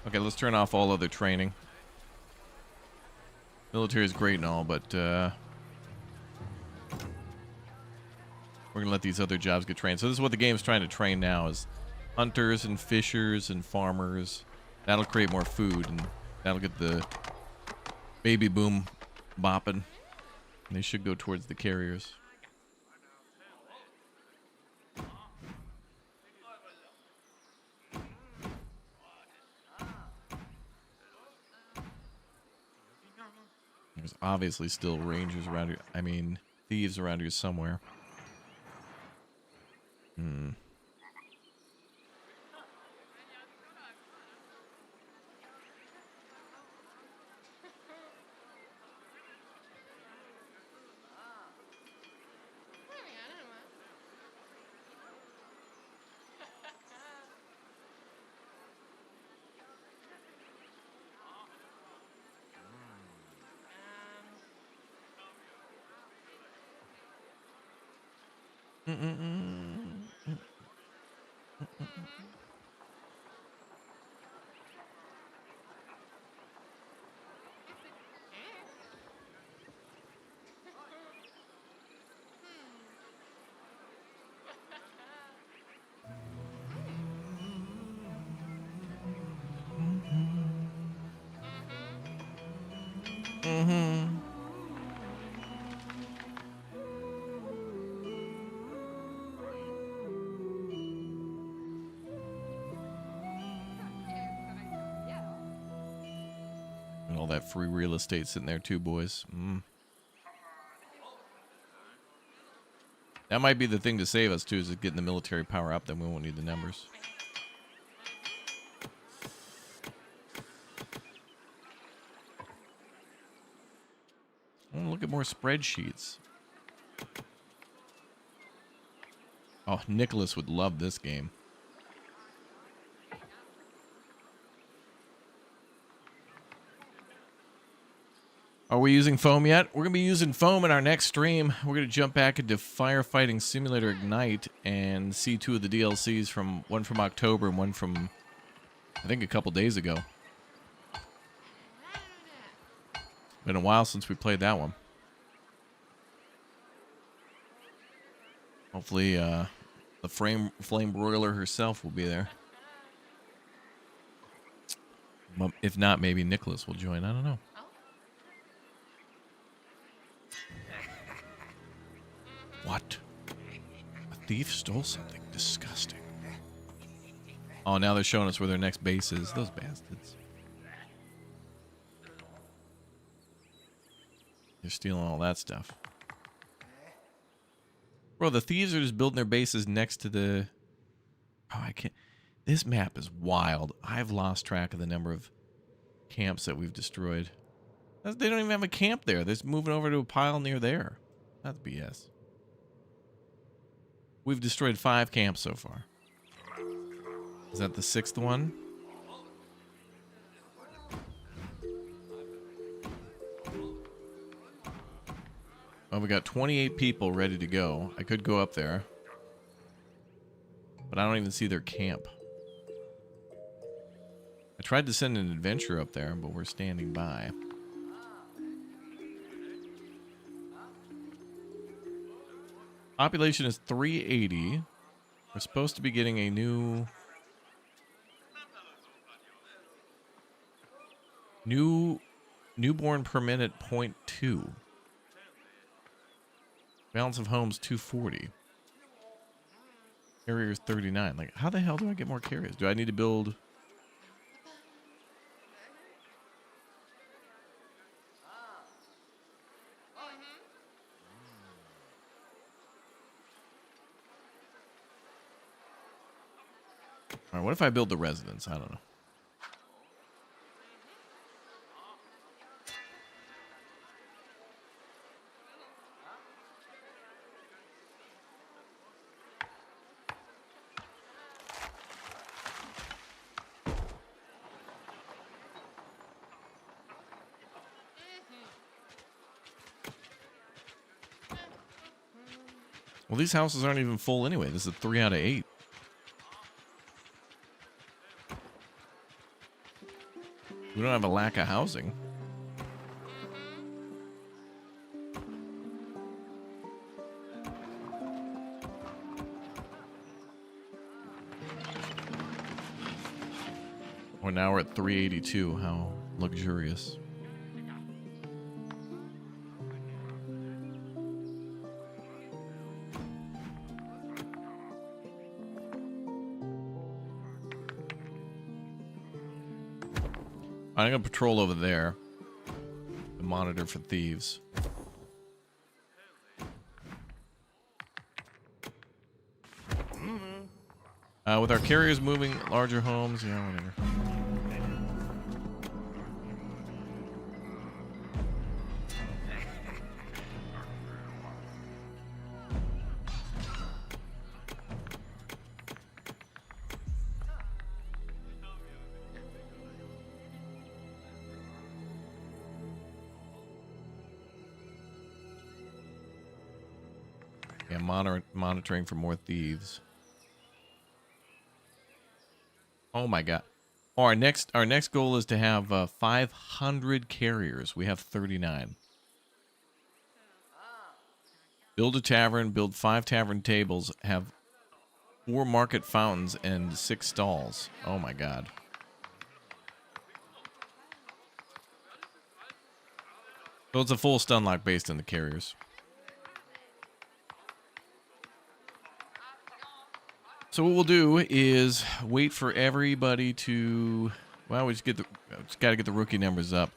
Okay, let's turn off all other training. Military is great and all, but we're gonna let these other jobs get trained. So this is what the game's trying to train now: is hunters and fishers and farmers. That'll create more food, and that'll get the baby boom bopping. And they should go towards the carriers. There's obviously still rangers around here. I mean, thieves around here somewhere. And all that free real estate sitting there too, boys. That might be the thing to save us too, is getting the military power up. Then we won't need the numbers. Look at more spreadsheets. Oh, Nicholas would love this game. Are we using foam yet? We're going to be using foam in our next stream. We're going to jump back into Firefighting Simulator Ignite and see two of the DLCs, from one from October and one from, I think, a couple days ago. Been a while since we played that one. Hopefully, the flame broiler herself will be there. If not, maybe Nicholas will join. I don't know. What? A thief stole something disgusting. Oh, now they're showing us where their next base is. Those bastards. They're stealing all that stuff. Bro, the thieves are just building their bases next to the... Oh, I can't... This map is wild. I've lost track of the number of camps that we've destroyed. They don't even have a camp there. They're just moving over to a pile near there. That's BS. We've destroyed 5 camps so far. Is that the 6th one? Oh, we got 28 people ready to go. I could go up there. But I don't even see their camp. I tried to send an adventure up there, but we're standing by. Population is 380. We're supposed to be getting a newborn per minute 0.2. Balance of homes 240. Carriers 39. Like, how the hell do I get more carriers? Do I need to build? All right, what if I build the residence? I don't know. Well, these houses aren't even full anyway. This is a 3 out of 8. We don't have a lack of housing. Well, now we're at 382. How luxurious. I'm gonna patrol over there and monitor for thieves. With our carriers moving larger homes, yeah, whatever. Yeah, monitoring for more thieves. Oh my god. Oh, our next goal is to have 500 carriers. We have 39. Build a tavern, build 5 tavern tables, have 4 market fountains and 6 stalls. Oh my god. So it's a full stun lock based on the carriers. So what we'll do is wait for everybody to, well, we just got to get the rookie numbers up.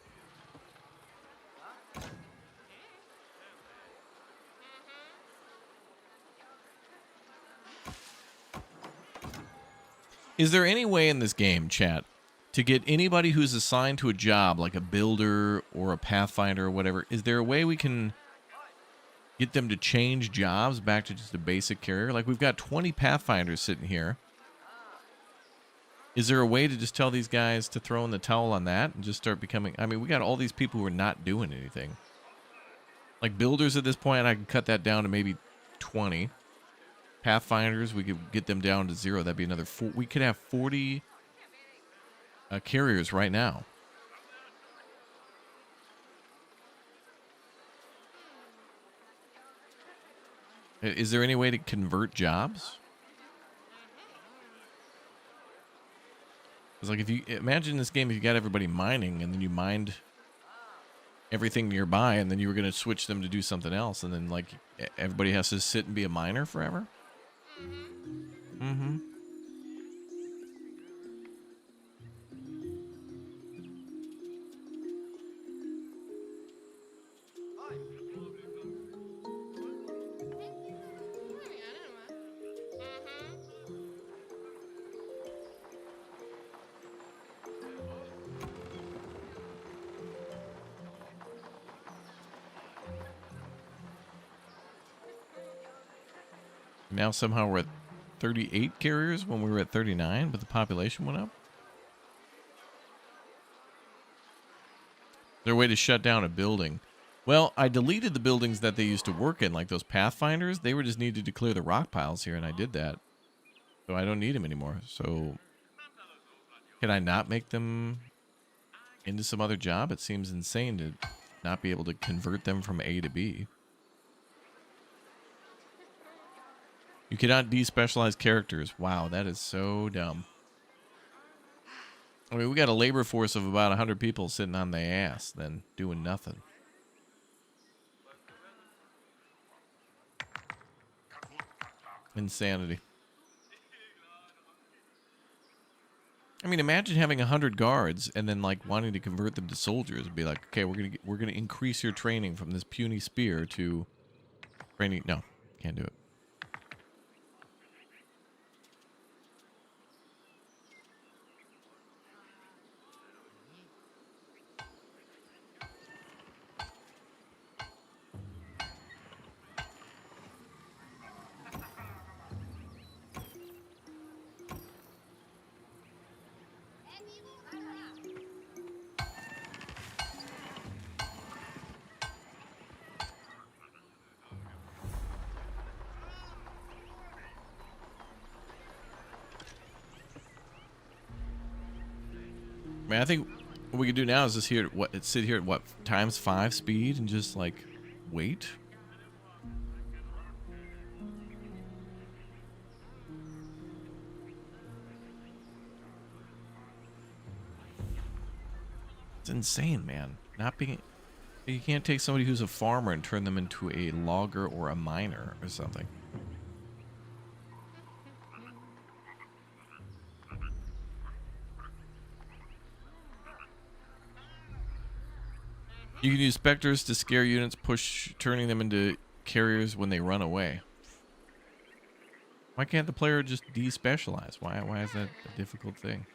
Is there any way in this game, chat, to get anybody who's assigned to a job, like a builder or a pathfinder or whatever, is there a way we can get them to change jobs back to just a basic carrier? Like, we've got 20 pathfinders sitting here. Is there a way to just tell these guys to throw in the towel on that and just start becoming... I mean, we got all these people who are not doing anything. Like, builders at this point, I can cut that down to maybe 20. Pathfinders, we could get them down to 0. That'd be another 4. We could have 40 carriers right now. Is there any way to convert jobs? It's like, if you imagine this game, if you got everybody mining and then you mined everything nearby and then you were going to switch them to do something else, and then like everybody has to sit and be a miner forever. Mm-hmm. Now somehow we're at 38 carriers when we were at 39, but the population went up? Their way to shut down a building. Well, I deleted the buildings that they used to work in, like those Pathfinders. They were just needed to clear the rock piles here, and I did that. So I don't need them anymore. So can I not make them into some other job? It seems insane to not be able to convert them from A to B. You cannot despecialize characters. Wow, that is so dumb. I mean, we got a labor force of about 100 people sitting on their ass, then doing nothing. Insanity. I mean, imagine having 100 guards and then like wanting to convert them to soldiers and be like, okay, we're gonna increase your training from this puny spear to training. No, can't do it. I mean, I think what we could do now is just sit here at what ×5 speed and just like wait. It's insane, man. You can't take somebody who's a farmer and turn them into a logger or a miner or something. You can use specters to scare units, turning them into carriers when they run away. Why can't the player just despecialize? Why is that a difficult thing?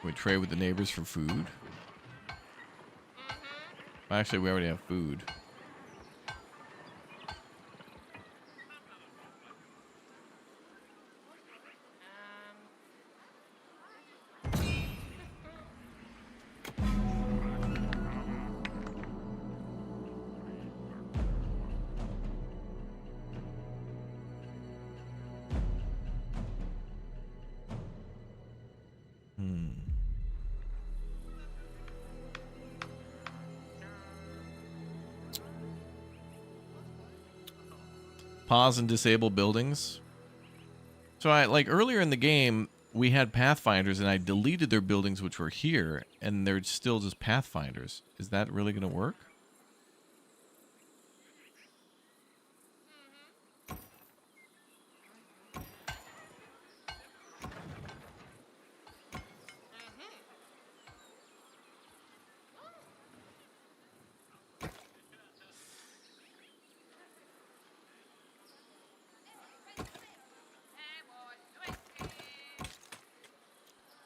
We trade with the neighbors for food. Actually, we already have food. Pause and disable buildings. So like earlier in the game, we had Pathfinders and I deleted their buildings which were here and they're still just Pathfinders. Is that really going to work?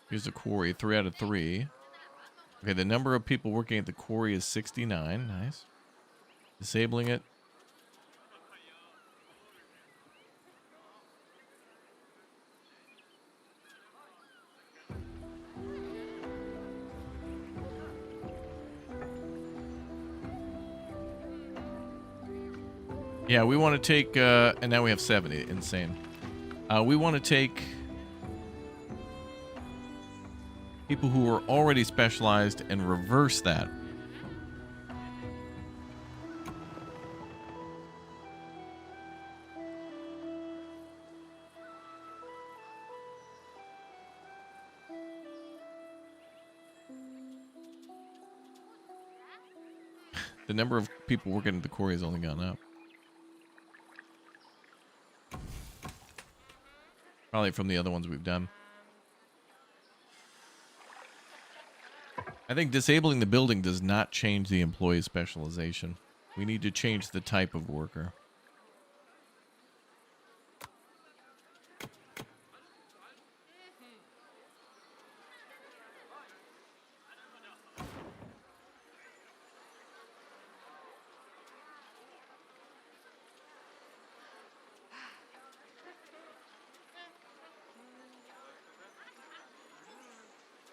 Here's the quarry, 3 out of 3. Okay, the number of people working at the quarry is 69. Nice. Disabling it. Yeah, we want to take, and now we have 70. Insane. We want to take people who are already specialized and reverse that. The number of people working at the quarry has only gone up. Probably from the other ones we've done. I think disabling the building does not change the employee specialization. We need to change the type of worker.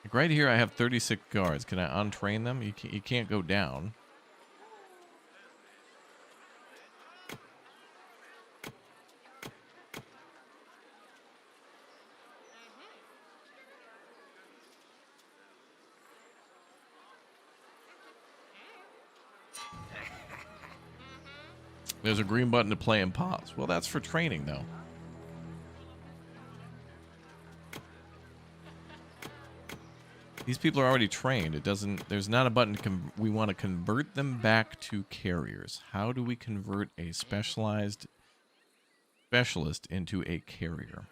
Like right here, I have 36 guards. Can I untrain them? You can't go down. There's a green button to play and pause. Well, that's for training, though. These people are already trained. It doesn't. There's not a button. We want to convert them back to carriers. How do we convert a specialist into a carrier?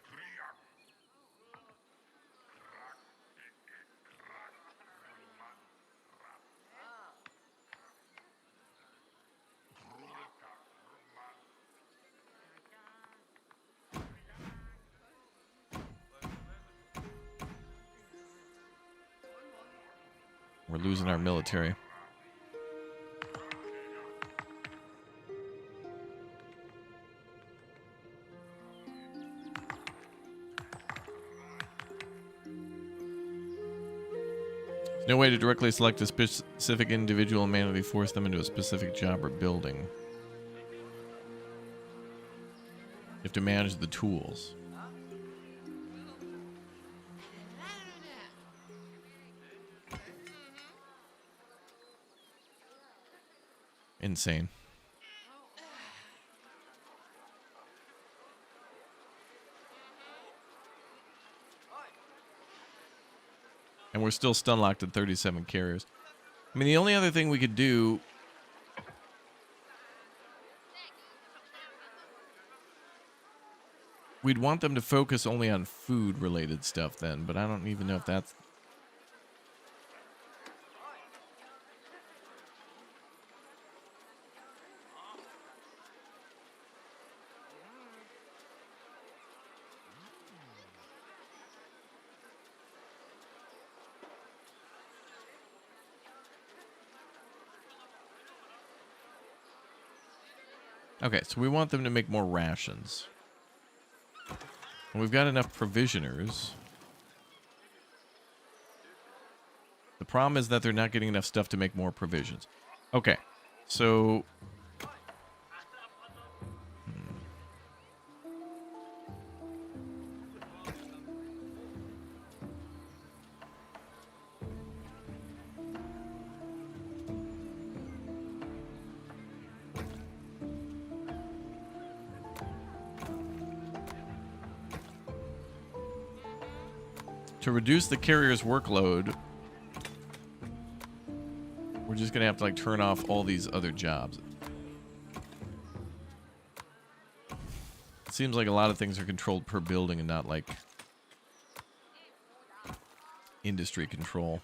We're losing our military. There's no way to directly select a specific individual and manually force them into a specific job or building. You have to manage the tools. Insane. And we're still stun locked at 37 carriers. I mean, the only other thing we could do... We'd want them to focus only on food-related stuff then, but I don't even know if that's... Okay, so we want them to make more rations. And we've got enough provisioners. The problem is that they're not getting enough stuff to make more provisions. Okay, so... To reduce the carrier's workload, we're just going to have to, like, turn off all these other jobs. It seems like a lot of things are controlled per building and not, like, industry control.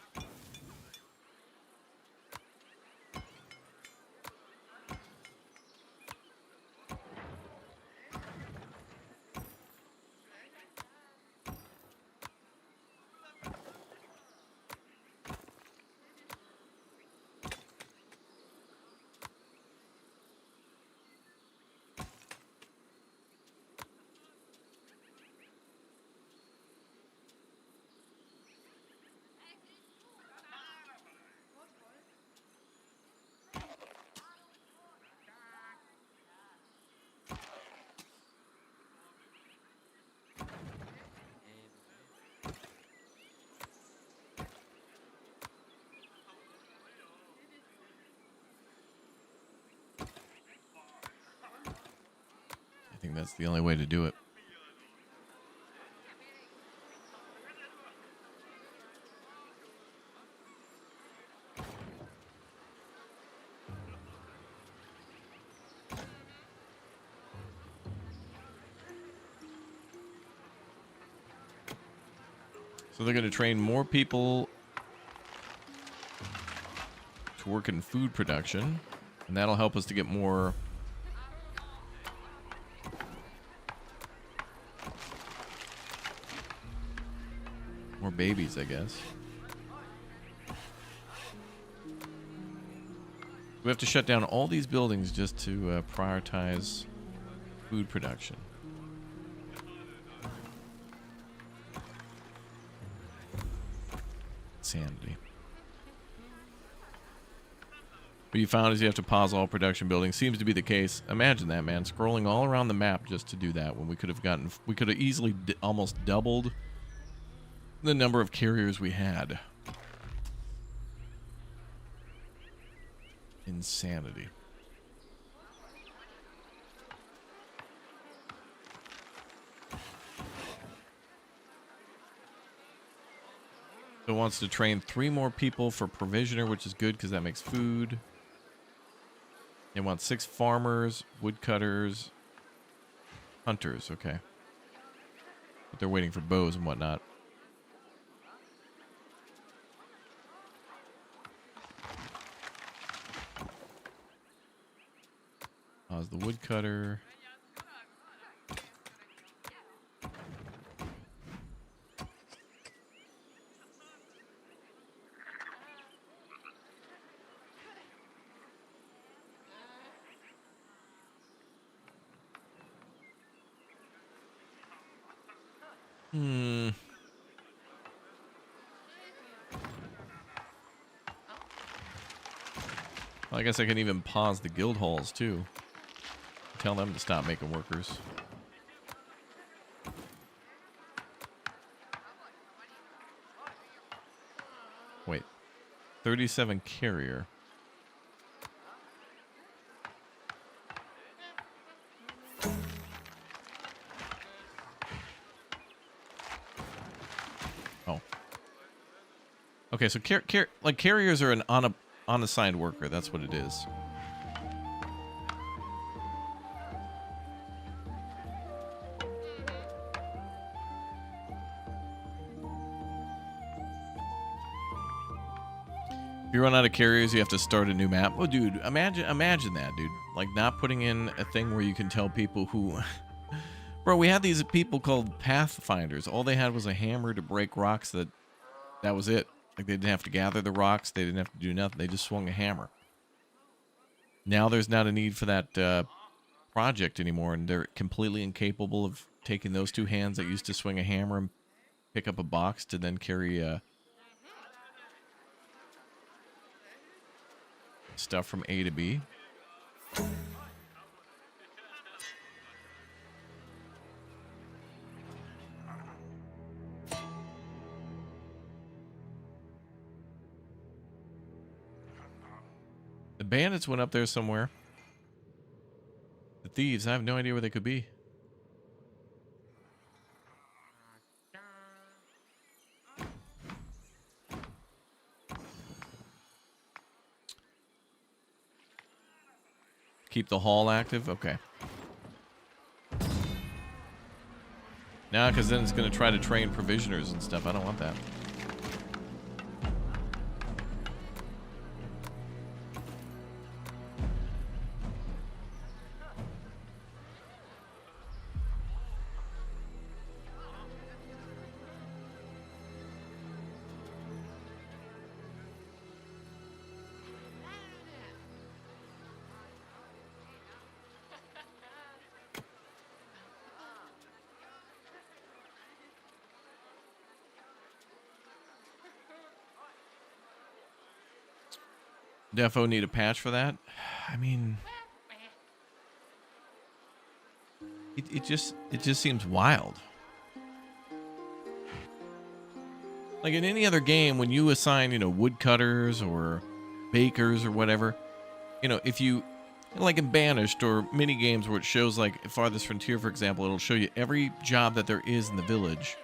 I think that's the only way to do it. So they're going to train more people to work in food production, and that'll help us to get more babies, I guess. We have to shut down all these buildings just to prioritize food production. Insanity. What you found is you have to pause all production buildings. Seems to be the case. Imagine that, man. Scrolling all around the map just to do that when we could have easily almost doubled the number of carriers we had. Insanity. So it wants to train 3 more people for provisioner, which is good because that makes food. They want 6 farmers, woodcutters, hunters. Okay. But they're waiting for bows and whatnot. How's the woodcutter? Well, I guess I can even pause the guild halls too. Tell them to stop making workers. Wait. 37 carrier. Oh. Okay, so like carriers are an unassigned worker. That's what it is. If you run out of carriers, you have to start a new map. Oh, dude, imagine that, dude. Like, not putting in a thing where you can tell people who... Bro, we had these people called pathfinders. All they had was a hammer to break rocks. That was it. Like, they didn't have to gather the rocks. They didn't have to do nothing. They just swung a hammer. Now there's not a need for that project anymore, and they're completely incapable of taking those 2 hands that used to swing a hammer and pick up a box to then carry... stuff from A to B. The bandits went up there somewhere. The thieves, I have no idea where they could be. Keep the hall active? Okay. Nah, because then it's going to try to train provisioners and stuff. I don't want that. Defo need a patch for that. I mean, it just seems wild. Like in any other game, when you assign, woodcutters or bakers or whatever, if you, like in Banished or mini games where it shows like Farthest Frontier, for example, it'll show you every job that there is in the village,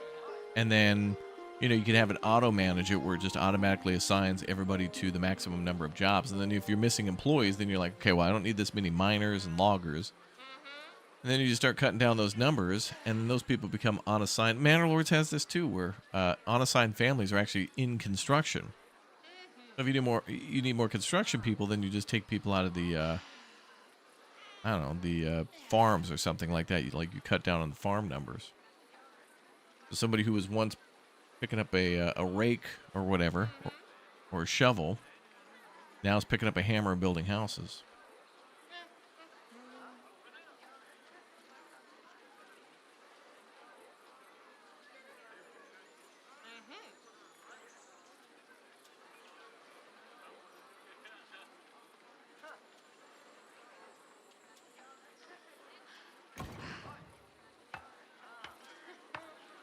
and then you can have it auto manage it where it just automatically assigns everybody to the maximum number of jobs. And then if you're missing employees, then you're like, okay, well, I don't need this many miners and loggers. And then you just start cutting down those numbers, and those people become unassigned. Manor Lords has this too, where unassigned families are actually in construction. So if you need more construction people, then you just take people out of the, I don't know, the farms or something like that. You cut down on the farm numbers. So somebody who was once picking up a rake or whatever, or a shovel, now is picking up a hammer and building houses.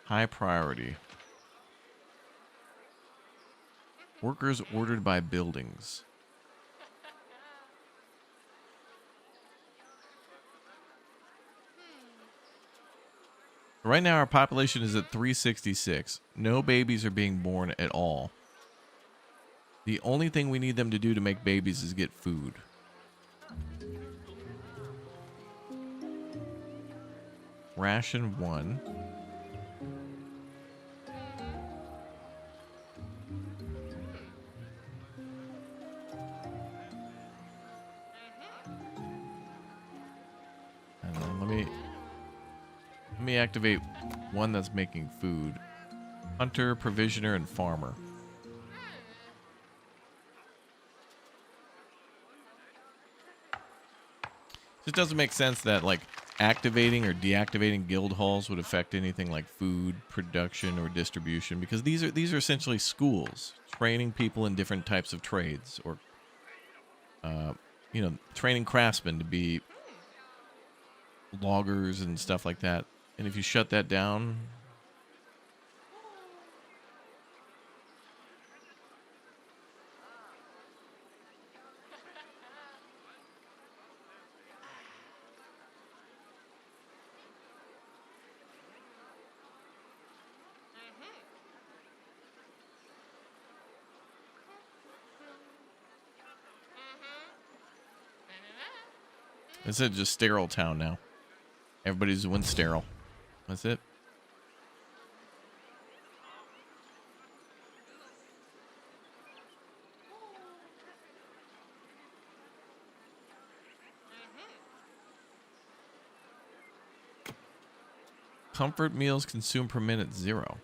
High priority. Workers ordered by buildings. Right now our population is at 366. No babies are being born at all. The only thing we need them to do to make babies is get food. Ration 1. Let me activate one that's making food. Hunter, provisioner, and farmer. It doesn't make sense that like activating or deactivating guild halls would affect anything like food production or distribution, because these are essentially schools training people in different types of trades, or training craftsmen to be loggers and stuff like that. And if you shut that down, it's a just sterile town now. Everybody's doing sterile. That's it. Comfort meals consumed per minute 0.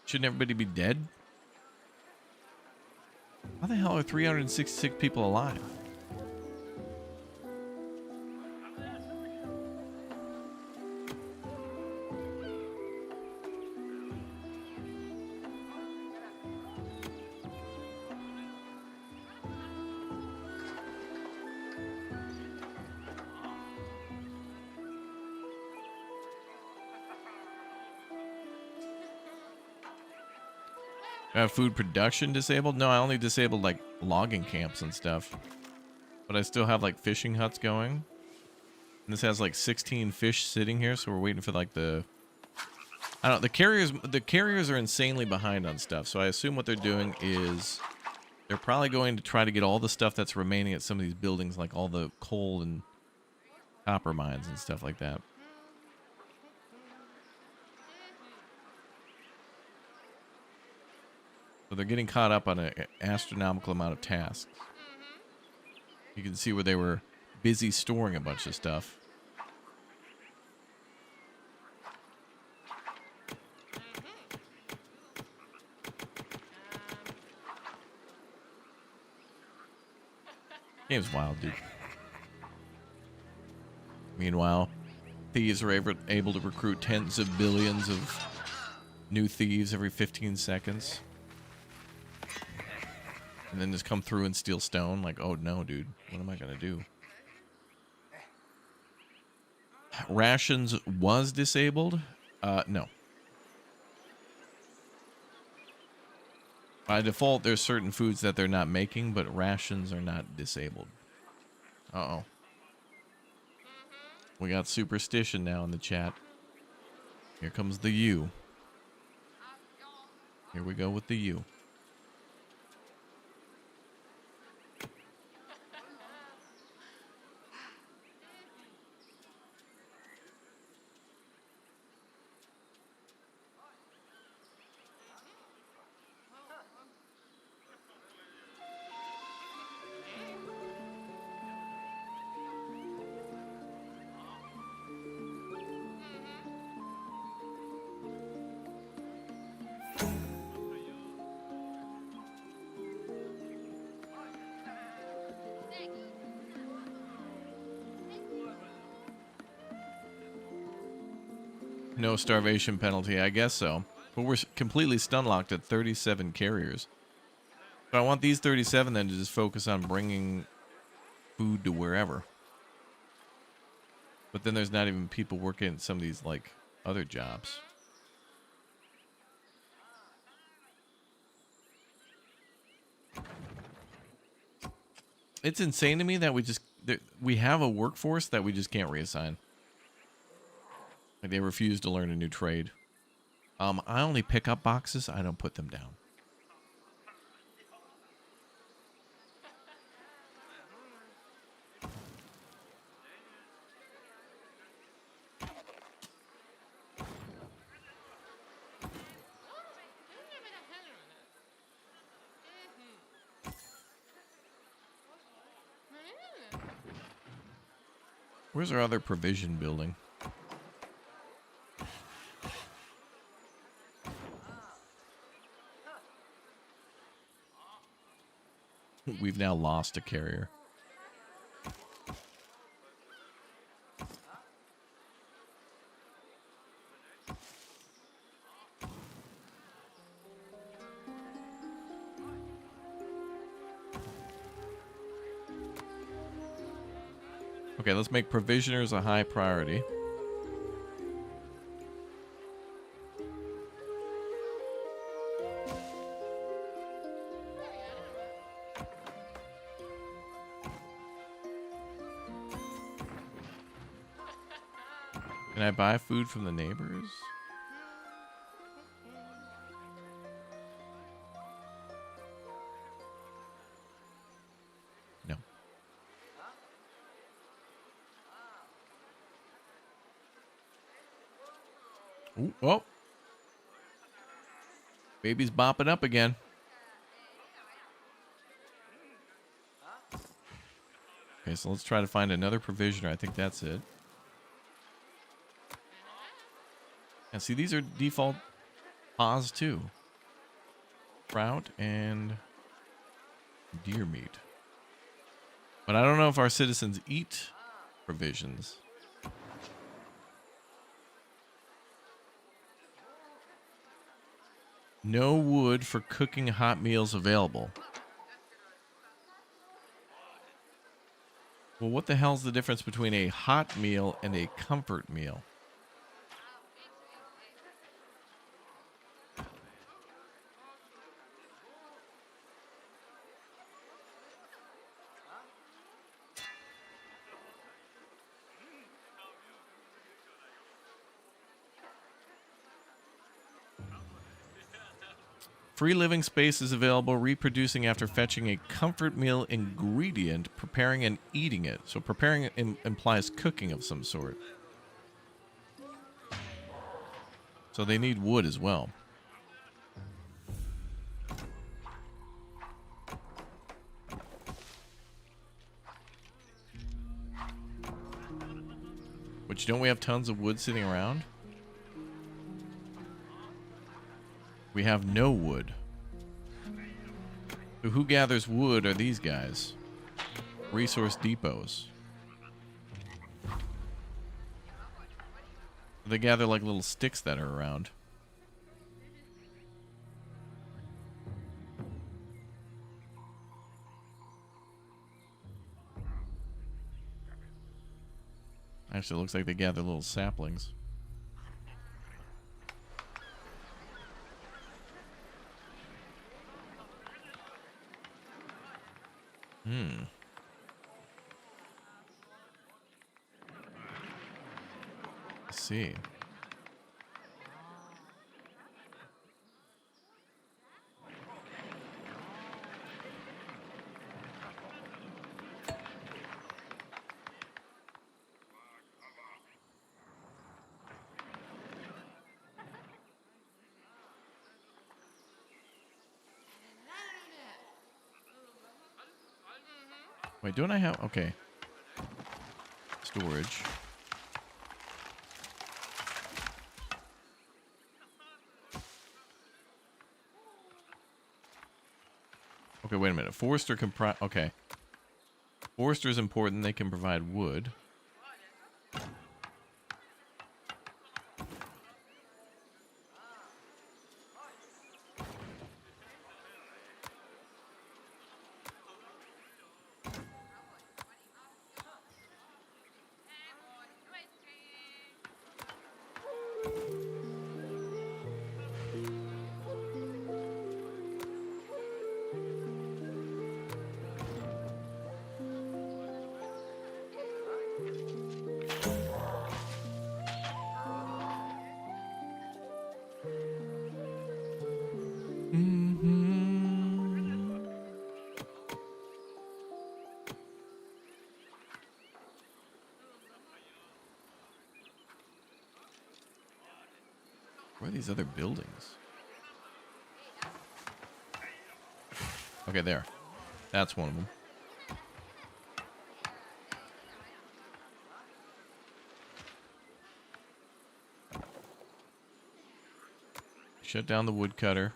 Shouldn't everybody be dead? How the hell are 366 people alive? Food production disabled? No, I only disabled like logging camps and stuff. But I still have like fishing huts going. And this has like 16 fish sitting here, so we're waiting for like the... I don't know, the carriers are insanely behind on stuff, so I assume what they're doing is they're probably going to try to get all the stuff that's remaining at some of these buildings, like all the coal and copper mines and stuff like that. So they're getting caught up on an astronomical amount of tasks. You can see where they were busy storing a bunch of stuff. Game's wild, dude. Meanwhile, thieves are able to recruit tens of billions of new thieves every 15 seconds. And then just come through and steal stone. Like, oh no, dude. What am I going to do? Rations was disabled? No. By default, there's certain foods that they're not making, but rations are not disabled. Uh-oh. We got superstition now in the chat. Here comes the U. Here we go with the U. No starvation penalty, I guess so. But we're completely stun locked at 37 carriers. So I want these 37 then to just focus on bringing food to wherever. But then there's not even people working at some of these, like, other jobs. It's insane to me that we have a workforce that we just can't reassign. Like, they refuse to learn a new trade. I only pick up boxes. I don't put them down. Where's our other provision building? We've now lost a carrier. Okay, let's make provisioners a high priority. Can I buy food from the neighbors? No. Ooh, oh. Baby's bopping up again. Okay, so let's try to find another provisioner. I think that's it. And see, these are default paws too. Trout and deer meat. But I don't know if our citizens eat provisions. No wood for cooking hot meals available. Well, what the hell's the difference between a hot meal and a comfort meal? Free living space is available, reproducing after fetching a comfort meal ingredient, preparing and eating it. So preparing it implies cooking of some sort. So they need wood as well. Which, don't we have tons of wood sitting around? We have no wood. So who gathers wood are these guys? Resource depots. They gather like little sticks that are around. Actually, it looks like they gather little saplings. Let's see. Wait, don't I have... Okay. Storage. Okay, wait a minute. Forester can... Okay. Forester is important. They can provide wood. Where are these other buildings? Okay, there. That's one of them. Shut down the woodcutter.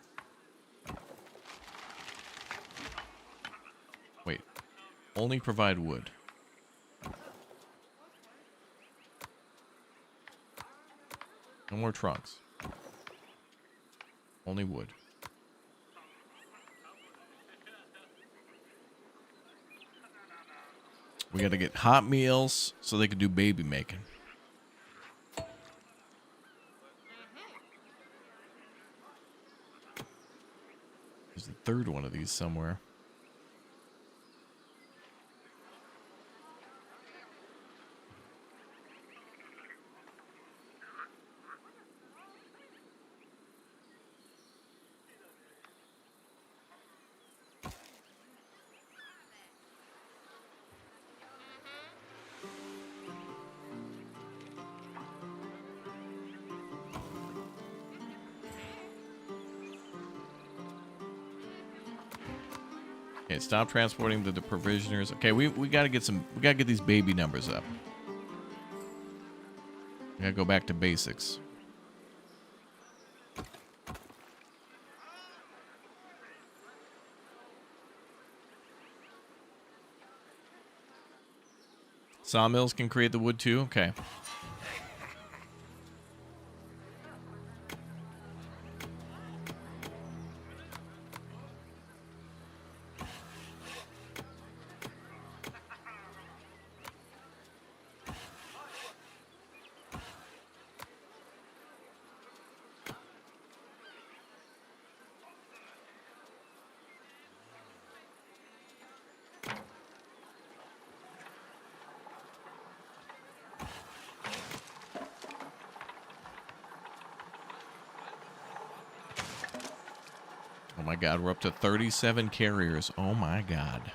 Wait. Only provide wood. No more trunks. Only wood. We got to get hot meals so they can do baby making. There's the third one of these somewhere. Okay, stop transporting the provisioners. Okay, we gotta get these baby numbers up. We gotta go back to basics. Sawmills can create the wood too? Okay. Oh my god, we're up to 37 carriers. Oh my god.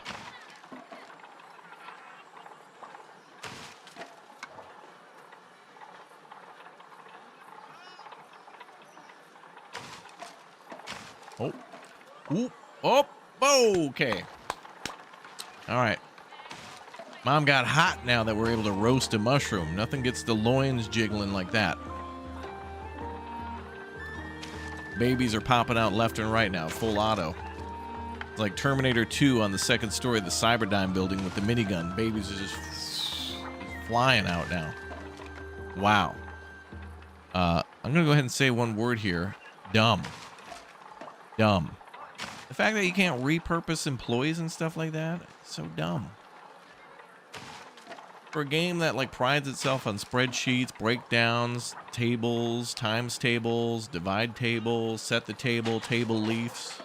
Oh. Ooh. Oh. Okay. All right. Mom got hot now that we're able to roast a mushroom. Nothing gets the loins jiggling like that. Babies are popping out left and right now, full auto. It's like Terminator 2 on the second story of the Cyberdyne building with the minigun. Babies are just flying out now. Wow. I'm going to go ahead and say one word here. Dumb. Dumb. The fact that you can't repurpose employees and stuff like that, it's so dumb. For a game that like prides itself on spreadsheets, breakdowns, tables, times tables, divide tables, set the table, table leafs,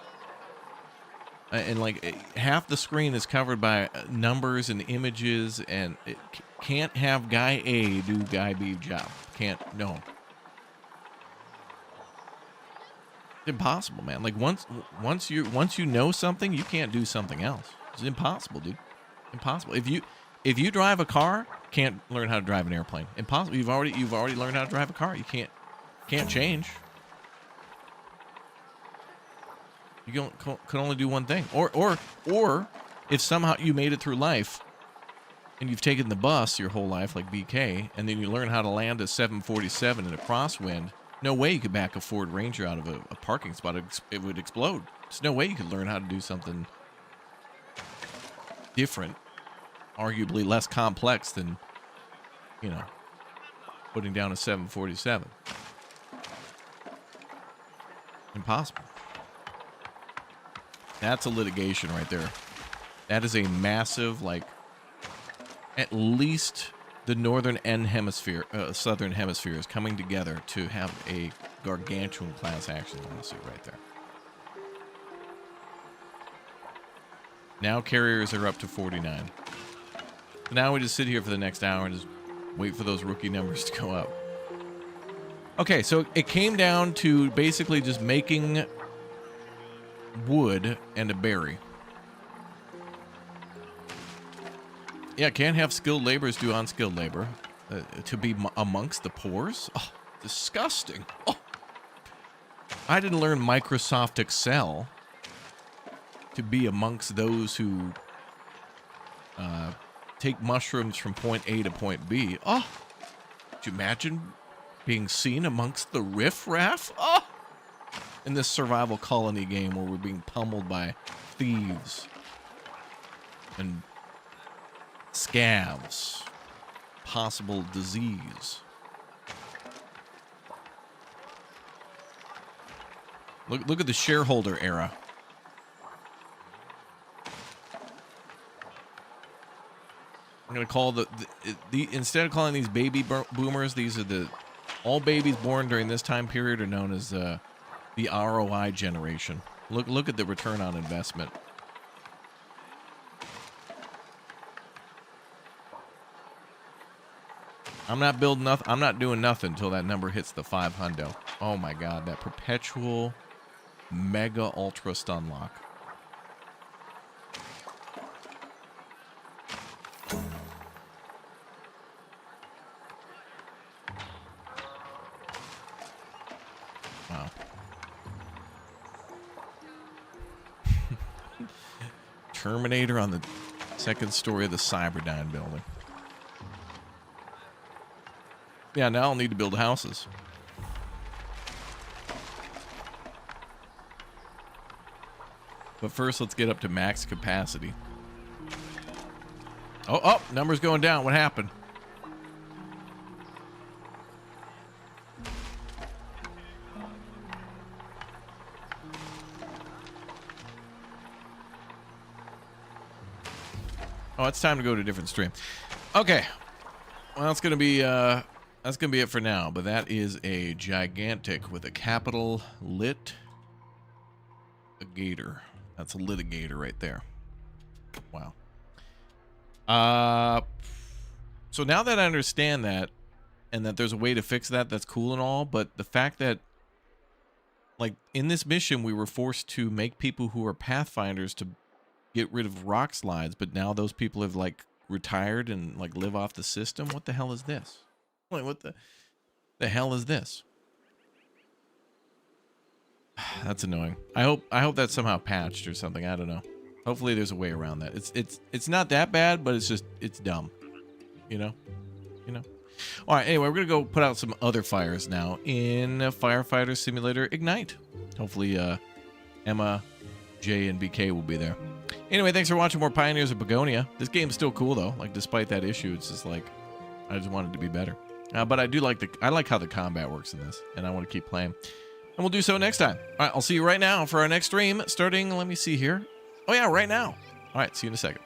and like half the screen is covered by numbers and images, and it can't have guy A do guy B job. Can't, no. It's impossible, man. Like once you know something, you can't do something else. It's impossible, dude. Impossible. If you drive a car, can't learn how to drive an airplane. Impossible. You've already learned how to drive a car. You can't change. You can only do one thing. Or if somehow you made it through life and you've taken the bus your whole life like BK, and then you learn how to land a 747 in a crosswind, no way you could back a Ford Ranger out of a parking spot. It would explode. There's no way you could learn how to do something different, arguably less complex than, putting down a 747. Impossible. That's a litigation right there. That is a massive, like, at least the northern and southern hemisphere is coming together to have a gargantuan class action lawsuit right there. Now carriers are up to 49. So now we just sit here for the next hour and just wait for those rookie numbers to go up. Okay, so it came down to basically just making wood and a berry. Yeah, can't have skilled laborers do unskilled labor to be amongst the poors. Oh, disgusting. Oh, I didn't learn Microsoft Excel to be amongst those who take mushrooms from point A to point B. Oh, could you imagine being seen amongst the riffraff? Oh, in this survival colony game where we're being pummeled by thieves and scavs, possible disease. Look at the shareholder era. I'm gonna call the instead of calling these baby boomers, these are all babies born during this time period are known as the ROI generation. Look at the return on investment. I'm not building nothing. I'm not doing nothing until that number hits the 500. Oh my God, that perpetual mega ultra stun lock. Wow. Terminator on the second story of the Cyberdyne building. Yeah, now I'll need to build houses. But first, let's get up to max capacity. Oh, number's going down. What happened? Oh, it's time to go to a different stream. Okay. Well, that's gonna be it for now. But that is a gigantic with a capital lit gator. That's a litigator right there. Wow. So now that I understand that, and that there's a way to fix that, that's cool and all. But the fact that, like, in this mission, we were forced to make people who are pathfinders to get rid of rock slides, but now those people have like retired and like live off the system. What the hell is this? Like, what the hell is this? That's annoying. I hope that's somehow patched or something. I don't know. Hopefully there's a way around that. It's not that bad, but it's dumb. You know? All right, anyway, we're going to go put out some other fires now in Firefighter Simulator Ignite. Hopefully Emma, Jay, and BK will be there. Anyway, thanks for watching more Pioneers of Pagonia. This game's still cool though. Like, despite that issue, it's just like I just want it to be better. But I do like I like how the combat works in this, and I want to keep playing. And we'll do so next time. All right, I'll see you right now for our next stream starting, let me see here. Oh yeah, right now. All right, see you in a second.